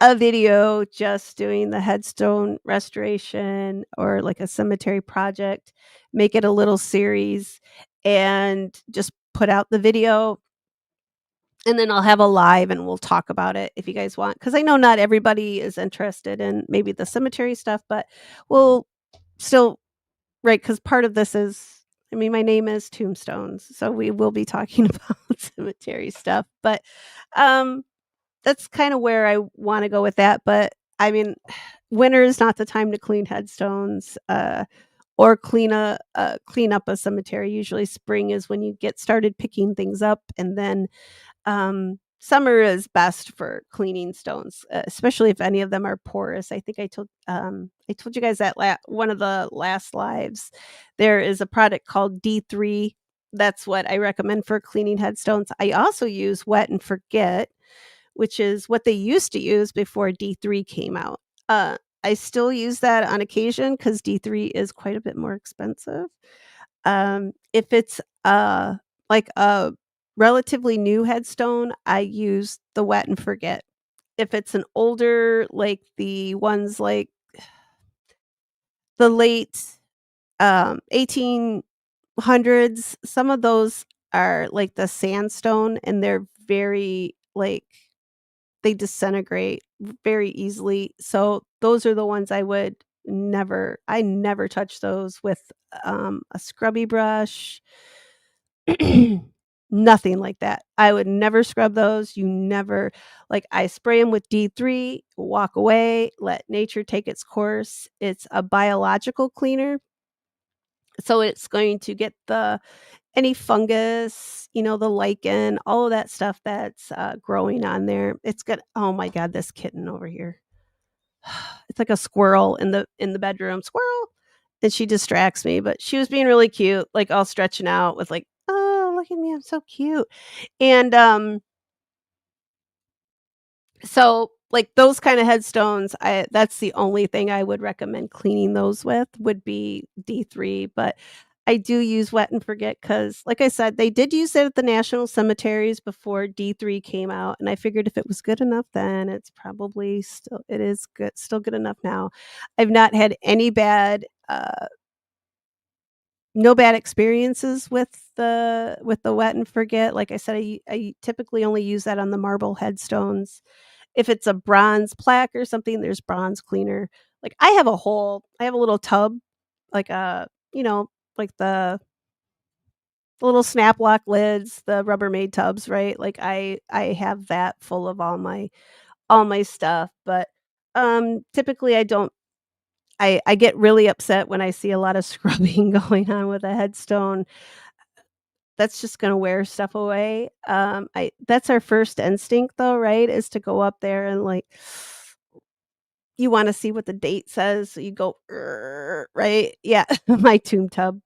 a video just doing the headstone restoration, or like a cemetery project, make it a little series, and just put out the video, and then I'll have a live and we'll talk about it if you guys want, because I know not everybody is interested in maybe the cemetery stuff, but we'll still, right, because part of this is, I mean, my name is Tombstones, so we will be talking about cemetery stuff. But that's kind of where I want to go with that. But I mean, winter is not the time to clean headstones, or clean up a cemetery. Usually, spring is when you get started picking things up, and then summer is best for cleaning stones, especially if any of them are porous. I think I told you guys that one of the last lives. There is a product called D3. That's what I recommend for cleaning headstones. I also use Wet and Forget, which is what they used to use before D3 came out. I still use that on occasion because D3 is quite a bit more expensive. If it's like a relatively new headstone, I use the Wet and Forget. If it's an older, like the ones like the late 1800s, some of those are like the sandstone, and they're very like they disintegrate very easily. So those are the ones I never touch those with a scrubby brush. Nothing like that. I would never scrub those. You never, like, I spray them with D3, walk away, let nature take its course. It's a biological cleaner. So it's going to get any fungus, the lichen, all of that stuff that's growing on there. It's good. Oh my God, this kitten over here. It's like a squirrel in the bedroom. Squirrel. And she distracts me, but she was being really cute, like all stretching out with like, oh, look at me, I'm so cute. And so like those kind of headstones, that's the only thing I would recommend cleaning those with, would be D3. But I do use Wet and Forget because, like I said, they did use it at the national cemeteries before D3 came out, and I figured if it was good enough then, it is good, still good enough now. I've not had no bad experiences with the Wet and Forget. Like I said, I typically only use that on the marble headstones. If it's a bronze plaque or something, there's bronze cleaner. Like I have a little tub, like like the little snap lock lids, the Rubbermaid tubs, right? Like I have that full of all my stuff. But typically I don't I get really upset when I see a lot of scrubbing going on with a headstone. That's just gonna wear stuff away. I That's our first instinct though, right? Is to go up there and like you wanna see what the date says, so you go, "Er," right? Yeah, my tomb tub.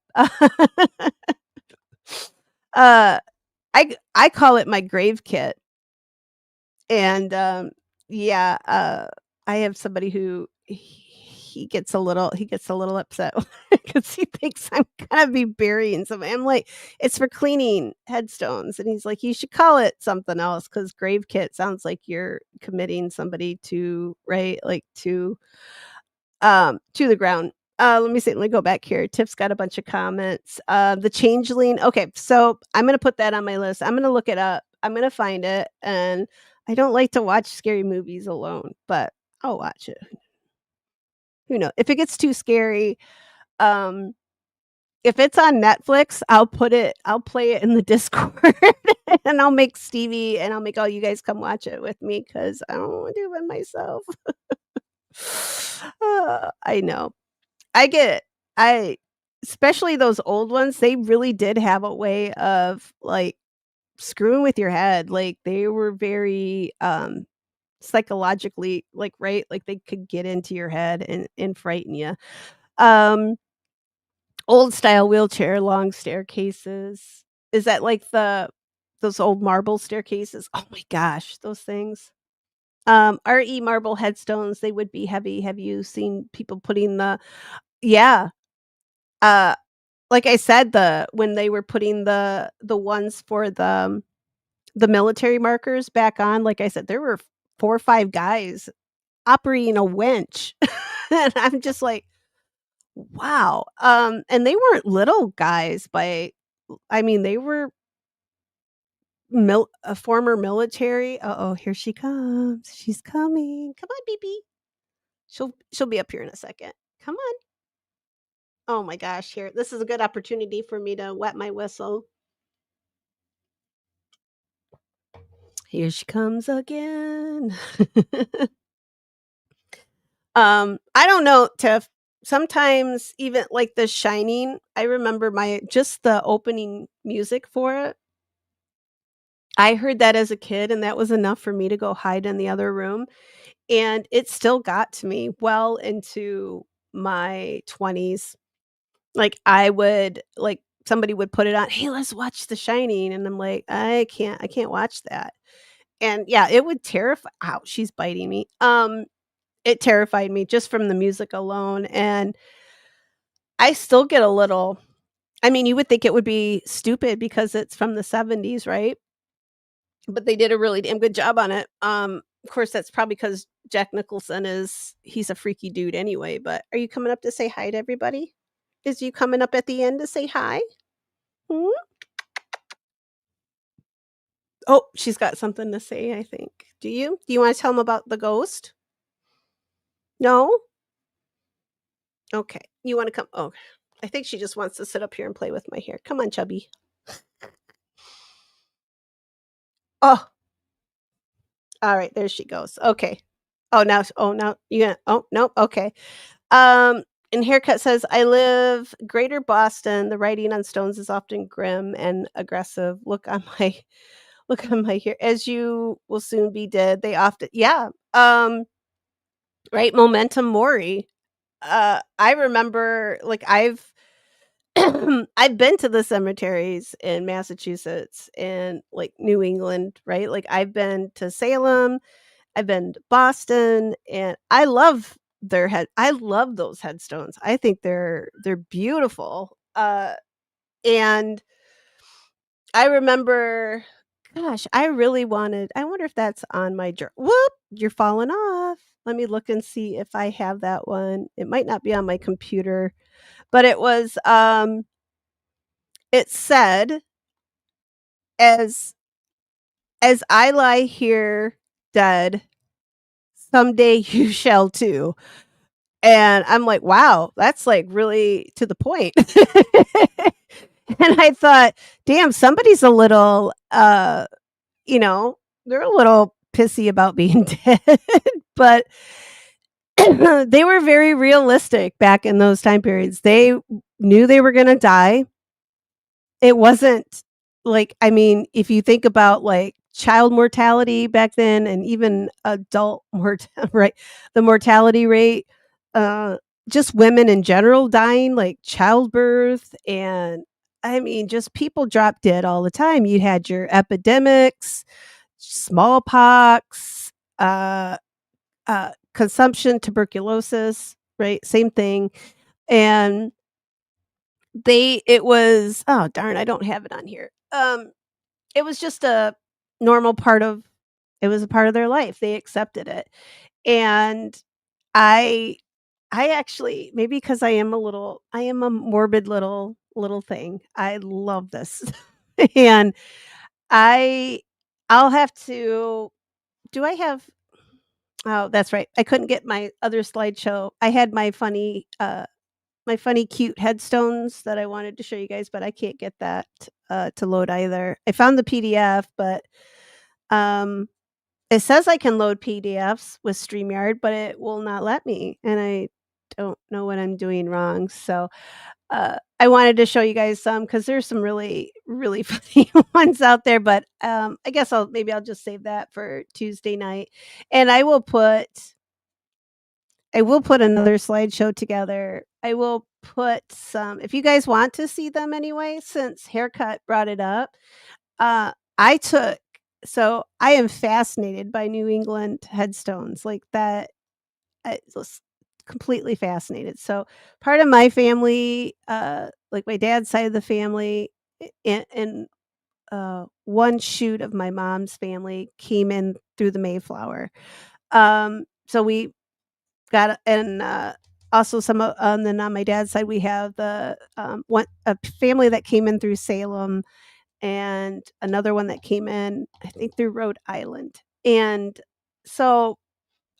Uh, I call it my grave kit. And, yeah, I have somebody who he gets a little upset because he thinks I'm gonna be burying somebody. I'm like, "It's for cleaning headstones," and he's like, "You should call it something else because grave kit sounds like you're committing somebody to, right, like, to the ground." Let me go back here. Tiff's got a bunch of comments. The changeling. Okay, so I'm gonna put that on my list. I'm gonna look it up. I'm gonna find it, and I don't like to watch scary movies alone, but I'll watch it. Who knows? If it gets too scary, um, if it's on Netflix, I'll play it in the Discord and I'll make Stevie and I'll make all you guys come watch it with me because I don't want to do it myself. I know. I get I especially those old ones, they really did have a way of, like, screwing with your head, like, they were very, psychologically, like, right? Like, they could get into your head and frighten you. Um, Old style wheelchair, long staircases. Is that like those old marble staircases? Oh my gosh, those things. RE marble headstones, they would be heavy. Have you seen people putting the yeah, uh, like I said, when they were putting the ones for the military markers back on, like I said, there were 4 or 5 guys operating a winch. And I'm just like, "Wow." And they weren't little guys by I mean, they were a former military. Uh-oh, here she comes. She's coming. Come on, BB. She'll be up here in a second. Come on. Oh my gosh, here. This is a good opportunity for me to wet my whistle. Here she comes again. I don't know, Tiff. Sometimes even like The Shining, I remember just the opening music for it. I heard that as a kid and that was enough for me to go hide in the other room. And it still got to me well into my 20s. Like, somebody would put it on, "Hey, let's watch The Shining," and I'm like, I can't watch that." And, yeah, it would terrify ow, she's biting me. It terrified me just from the music alone, and I still get a little I mean, you would think it would be stupid because it's from the '70s, right? But they did a really damn good job on it. Of course, that's probably because Jack Nicholson he's a freaky dude anyway, but are you coming up to say hi to everybody? Is you coming up at the end to say hi? Hmm? Oh, she's got something to say, I think. Do you? Do you wanna tell tell them about the ghost? No? Okay. You wanna come oh, I think she just wants to sit up here and play with my hair. Come on, chubby. Oh, alright, there she goes. Okay. Oh, now you gonna oh, nope, okay. Um, and Haircut says, "I live Greater Boston. The writing on stones is often grim and aggressive. Look on my hair. As you will soon be dead. They often yeah. Right, Momentum Mori. I remember like I've been to the cemeteries in Massachusetts and like New England, right? Like I've been to Salem, I've been to Boston, and I love those headstones. I think they're beautiful. And I remember gosh, I wonder if that's on my whoop, you're falling off. Let me look and see if I have that one. It might not be on my computer, but it said, "As I lie here dead, someday you shall too." And I'm like, "Wow, that's, like, really to the point." And I thought, "Damn, somebody's a little, you know, they're a little pissy about being dead." But they were very realistic back in those time periods. They knew they were gonna die. It wasn't like I mean, if you think about, like, child mortality back then and even adult right? The mortality rate, uh, just women in general dying, like childbirth, and I mean, just people drop dead all the time. You had your epidemics, smallpox, consumption, tuberculosis, right? Same thing, and it was oh, darn, I don't have it on here. It was just a normal part of it was a part of their life. They accepted it. And I I actually maybe because I am a morbid little thing. I love this. And I I'll have to do I have Oh, that's right. I couldn't get my other slideshow. I had my funny cute headstones that I wanted to show you guys, but I can't get that to load either. I found the PDF, but um, it says I can load PDFs with StreamYard, but it will not let me, and I don't know what I'm doing wrong. So I wanted to show you guys some because there's some really, really funny ones out there. But I guess I'll just save that for Tuesday night, and I will put another slideshow together. I will put some if you guys want to see them anyway, since Haircut brought it up. I took so I am fascinated by New England headstones like that. I was completely fascinated. So part of my family, like my dad's side of the family, and one shoot of my mom's family came in through the Mayflower. So we got and also and then on my dad's side we have the one a family that came in through Salem and another one that came in I think through Rhode Island. And so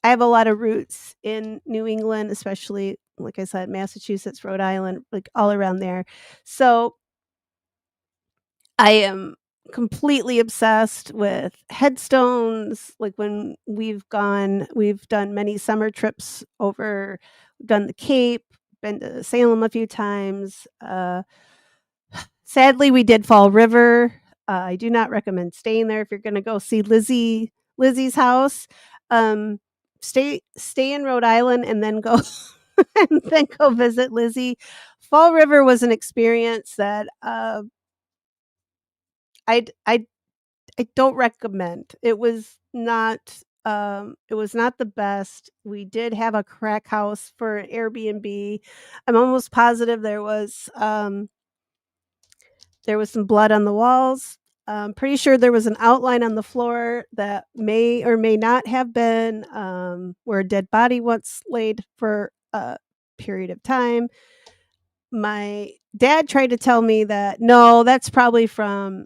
I have a lot of roots in New England, especially like I said, Massachusetts, Rhode Island, like all around there. So I am completely obsessed with headstones. Like when we've done many summer trips over, done the Cape, been to Salem a few times. Sadly, we did Fall River. I do not recommend staying there if you're going to go see Lizzie's house. Um, stay in Rhode Island and then go and then go visit Lizzie. Fall River was an experience that I I don't recommend. It was not the best. We did have a crack house for an Airbnb. I'm almost positive there was some blood on the walls. I'm pretty sure there was an outline on the floor that may or may not have been where a dead body once laid for a period of time. My dad tried to tell me that no, that's probably from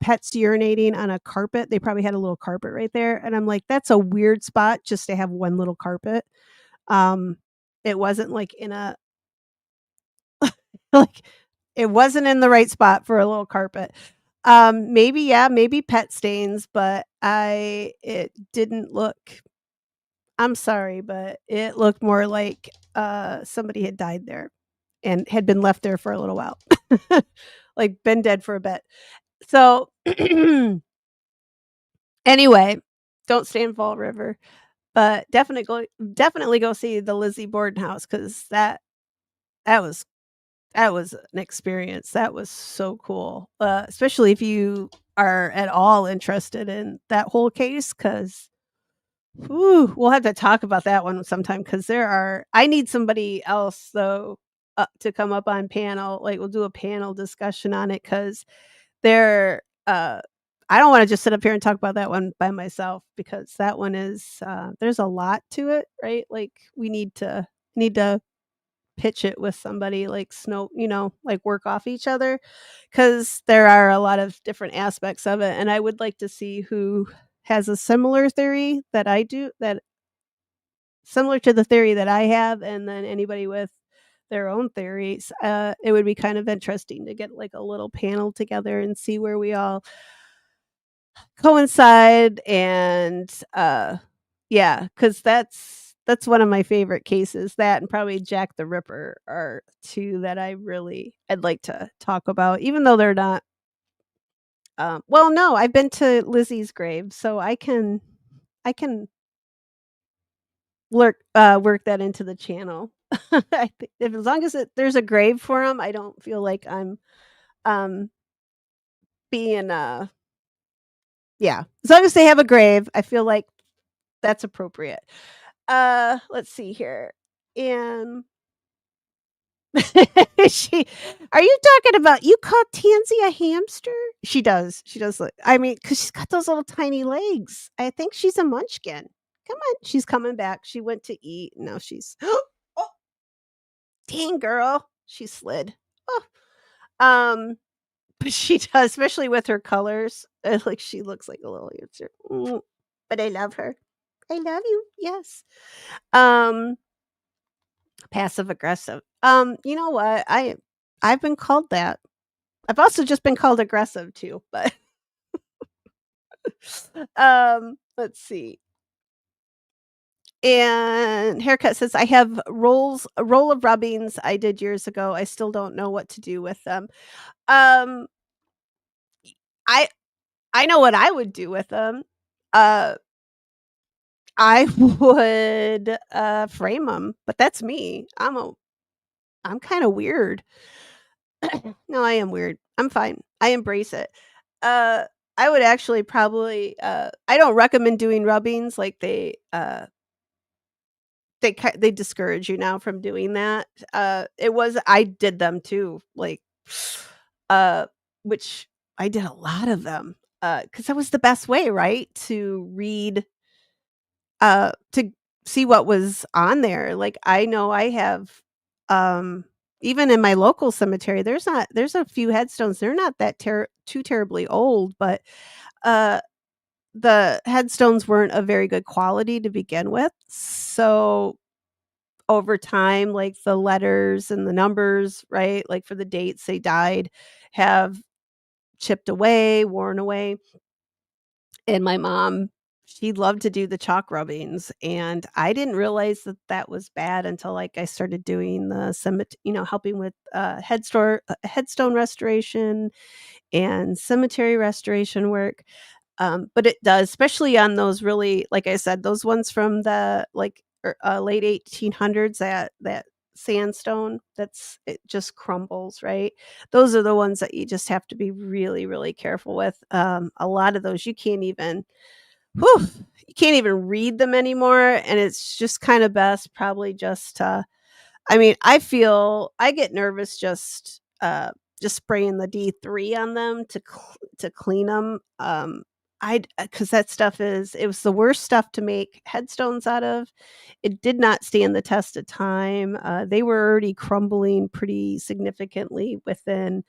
pets urinating on a carpet. They probably had a little carpet right there, and I'm like, "That's a weird spot just to have one little carpet." Um, it wasn't like in a like, it wasn't in the right spot for a little carpet. Maybe, yeah, maybe pet stains, but it didn't look I'm sorry, but it looked more like, somebody had died there and had been left there for a little while. Like, been dead for a bit. So anyway, don't stay in Fall River, but definitely go see the Lizzie Borden house because that was that was an experience. That was so cool, especially if you are at all interested in that whole case. Because we'll have to talk about that one sometime. Because I need somebody else though to come up on panel. Like we'll do a panel discussion on it because there I don't wanna just sit up here and talk about that one by myself because that one is, there's a lot to it, right? Like, we need to pitch it with somebody, like, like, work off each other because there are a lot of different aspects of it, and I would like to see who has a similar theory that I do that similar to the theory that I have, and then anybody with their own theories. It would be kind of interesting to get, like, a little panel together and see where we all coincide and yeah, because that's one of my favorite cases. That and probably Jack the Ripper are two that I'd like to talk about, even though they're not well, no, I've been to Lizzie's grave, so I can work that into the channel. I think if as long as there's a grave for him, I don't feel like I'm um being yeah. As long as they have a grave, I feel like that's appropriate. Let's see here. And she are you talking about you call Tansy a hamster? She does. She does look I mean, because 'cause she's got those little tiny legs. I think she's a munchkin. Come on, she's coming back. She went to eat. Now she's oh, dang girl. She slid. Oh. But she does, especially with her colors. Like she looks like a little hamster. But I love her. I love you. Yes. Um, passive aggressive. You know what? I've been called that. I've also just been called aggressive too, but let's see. And haircut says I have a roll of rubbings I did years ago. I still don't know what to do with them. Um I I know what I would do with them. Uh I would frame them, but that's me. I'm kind of weird. No, I am weird. I'm fine. I embrace it. Uh I would actually probably I don't recommend doing rubbings like they discourage you now from doing that. It was I did them too, like, uh, which I did a lot of them, because that was the best way, right? To read, to see what was on there. Like, I know I have, um, even in my local cemetery, there's a few headstones. They're not that too terribly old, but, uh, the headstones weren't of very good quality to begin with. So over time, like, the letters and the numbers, right, like, for the dates they died, have chipped away, worn away, and my mom, she loved to do the chalk rubbings, and I didn't realize that that was bad until, like, I started doing the helping with, headstone restoration and cemetery restoration work. But it does, especially on those really, like I said, those ones from the late 1800s, that sandstone it just crumbles, right? Those are the ones that you just have to be really, really careful with. A lot of those whew, you can't even read them anymore, and it's just kind of best probably just to I mean, I get nervous just spraying the D3 on them to clean them. I because that stuff it was the worst stuff to make headstones out of. It did not stand the test of time. They were already crumbling pretty significantly within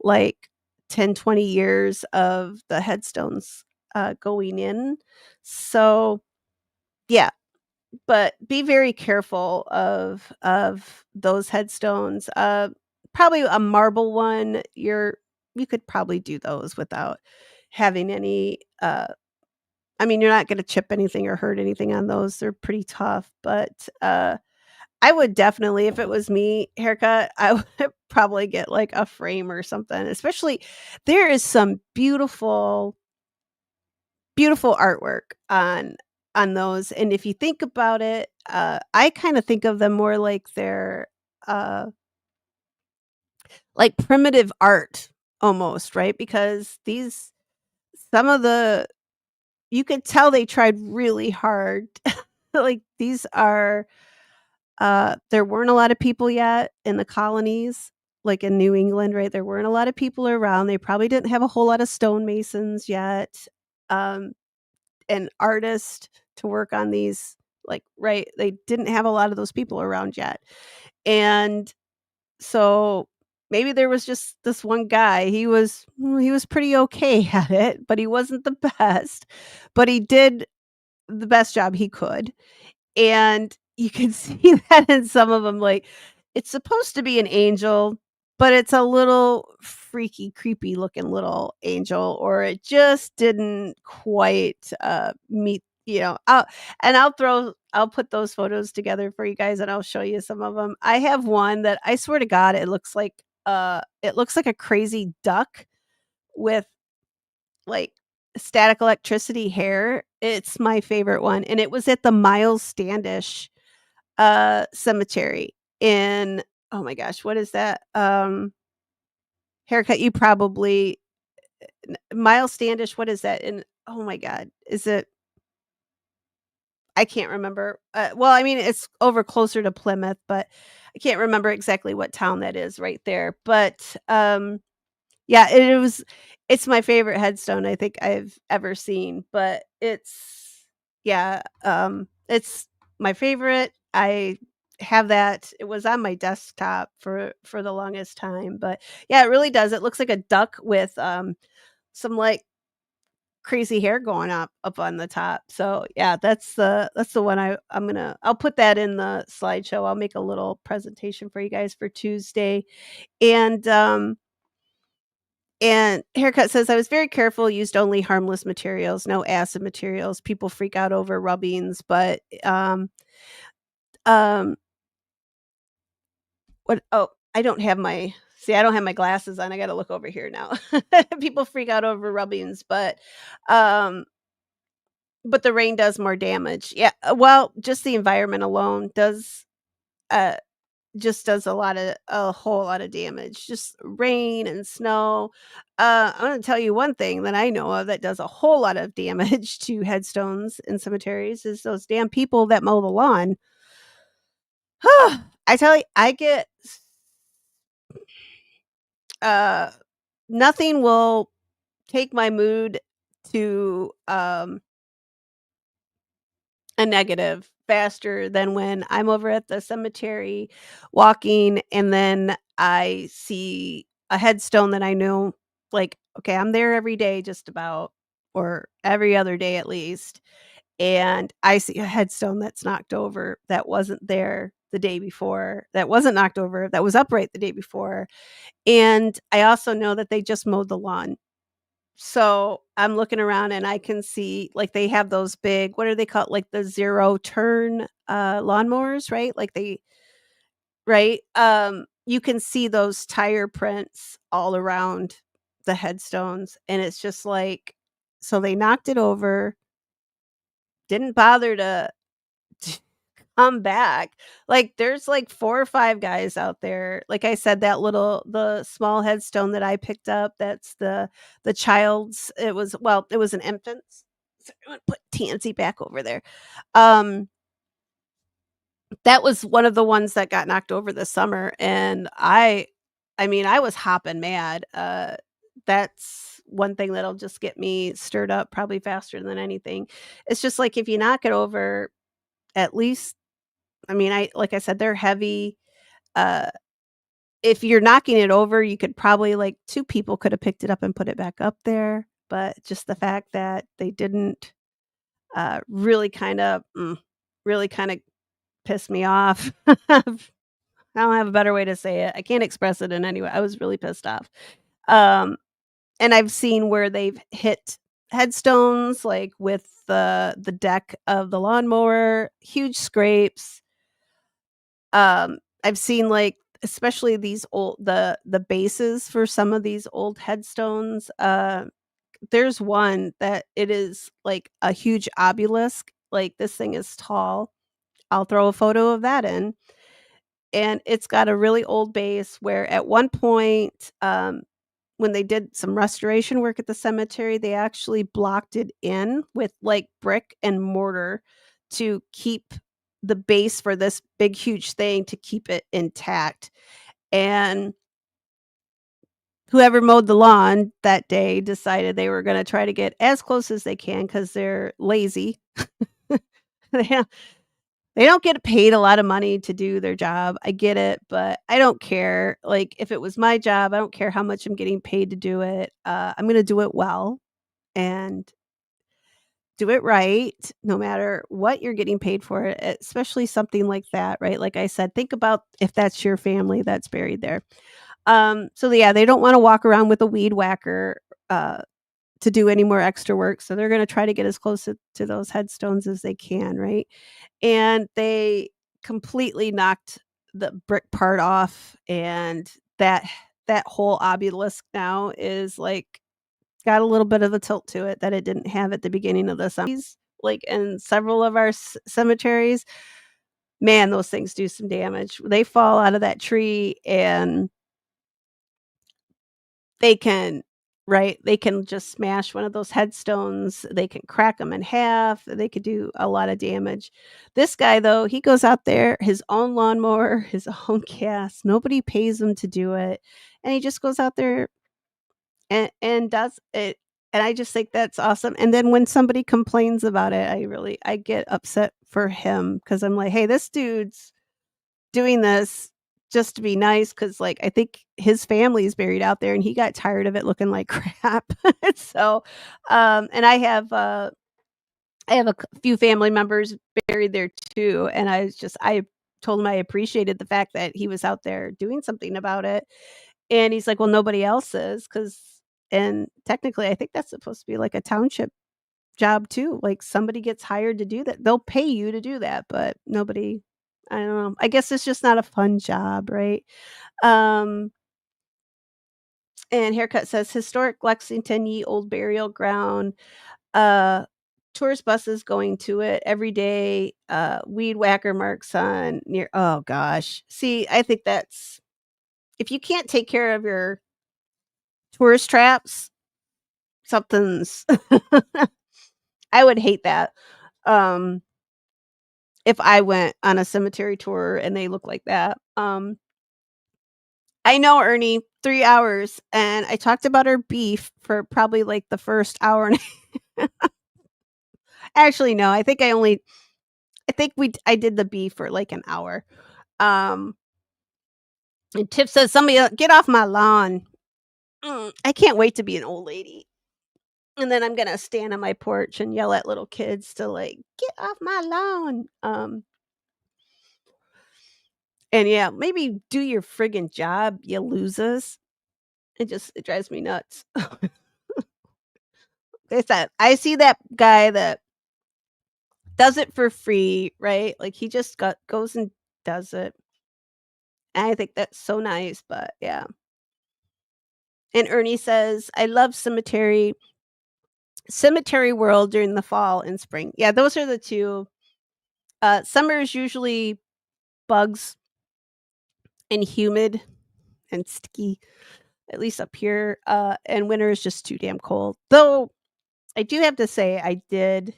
like 10, 20 years of the headstones going in. So, yeah, but be very careful of those headstones. Probably a marble one, you could probably do those without having any, I mean, you're not gonna chip anything or hurt anything on those, they're pretty tough, but, I would definitely, if it was me, haircut, I would probably get, like, a frame or something, especially there is some beautiful artwork on those, and if you think about it, I kinda think of them more like they're, uh, like primitive art almost, right? Because these some of the you could tell they tried really hard. Like, these are, there weren't a lot of people yet in the colonies, like in New England, right? There weren't a lot of people around, they probably didn't have a whole lot of stonemasons yet, um an artist to work on these, like, right, they didn't have a lot of those people around yet, and so maybe there was just this one guy, he was pretty okay at it, but he wasn't the best, but he did the best job he could, and you can see that in some of them, like, it's supposed to be an angel, but it's a little freaky, creepy looking little angel, or it just didn't quite, meet, I'll put those photos together for you guys, and I'll show you some of them. I have one that I swear to God, it looks like a crazy duck with, like, static electricity hair. It's my favorite one, and it was at the Miles Standish cemetery in, oh my gosh, what is that? Haircut, you probably Miles Standish, what is that? In, oh my god, is it, I can't remember. Well, I mean, it's over closer to Plymouth, but I can't remember exactly what town that is right there. But yeah, it's my favorite headstone I think I've ever seen, but it's my favorite. I have that. It was on my desktop for the longest time, but yeah, it really does. It looks like a duck with some like crazy hair going up on the top. So yeah, that's the one I'll put that in the slideshow. I'll make a little presentation for you guys for Tuesday. And Haircut says, I was very careful, used only harmless materials, no acid materials. People freak out over rubbings, but um what I don't have my I don't have my glasses on. I got to look over here now. People freak out over rubbings, um but the rain does more damage. Yeah, well, just the environment alone does uh just does a whole lot of damage. Just rain and snow. I'm going to tell you one thing that I know of that does a whole lot of damage to headstones in cemeteries is those damn people that mow the lawn. I tell you, I get uh nothing will take my mood to a negative faster than when I'm over at the cemetery walking and then I see a headstone that I know, like, okay, I'm there every day just about, or every other day at least. And I see a headstone that's knocked over that wasn't there the day before, that wasn't knocked over, that was upright the day before. And I also know that they just mowed the lawn. So, I'm looking around and I can see, like, they have those big, what are they called? Like the zero turn, lawnmowers, right? Right? You can see those tire prints all around the headstones, and it's just like, so they knocked it over, didn't bother to come back. Like, there's, like, 4 or 5 guys out there. Like I said, the small headstone that I picked up, that's the child's, it was an infant's. So I'm gonna put Tansy back over there. Um, that was one of the ones that got knocked over this summer, and I mean, I was hopping mad. That's one thing that'll just get me stirred up probably faster than anything. It's just like, if you knock it over, at least, I mean, like I said, they're heavy. Uh, if you're knocking it over, you could probably, like, 2 people could have picked it up and put it back up there, but just the fact that they didn't, really kinda pissed me off. I don't have a better way to say it. I can't express it in any way. I was really pissed off. Um, and I've seen where they've hit headstones, like, with the deck of the lawnmower, huge scrapes. I've seen, like, especially these the bases for some of these old headstones. There's one that it is like a huge obelisk. Like, this thing is tall. I'll throw a photo of that in. And it's got a really old base where at one point, when they did some restoration work at the cemetery, they actually blocked it in with, like, brick and mortar to keep the base for this big, huge thing, to keep it intact. And whoever mowed the lawn that day decided they were gonna try to get as close as they can because 'cause they're lazy. They don't they don't get paid a lot of money to do their job. I get it, but I don't care. Like, if it was my job, I don't care how much I'm getting paid to do it. I'm gonna do it well and do it right, no matter what you're getting paid for it, especially something like that, right? Like I said, think about if that's your family that's buried there. So yeah, they don't wanna walk around with a weed whacker, to do any more extra work, so they're gonna try to get as close to those headstones as they can, right? And they completely knocked the brick part off, and that whole obelisk now is, like, got a little bit of a tilt to it that it didn't have at the beginning of the like, in several of our cemeteries. Man, those things do some damage. They fall out of that tree and they can, right? They can just smash one of those headstones. They can crack them in half. They could do a lot of damage. This guy, though, he goes out there, his own lawnmower, his own gas. Nobody pays him to do it. And he just goes out there and does it. And I just think that's awesome. And then when somebody complains about it, I get upset for him because I'm like, hey, this dude's doing this just to be nice because, like, I think his family is buried out there, and he got tired of it looking like crap. So, and I have a few family members buried there too, and I told him I appreciated the fact that he was out there doing something about it, and he's like, "Well, nobody else is," because and technically, I think that's supposed to be like a township job too, like, somebody gets hired to do that. They'll pay you to do that, but nobody I don't know. I guess it's just not a fun job, right? Um, and Haircut says, "Historic Lexington, ye old burial ground." Uh, Tourist buses going to it every day, weed whacker marks on near oh gosh. See, I think that's if you can't take care of your tourist traps, something's I would hate that. Um, if I went on a cemetery tour and they look like that. I know Ernie, 3 hours, and I talked about our beef for probably like the first hour and actually no, I think I did the beef for like an hour. Um And Tiff says, "Somebody get off my lawn." I can't wait to be an old lady. And then I'm gonna stand on my porch and yell at little kids to like, "Get off my lawn." And yeah, maybe do your friggin' job, you losers. It drives me nuts. It's that I see that guy that does it for free, right? Like he just goes and does it. And I think that's so nice, but yeah. And Ernie says, "I love Cemetery World during the fall and spring." Yeah, those are the 2. Summer is usually bugs and humid and sticky, at least up here, and winter is just too damn cold. Though, I do have to say I did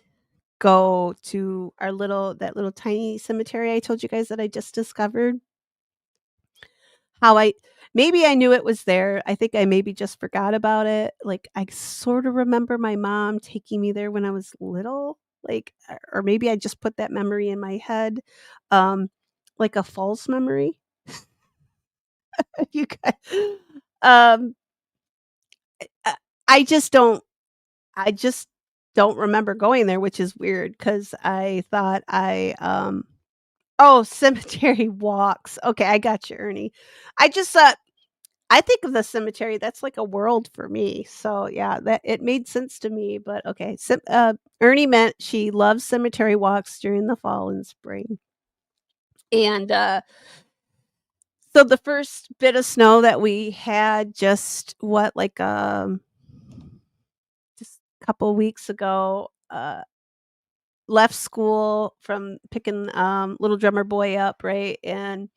go to that little tiny cemetery I told you guys that I just discovered. How I maybe I knew it was there. I think I maybe just forgot about it. Like, I sorta remember my mom taking me there when I was little, like, or maybe I just put that memory in my head, um, like a false memory. You guys um, uh, I just don't I just don't remember going there, which is weird because I thought oh, cemetery walks. Okay, I got you, Ernie. I just thought I think of the cemetery, that's like a world for me. So, yeah, that it made sense to me, but okay. Ernie meant she loves cemetery walks during the fall and spring. And, so the first bit of snow that we had just what, like, just a couple weeks ago, left school from picking, Little Drummer Boy up, right? And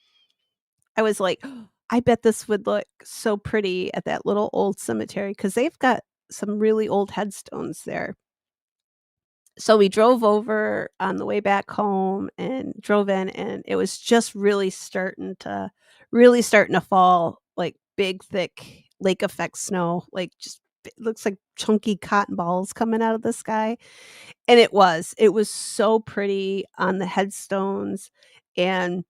I was like, I bet this would look so pretty at that little old cemetery because 'cause they've got some really old headstones there. So we drove over on the way back home and drove in, and it was just really starting to fall, like, big, thick lake effect snow, like, just it looks like chunky cotton balls coming out of the sky, and it was so pretty on the headstones, and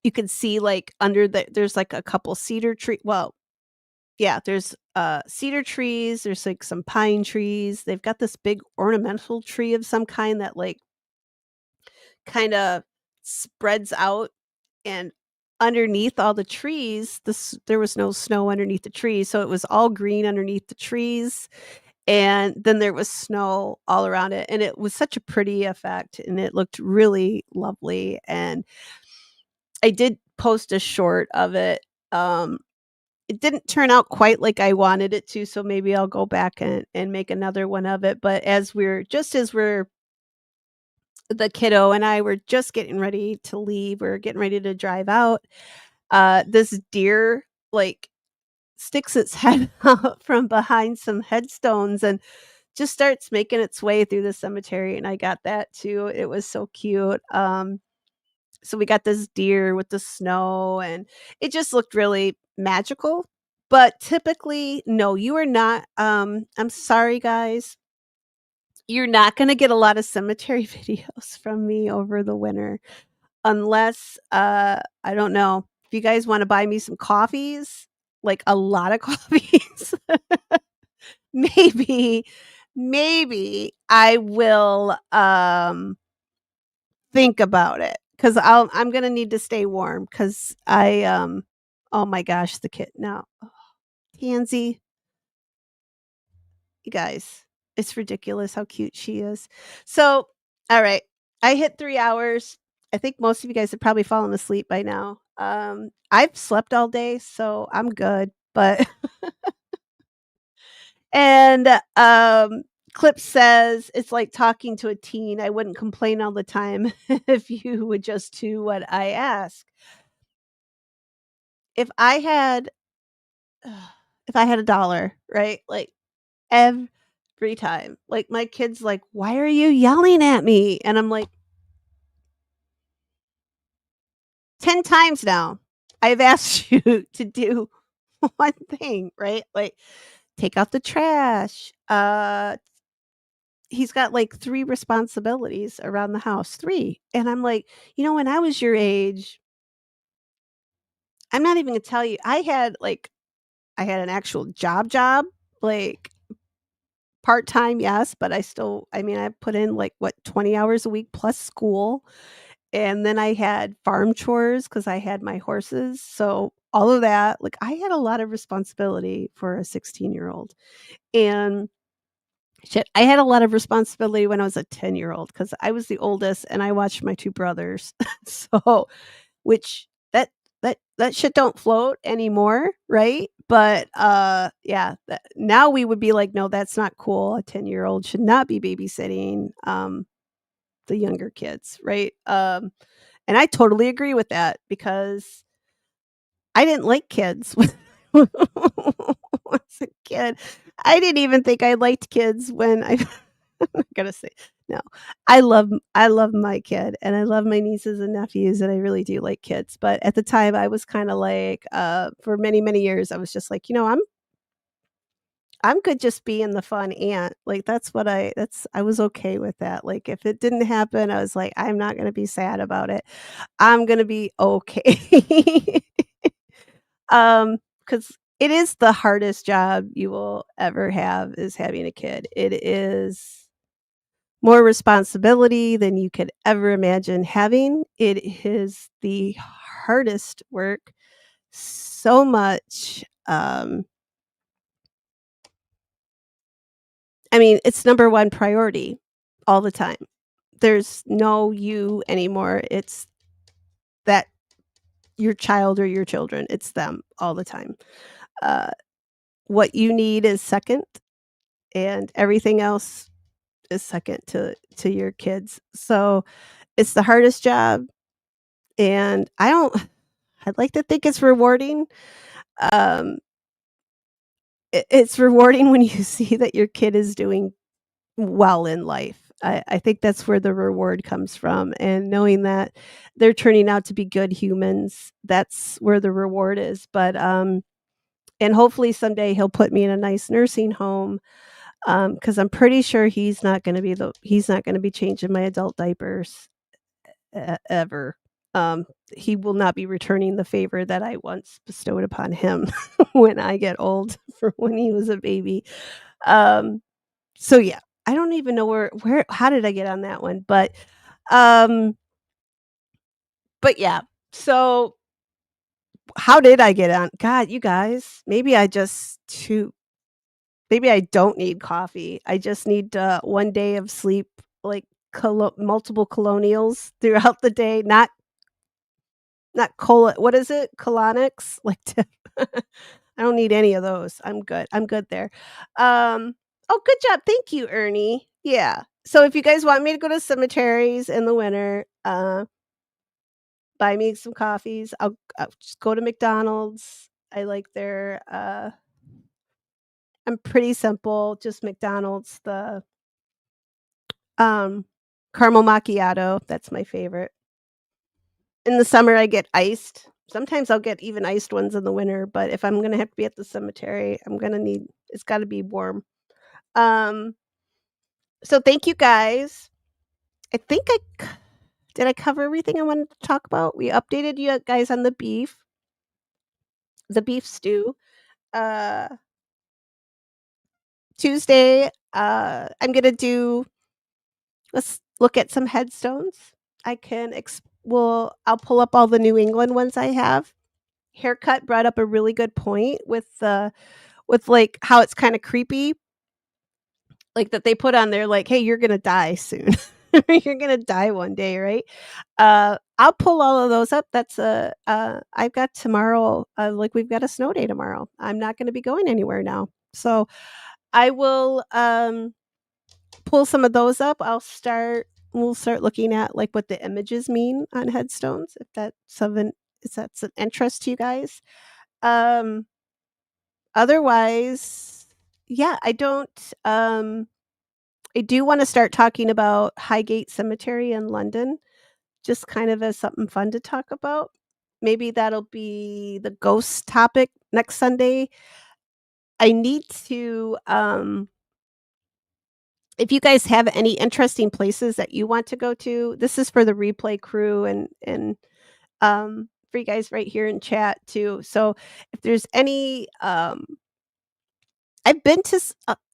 you can see, like, there's, like, a couple cedar tree well, yeah, there's, cedar trees, there's, like, some pine trees, they've got this big ornamental tree of some kind that, like, kinda spreads out, and underneath all the trees, there was no snow underneath the trees, so it was all green underneath the trees, and then there was snow all around it, and it was such a pretty effect, and it looked really lovely, and I did post a short of it. It didn't turn out quite like I wanted it to, so maybe I'll go back and make another one of it. But as we're the kiddo and I were just getting ready to leave, we're getting ready to drive out. This deer like sticks its head out from behind some headstones and just starts making its way through the cemetery. And I got that too. It was so cute. So we got this deer with the snow and it just looked really magical. But typically, no, you are not I'm sorry guys. You're not going to get a lot of cemetery videos from me over the winter unless I don't know. if you guys want to buy me some coffees, like a lot of coffees, maybe I will think about it, cuz I'm going to need to stay warm cuz oh my gosh, the kid now. Tansy, you guys, it's ridiculous how cute she is. So, all right, I hit 3 hours. I think most of you guys have probably fallen asleep by now. I've slept all day, so I'm good, but and, Clip says, "It's like talking to a teen. I wouldn't complain all the time if you would just do what I ask." If I had if I had a dollar, right? Like, every time, like, my kid's like, "Why are you yelling at me?" And I'm like, "10 times now, I've asked you to do one thing," right? Like, take out the trash, he's got like 3 responsibilities around the house, 3. And I'm like, when I was your age, I'm not even gonna tell you, I had an actual job, like part-time, yes, but I mean, I put in like what, 20 hours a week plus school. And then I had farm chores because I had my horses. So all of that, like I had a lot of responsibility for a 16-year-old. And shit, I had a lot of responsibility when I was a 10-year-old because I was the oldest and I watched my 2 brothers. So, which that shit don't float anymore, right? But, yeah, now we would be like, "No, that's not cool. A 10-year-old should not be babysitting, the younger kids," right? And I totally agree with that because I didn't like kids when I was a kid. I didn't even think I liked kids when I'm not gonna say no. I love my kid, and I love my nieces and nephews, and I really do like kids, but at the time, I was kinda like, for many, many years, I was just like, I'm good just being the fun aunt." Like, I was okay with that. Like, if it didn't happen, I was like, "I'm not gonna be sad about it. I'm gonna be okay." Because it is the hardest job you will ever have is having a kid. It is more responsibility than you could ever imagine having. It is the hardest work. So much, I mean, it's number 1 priority all the time. There's no you anymore. It's that your child or your children. It's them all the time. Uh, what you need is second, and everything else is second to your kids. So, it's the hardest job, and I'd like to think it's rewarding. Um, it's rewarding when you see that your kid is doing well in life. I think that's where the reward comes from, and knowing that they're turning out to be good humans, that's where the reward is. But, and hopefully someday he'll put me in a nice nursing home, because 'cause I'm pretty sure he's not gonna be changing my adult diapers ever. Um, he will not be returning the favor that I once bestowed upon him when I get old for when he was a baby. Um, so yeah, I don't even know where how did I get on that one? Um, but yeah. So how did I get on? God, you guys, maybe I don't need coffee. I just need 1 day of sleep, like multiple colonials throughout the day, not what is it? Colonics? Like I don't need any of those. I'm good. I'm good there. Oh, good job. Thank you, Ernie. Yeah. So if you guys want me to go to cemeteries in the winter, buy me some coffees. I'll just go to McDonald's. I like their I'm pretty simple, just McDonald's, the caramel macchiato, that's my favorite. In the summer, I get iced. Sometimes I'll get even iced ones in the winter, but if I'm gonna have to be at the cemetery, it's gotta be warm. Um, so thank you guys. I think did I cover everything I wanted to talk about? We updated you guys on the beef. the beef stew. Uh, Tuesday, I'm gonna do let's look at some headstones. I can I'll pull up all the New England ones I have. Haircut brought up a really good point with like how it's kind of creepy, like that they put on there like, hey, you're gonna die soon. You're gonna die one day, right? I'll pull all of those up. That's I've got tomorrow, like we've got a snow day tomorrow. I'm not gonna be going anywhere now. So I will pull some of those up. We'll start looking at like what the images mean on headstones, if that's an interest to you guys. Um Otherwise, yeah, I do want to start talking about Highgate Cemetery in London, just kind of as something fun to talk about. Maybe that'll be the ghost topic next Sunday. I need to if you guys have any interesting places that you want to go to, this is for the replay crew and for you guys right here in chat too. So if there's any I've been to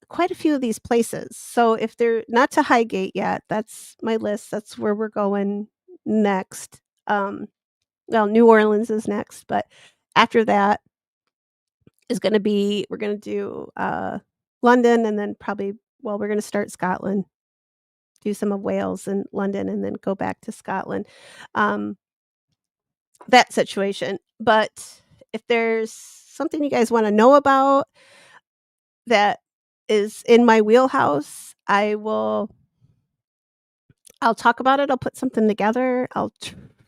quite a few of these places. So if they're not to Highgate yet, that's my list. That's where we're going next. Well, New Orleans is next, but after that is going to be we're going to do London, and then probably we're going to start Scotland, do some of Wales and London, and then go back to Scotland. That situation. But if there's something you guys want to know about that is in my wheelhouse, I'll talk about it. I'll put something together. I'll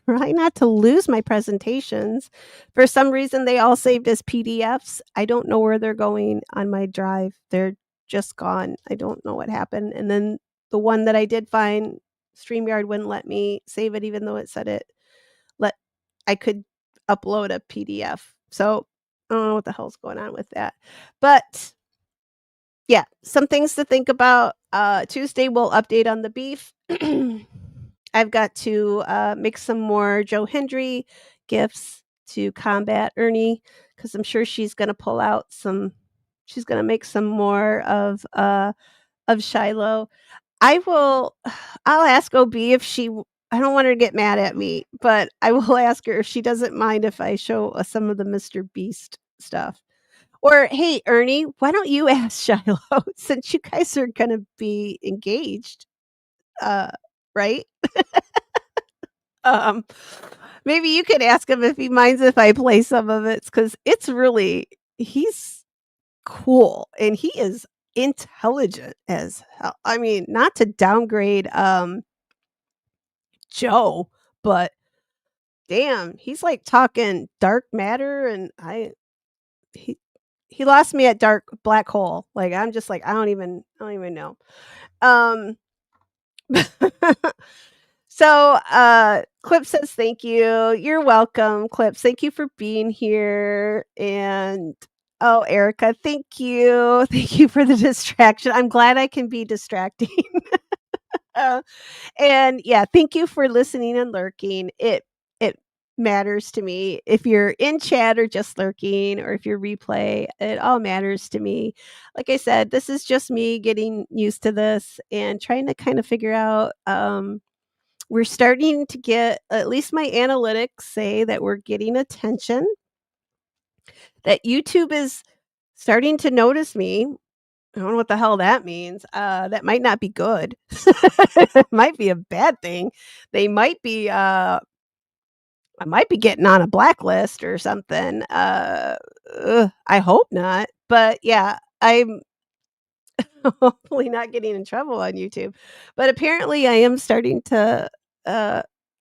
try not to lose my presentations. For some reason, they all saved as PDFs. I don't know where they're going on my drive. They're just gone. I don't know what happened. And then the one that I did find, StreamYard wouldn't let me save it, even though it said I could upload a PDF. So I don't know what the hell's going on with that. But yeah, some things to think about. Tuesday, we'll update on the beef. I've got to make some more Joe Hendry gifts to combat Ernie, because I'm sure she's going to pull out she's going to make some more of Shiloh. I'll ask OB if I don't want her to get mad at me, but I will ask her if she doesn't mind if I show some of the Mr. Beast stuff. Or, hey, Ernie, why don't you ask Shiloh, since you guys are going to be engaged, right? Um, Maybe you could ask him if he minds if I play some of it, because he's cool and he is intelligent as hell. I mean, not to downgrade Joe, but damn, he's like talking dark matter, and he lost me at dark black hole. Like I'm just like I don't even know. Um So, Clip says, thank you. You're welcome, Clips. Thank you for being here. And oh, Erica, thank you. Thank you for the distraction. I'm glad I can be distracting. uh, and yeah, thank you for listening and lurking. It matters to me. If you're in chat or just lurking, or if you're replay, it all matters to me. Like I said, this is just me getting used to this and trying to kind of figure out we're starting to get, at least my analytics say that we're getting attention, that YouTube is starting to notice me. I don't know what the hell that means. That might not be good. It might be a bad thing. I might be getting on a blacklist or something. I hope not. But yeah, I'm hopefully not getting in trouble on YouTube. But apparently I am starting to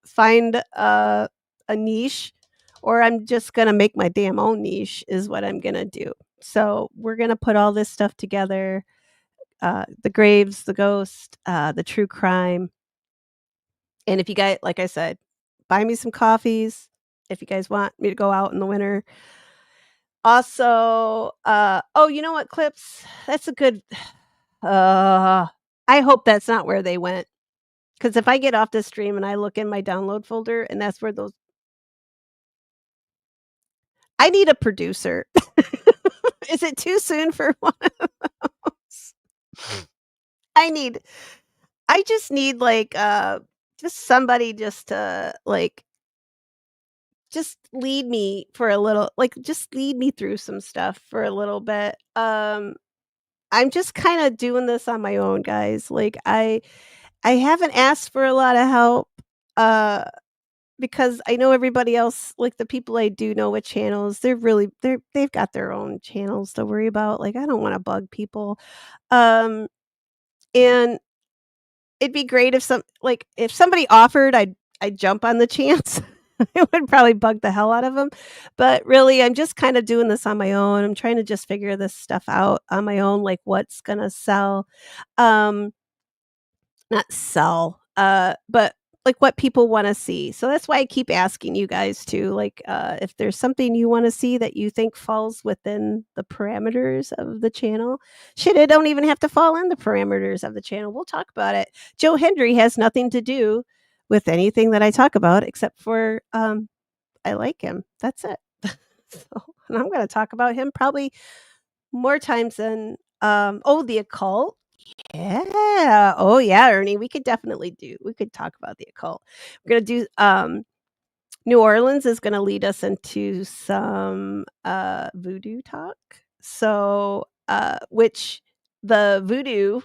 find a niche, or I'm just going to make my damn own niche is what I'm going to do. So we're going to put all this stuff together. The graves, the ghost, the true crime. And if you guys, like I said, buy me some coffees if you guys want me to go out in the winter. Also, oh, you know what, Clips? That's a good I hope that's not where they went. Because if I get off this stream and I look in my download folder and that's where those I need a producer. Is it too soon for one of those? I need I just need, like, just somebody just to, like, just lead me for a little like, just lead me through some stuff for a little bit. I'm just kinda doing this on my own, guys. Like, I haven't asked for a lot of help, uh, because I know everybody else like, the people I do know with channels, they've got their own channels to worry about. Like, I don't wanna bug people. Um, and it'd be great if if somebody offered, I'd jump on the chance. It would probably bug the hell out of them, but really, I'm just kinda doing this on my own. I'm trying to just figure this stuff out on my own, like what's gonna sell. Um, not sell, but, like, what people wanna see. So that's why I keep asking you guys too, like, if there's something you wanna see that you think falls within the parameters of the channel. Shit, it don't even have to fall in the parameters of the channel. We'll talk about it. Joe Hendry has nothing to do with anything that I talk about except for, I like him. That's it. So and I'm gonna talk about him probably more times than, the occult. Yeah. Oh, yeah, Ernie, we could talk about the occult. We're gonna do, New Orleans is gonna lead us into some, voodoo talk. So, which the voodoo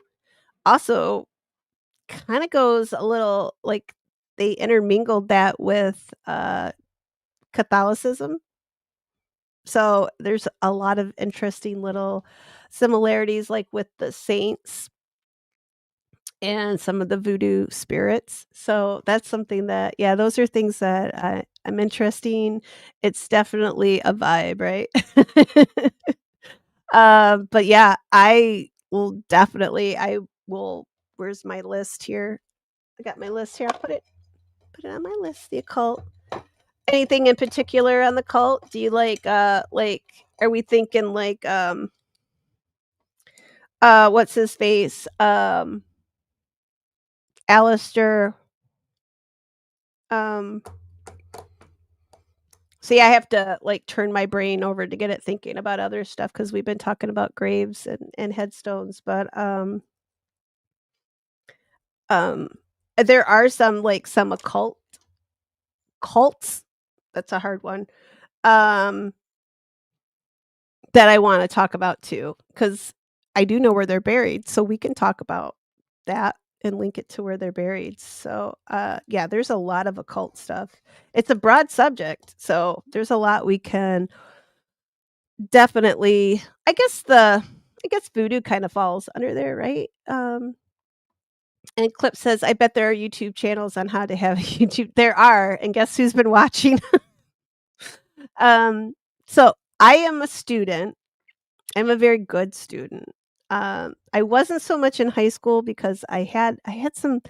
also kinda goes a little like, they intermingled that with, Catholicism. So, there's a lot of interesting little similarities, like, with the saints and some of the voodoo spirits. So that's something that yeah, those are things that I'm interesting. It's definitely a vibe, right? But yeah, I will where's my list here? I got my list here. I'll put it on my list, the occult. Anything in particular on the cult? Do you like are we thinking like what's his face? Alistair um See, I have to, like, turn my brain over to get it thinking about other stuff because 'cause we've been talking about graves and headstones, but, um, there are some, like, some occult cults, that's a hard one, um, that I wanna talk about too, because I do know where they're buried, so we can talk about that and link it to where they're buried, so, yeah, there's a lot of occult stuff. It's a broad subject, so there's a lot we can definitely I guess voodoo kinda falls under there, right? And Clip says, "I bet there are YouTube channels on how to have a YouTube." There are, and guess who's been watching? Um, so I am a student. I'm a very good student. I wasn't so much in high school because I had some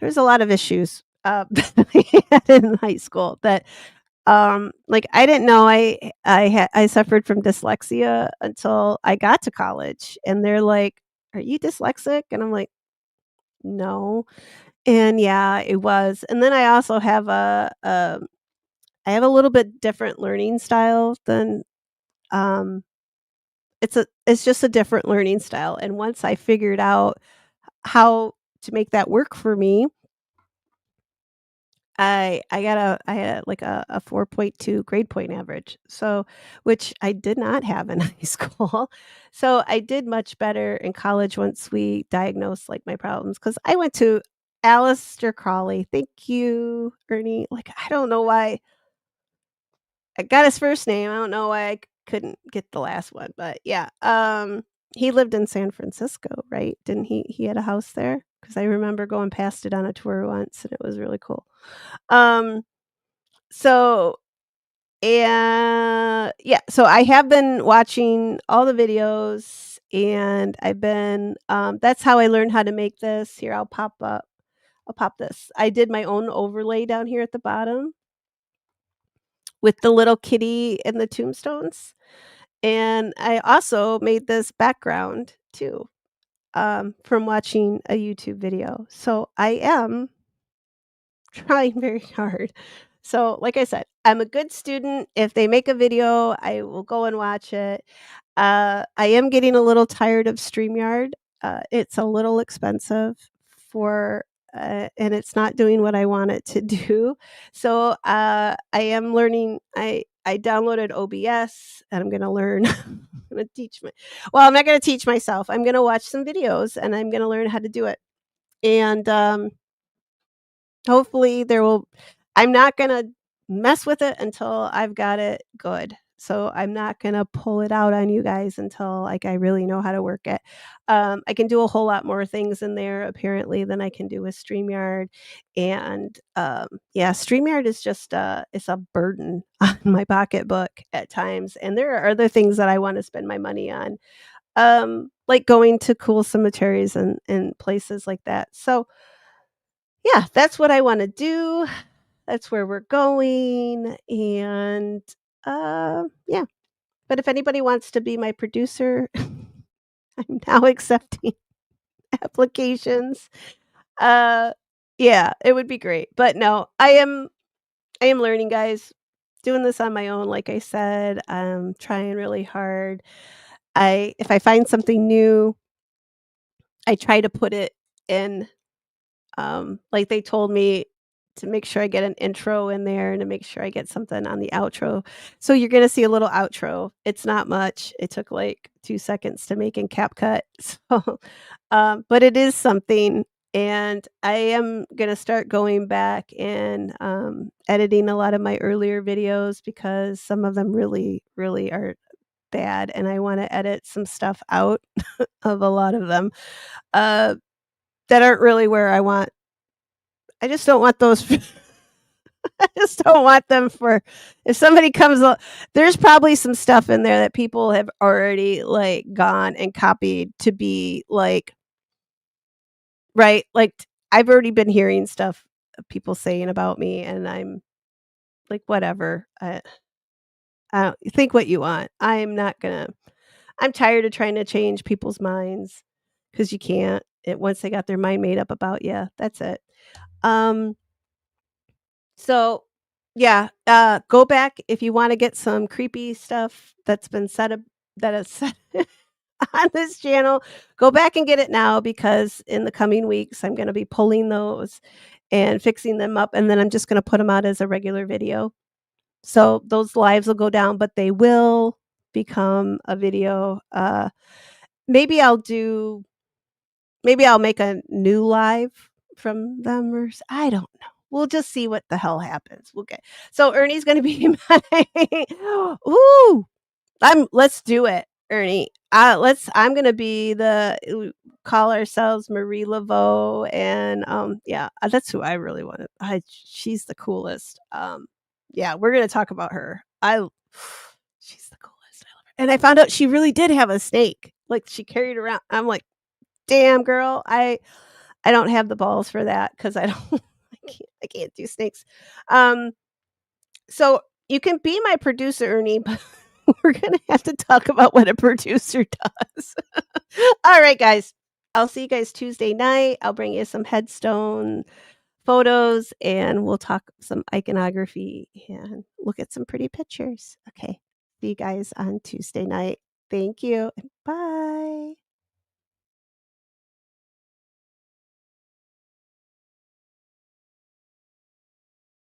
there was a lot of issues, that I had in high school that like, I didn't know I suffered from dyslexia until I got to college, and they're like, "Are you dyslexic?" And I'm like, "No." And yeah, it was. And then I also have I have a little bit different learning style than, um it's just a different learning style, and once I figured out how to make that work for me, I had like a 4.2 grade point average, so which I did not have in high school. So I did much better in college once we diagnosed like my problems because I went to Aleister Crowley. Thank you, Ernie. Like I don't know why I got his first name. I don't know why couldn't get the last one, but yeah. He lived in San Francisco, right? Didn't he? He had a house there because I remember going past it on a tour once, and it was really cool. Um, so and yeah, so I have been watching all the videos and I've been that's how I learned how to make this. Here I'll pop this. I did my own overlay down here at the bottom with the little kitty and the tombstones. And I also made this background too from watching a YouTube video. So I am trying very hard So, like I said, I'm a good student. If they make a video, I will go and watch it. I am getting a little tired of StreamYard. It's a little expensive for, and it's not doing what I want it to do. So I am learning. I downloaded OBS, and I'm going to learn. I'm going to teach my. Well, I'm not going to teach myself. I'm going to watch some videos, and I'm going to learn how to do it. And hopefully I'm not going to mess with it until I've got it good. So I'm not going to pull it out on you guys until like I really know how to work it. I can do a whole lot more things in there apparently than I can do with StreamYard. And yeah, StreamYard is just it's a burden on my pocketbook at times. And there are other things that I want to spend my money on. Like going to cool cemeteries and places like that. So yeah, that's what I want to do. That's where we're going. And yeah. But if anybody wants to be my producer, I'm now accepting applications. Uh yeah, it would be great. But no, I am learning, guys. Doing this on my own, like I said. I'm trying really hard. If I find something new, I try to put it in. Like they told me to make sure I get an intro in there and to make sure I get something on the outro. So you're gonna see a little outro. It's not much. It took like 2 seconds to make in CapCut. So, but it is something. And I am gonna start going back and editing a lot of my earlier videos because some of them really, really are bad, and I want to edit some stuff out of a lot of them that aren't really where I want. I just don't want those. I just don't want them for if somebody comes there's probably some stuff in there that people have already like gone and copied to be like right, like I've already been hearing stuff people saying about me and I'm like whatever. I don't think what you want. I'm not going to I'm tired of trying to change people's minds cuz you can't. Once they got their mind made up about you, that's it. Um So, yeah, go back if you wanna get some creepy stuff that's been set up that is set on this channel, go back and get it now because in the coming weeks, I'm gonna be pulling those and fixing them up, and then I'm just gonna put them out as a regular video. So, those lives will go down, but they will become a video. Maybe I'll do Maybe I'll make a new live from them I don't know. We'll just see what the hell happens. We'll get so Ernie's gonna be my Ooh, let's do it, Ernie. I'm gonna be call ourselves Marie Laveau and yeah, that's who I really want to she's the coolest. Yeah, we're gonna talk about her. She's the coolest. I love her. And I found out she really did have a snake. Like she carried around. I'm like, damn girl, I don't have the balls for that because I don't I can't do snakes. So you can be my producer, Ernie, but we're gonna have to talk about what a producer does. All right, guys. I'll see you guys Tuesday night. I'll bring you some headstone photos and we'll talk some iconography and look at some pretty pictures. Okay. See you guys on Tuesday night. Thank you and bye.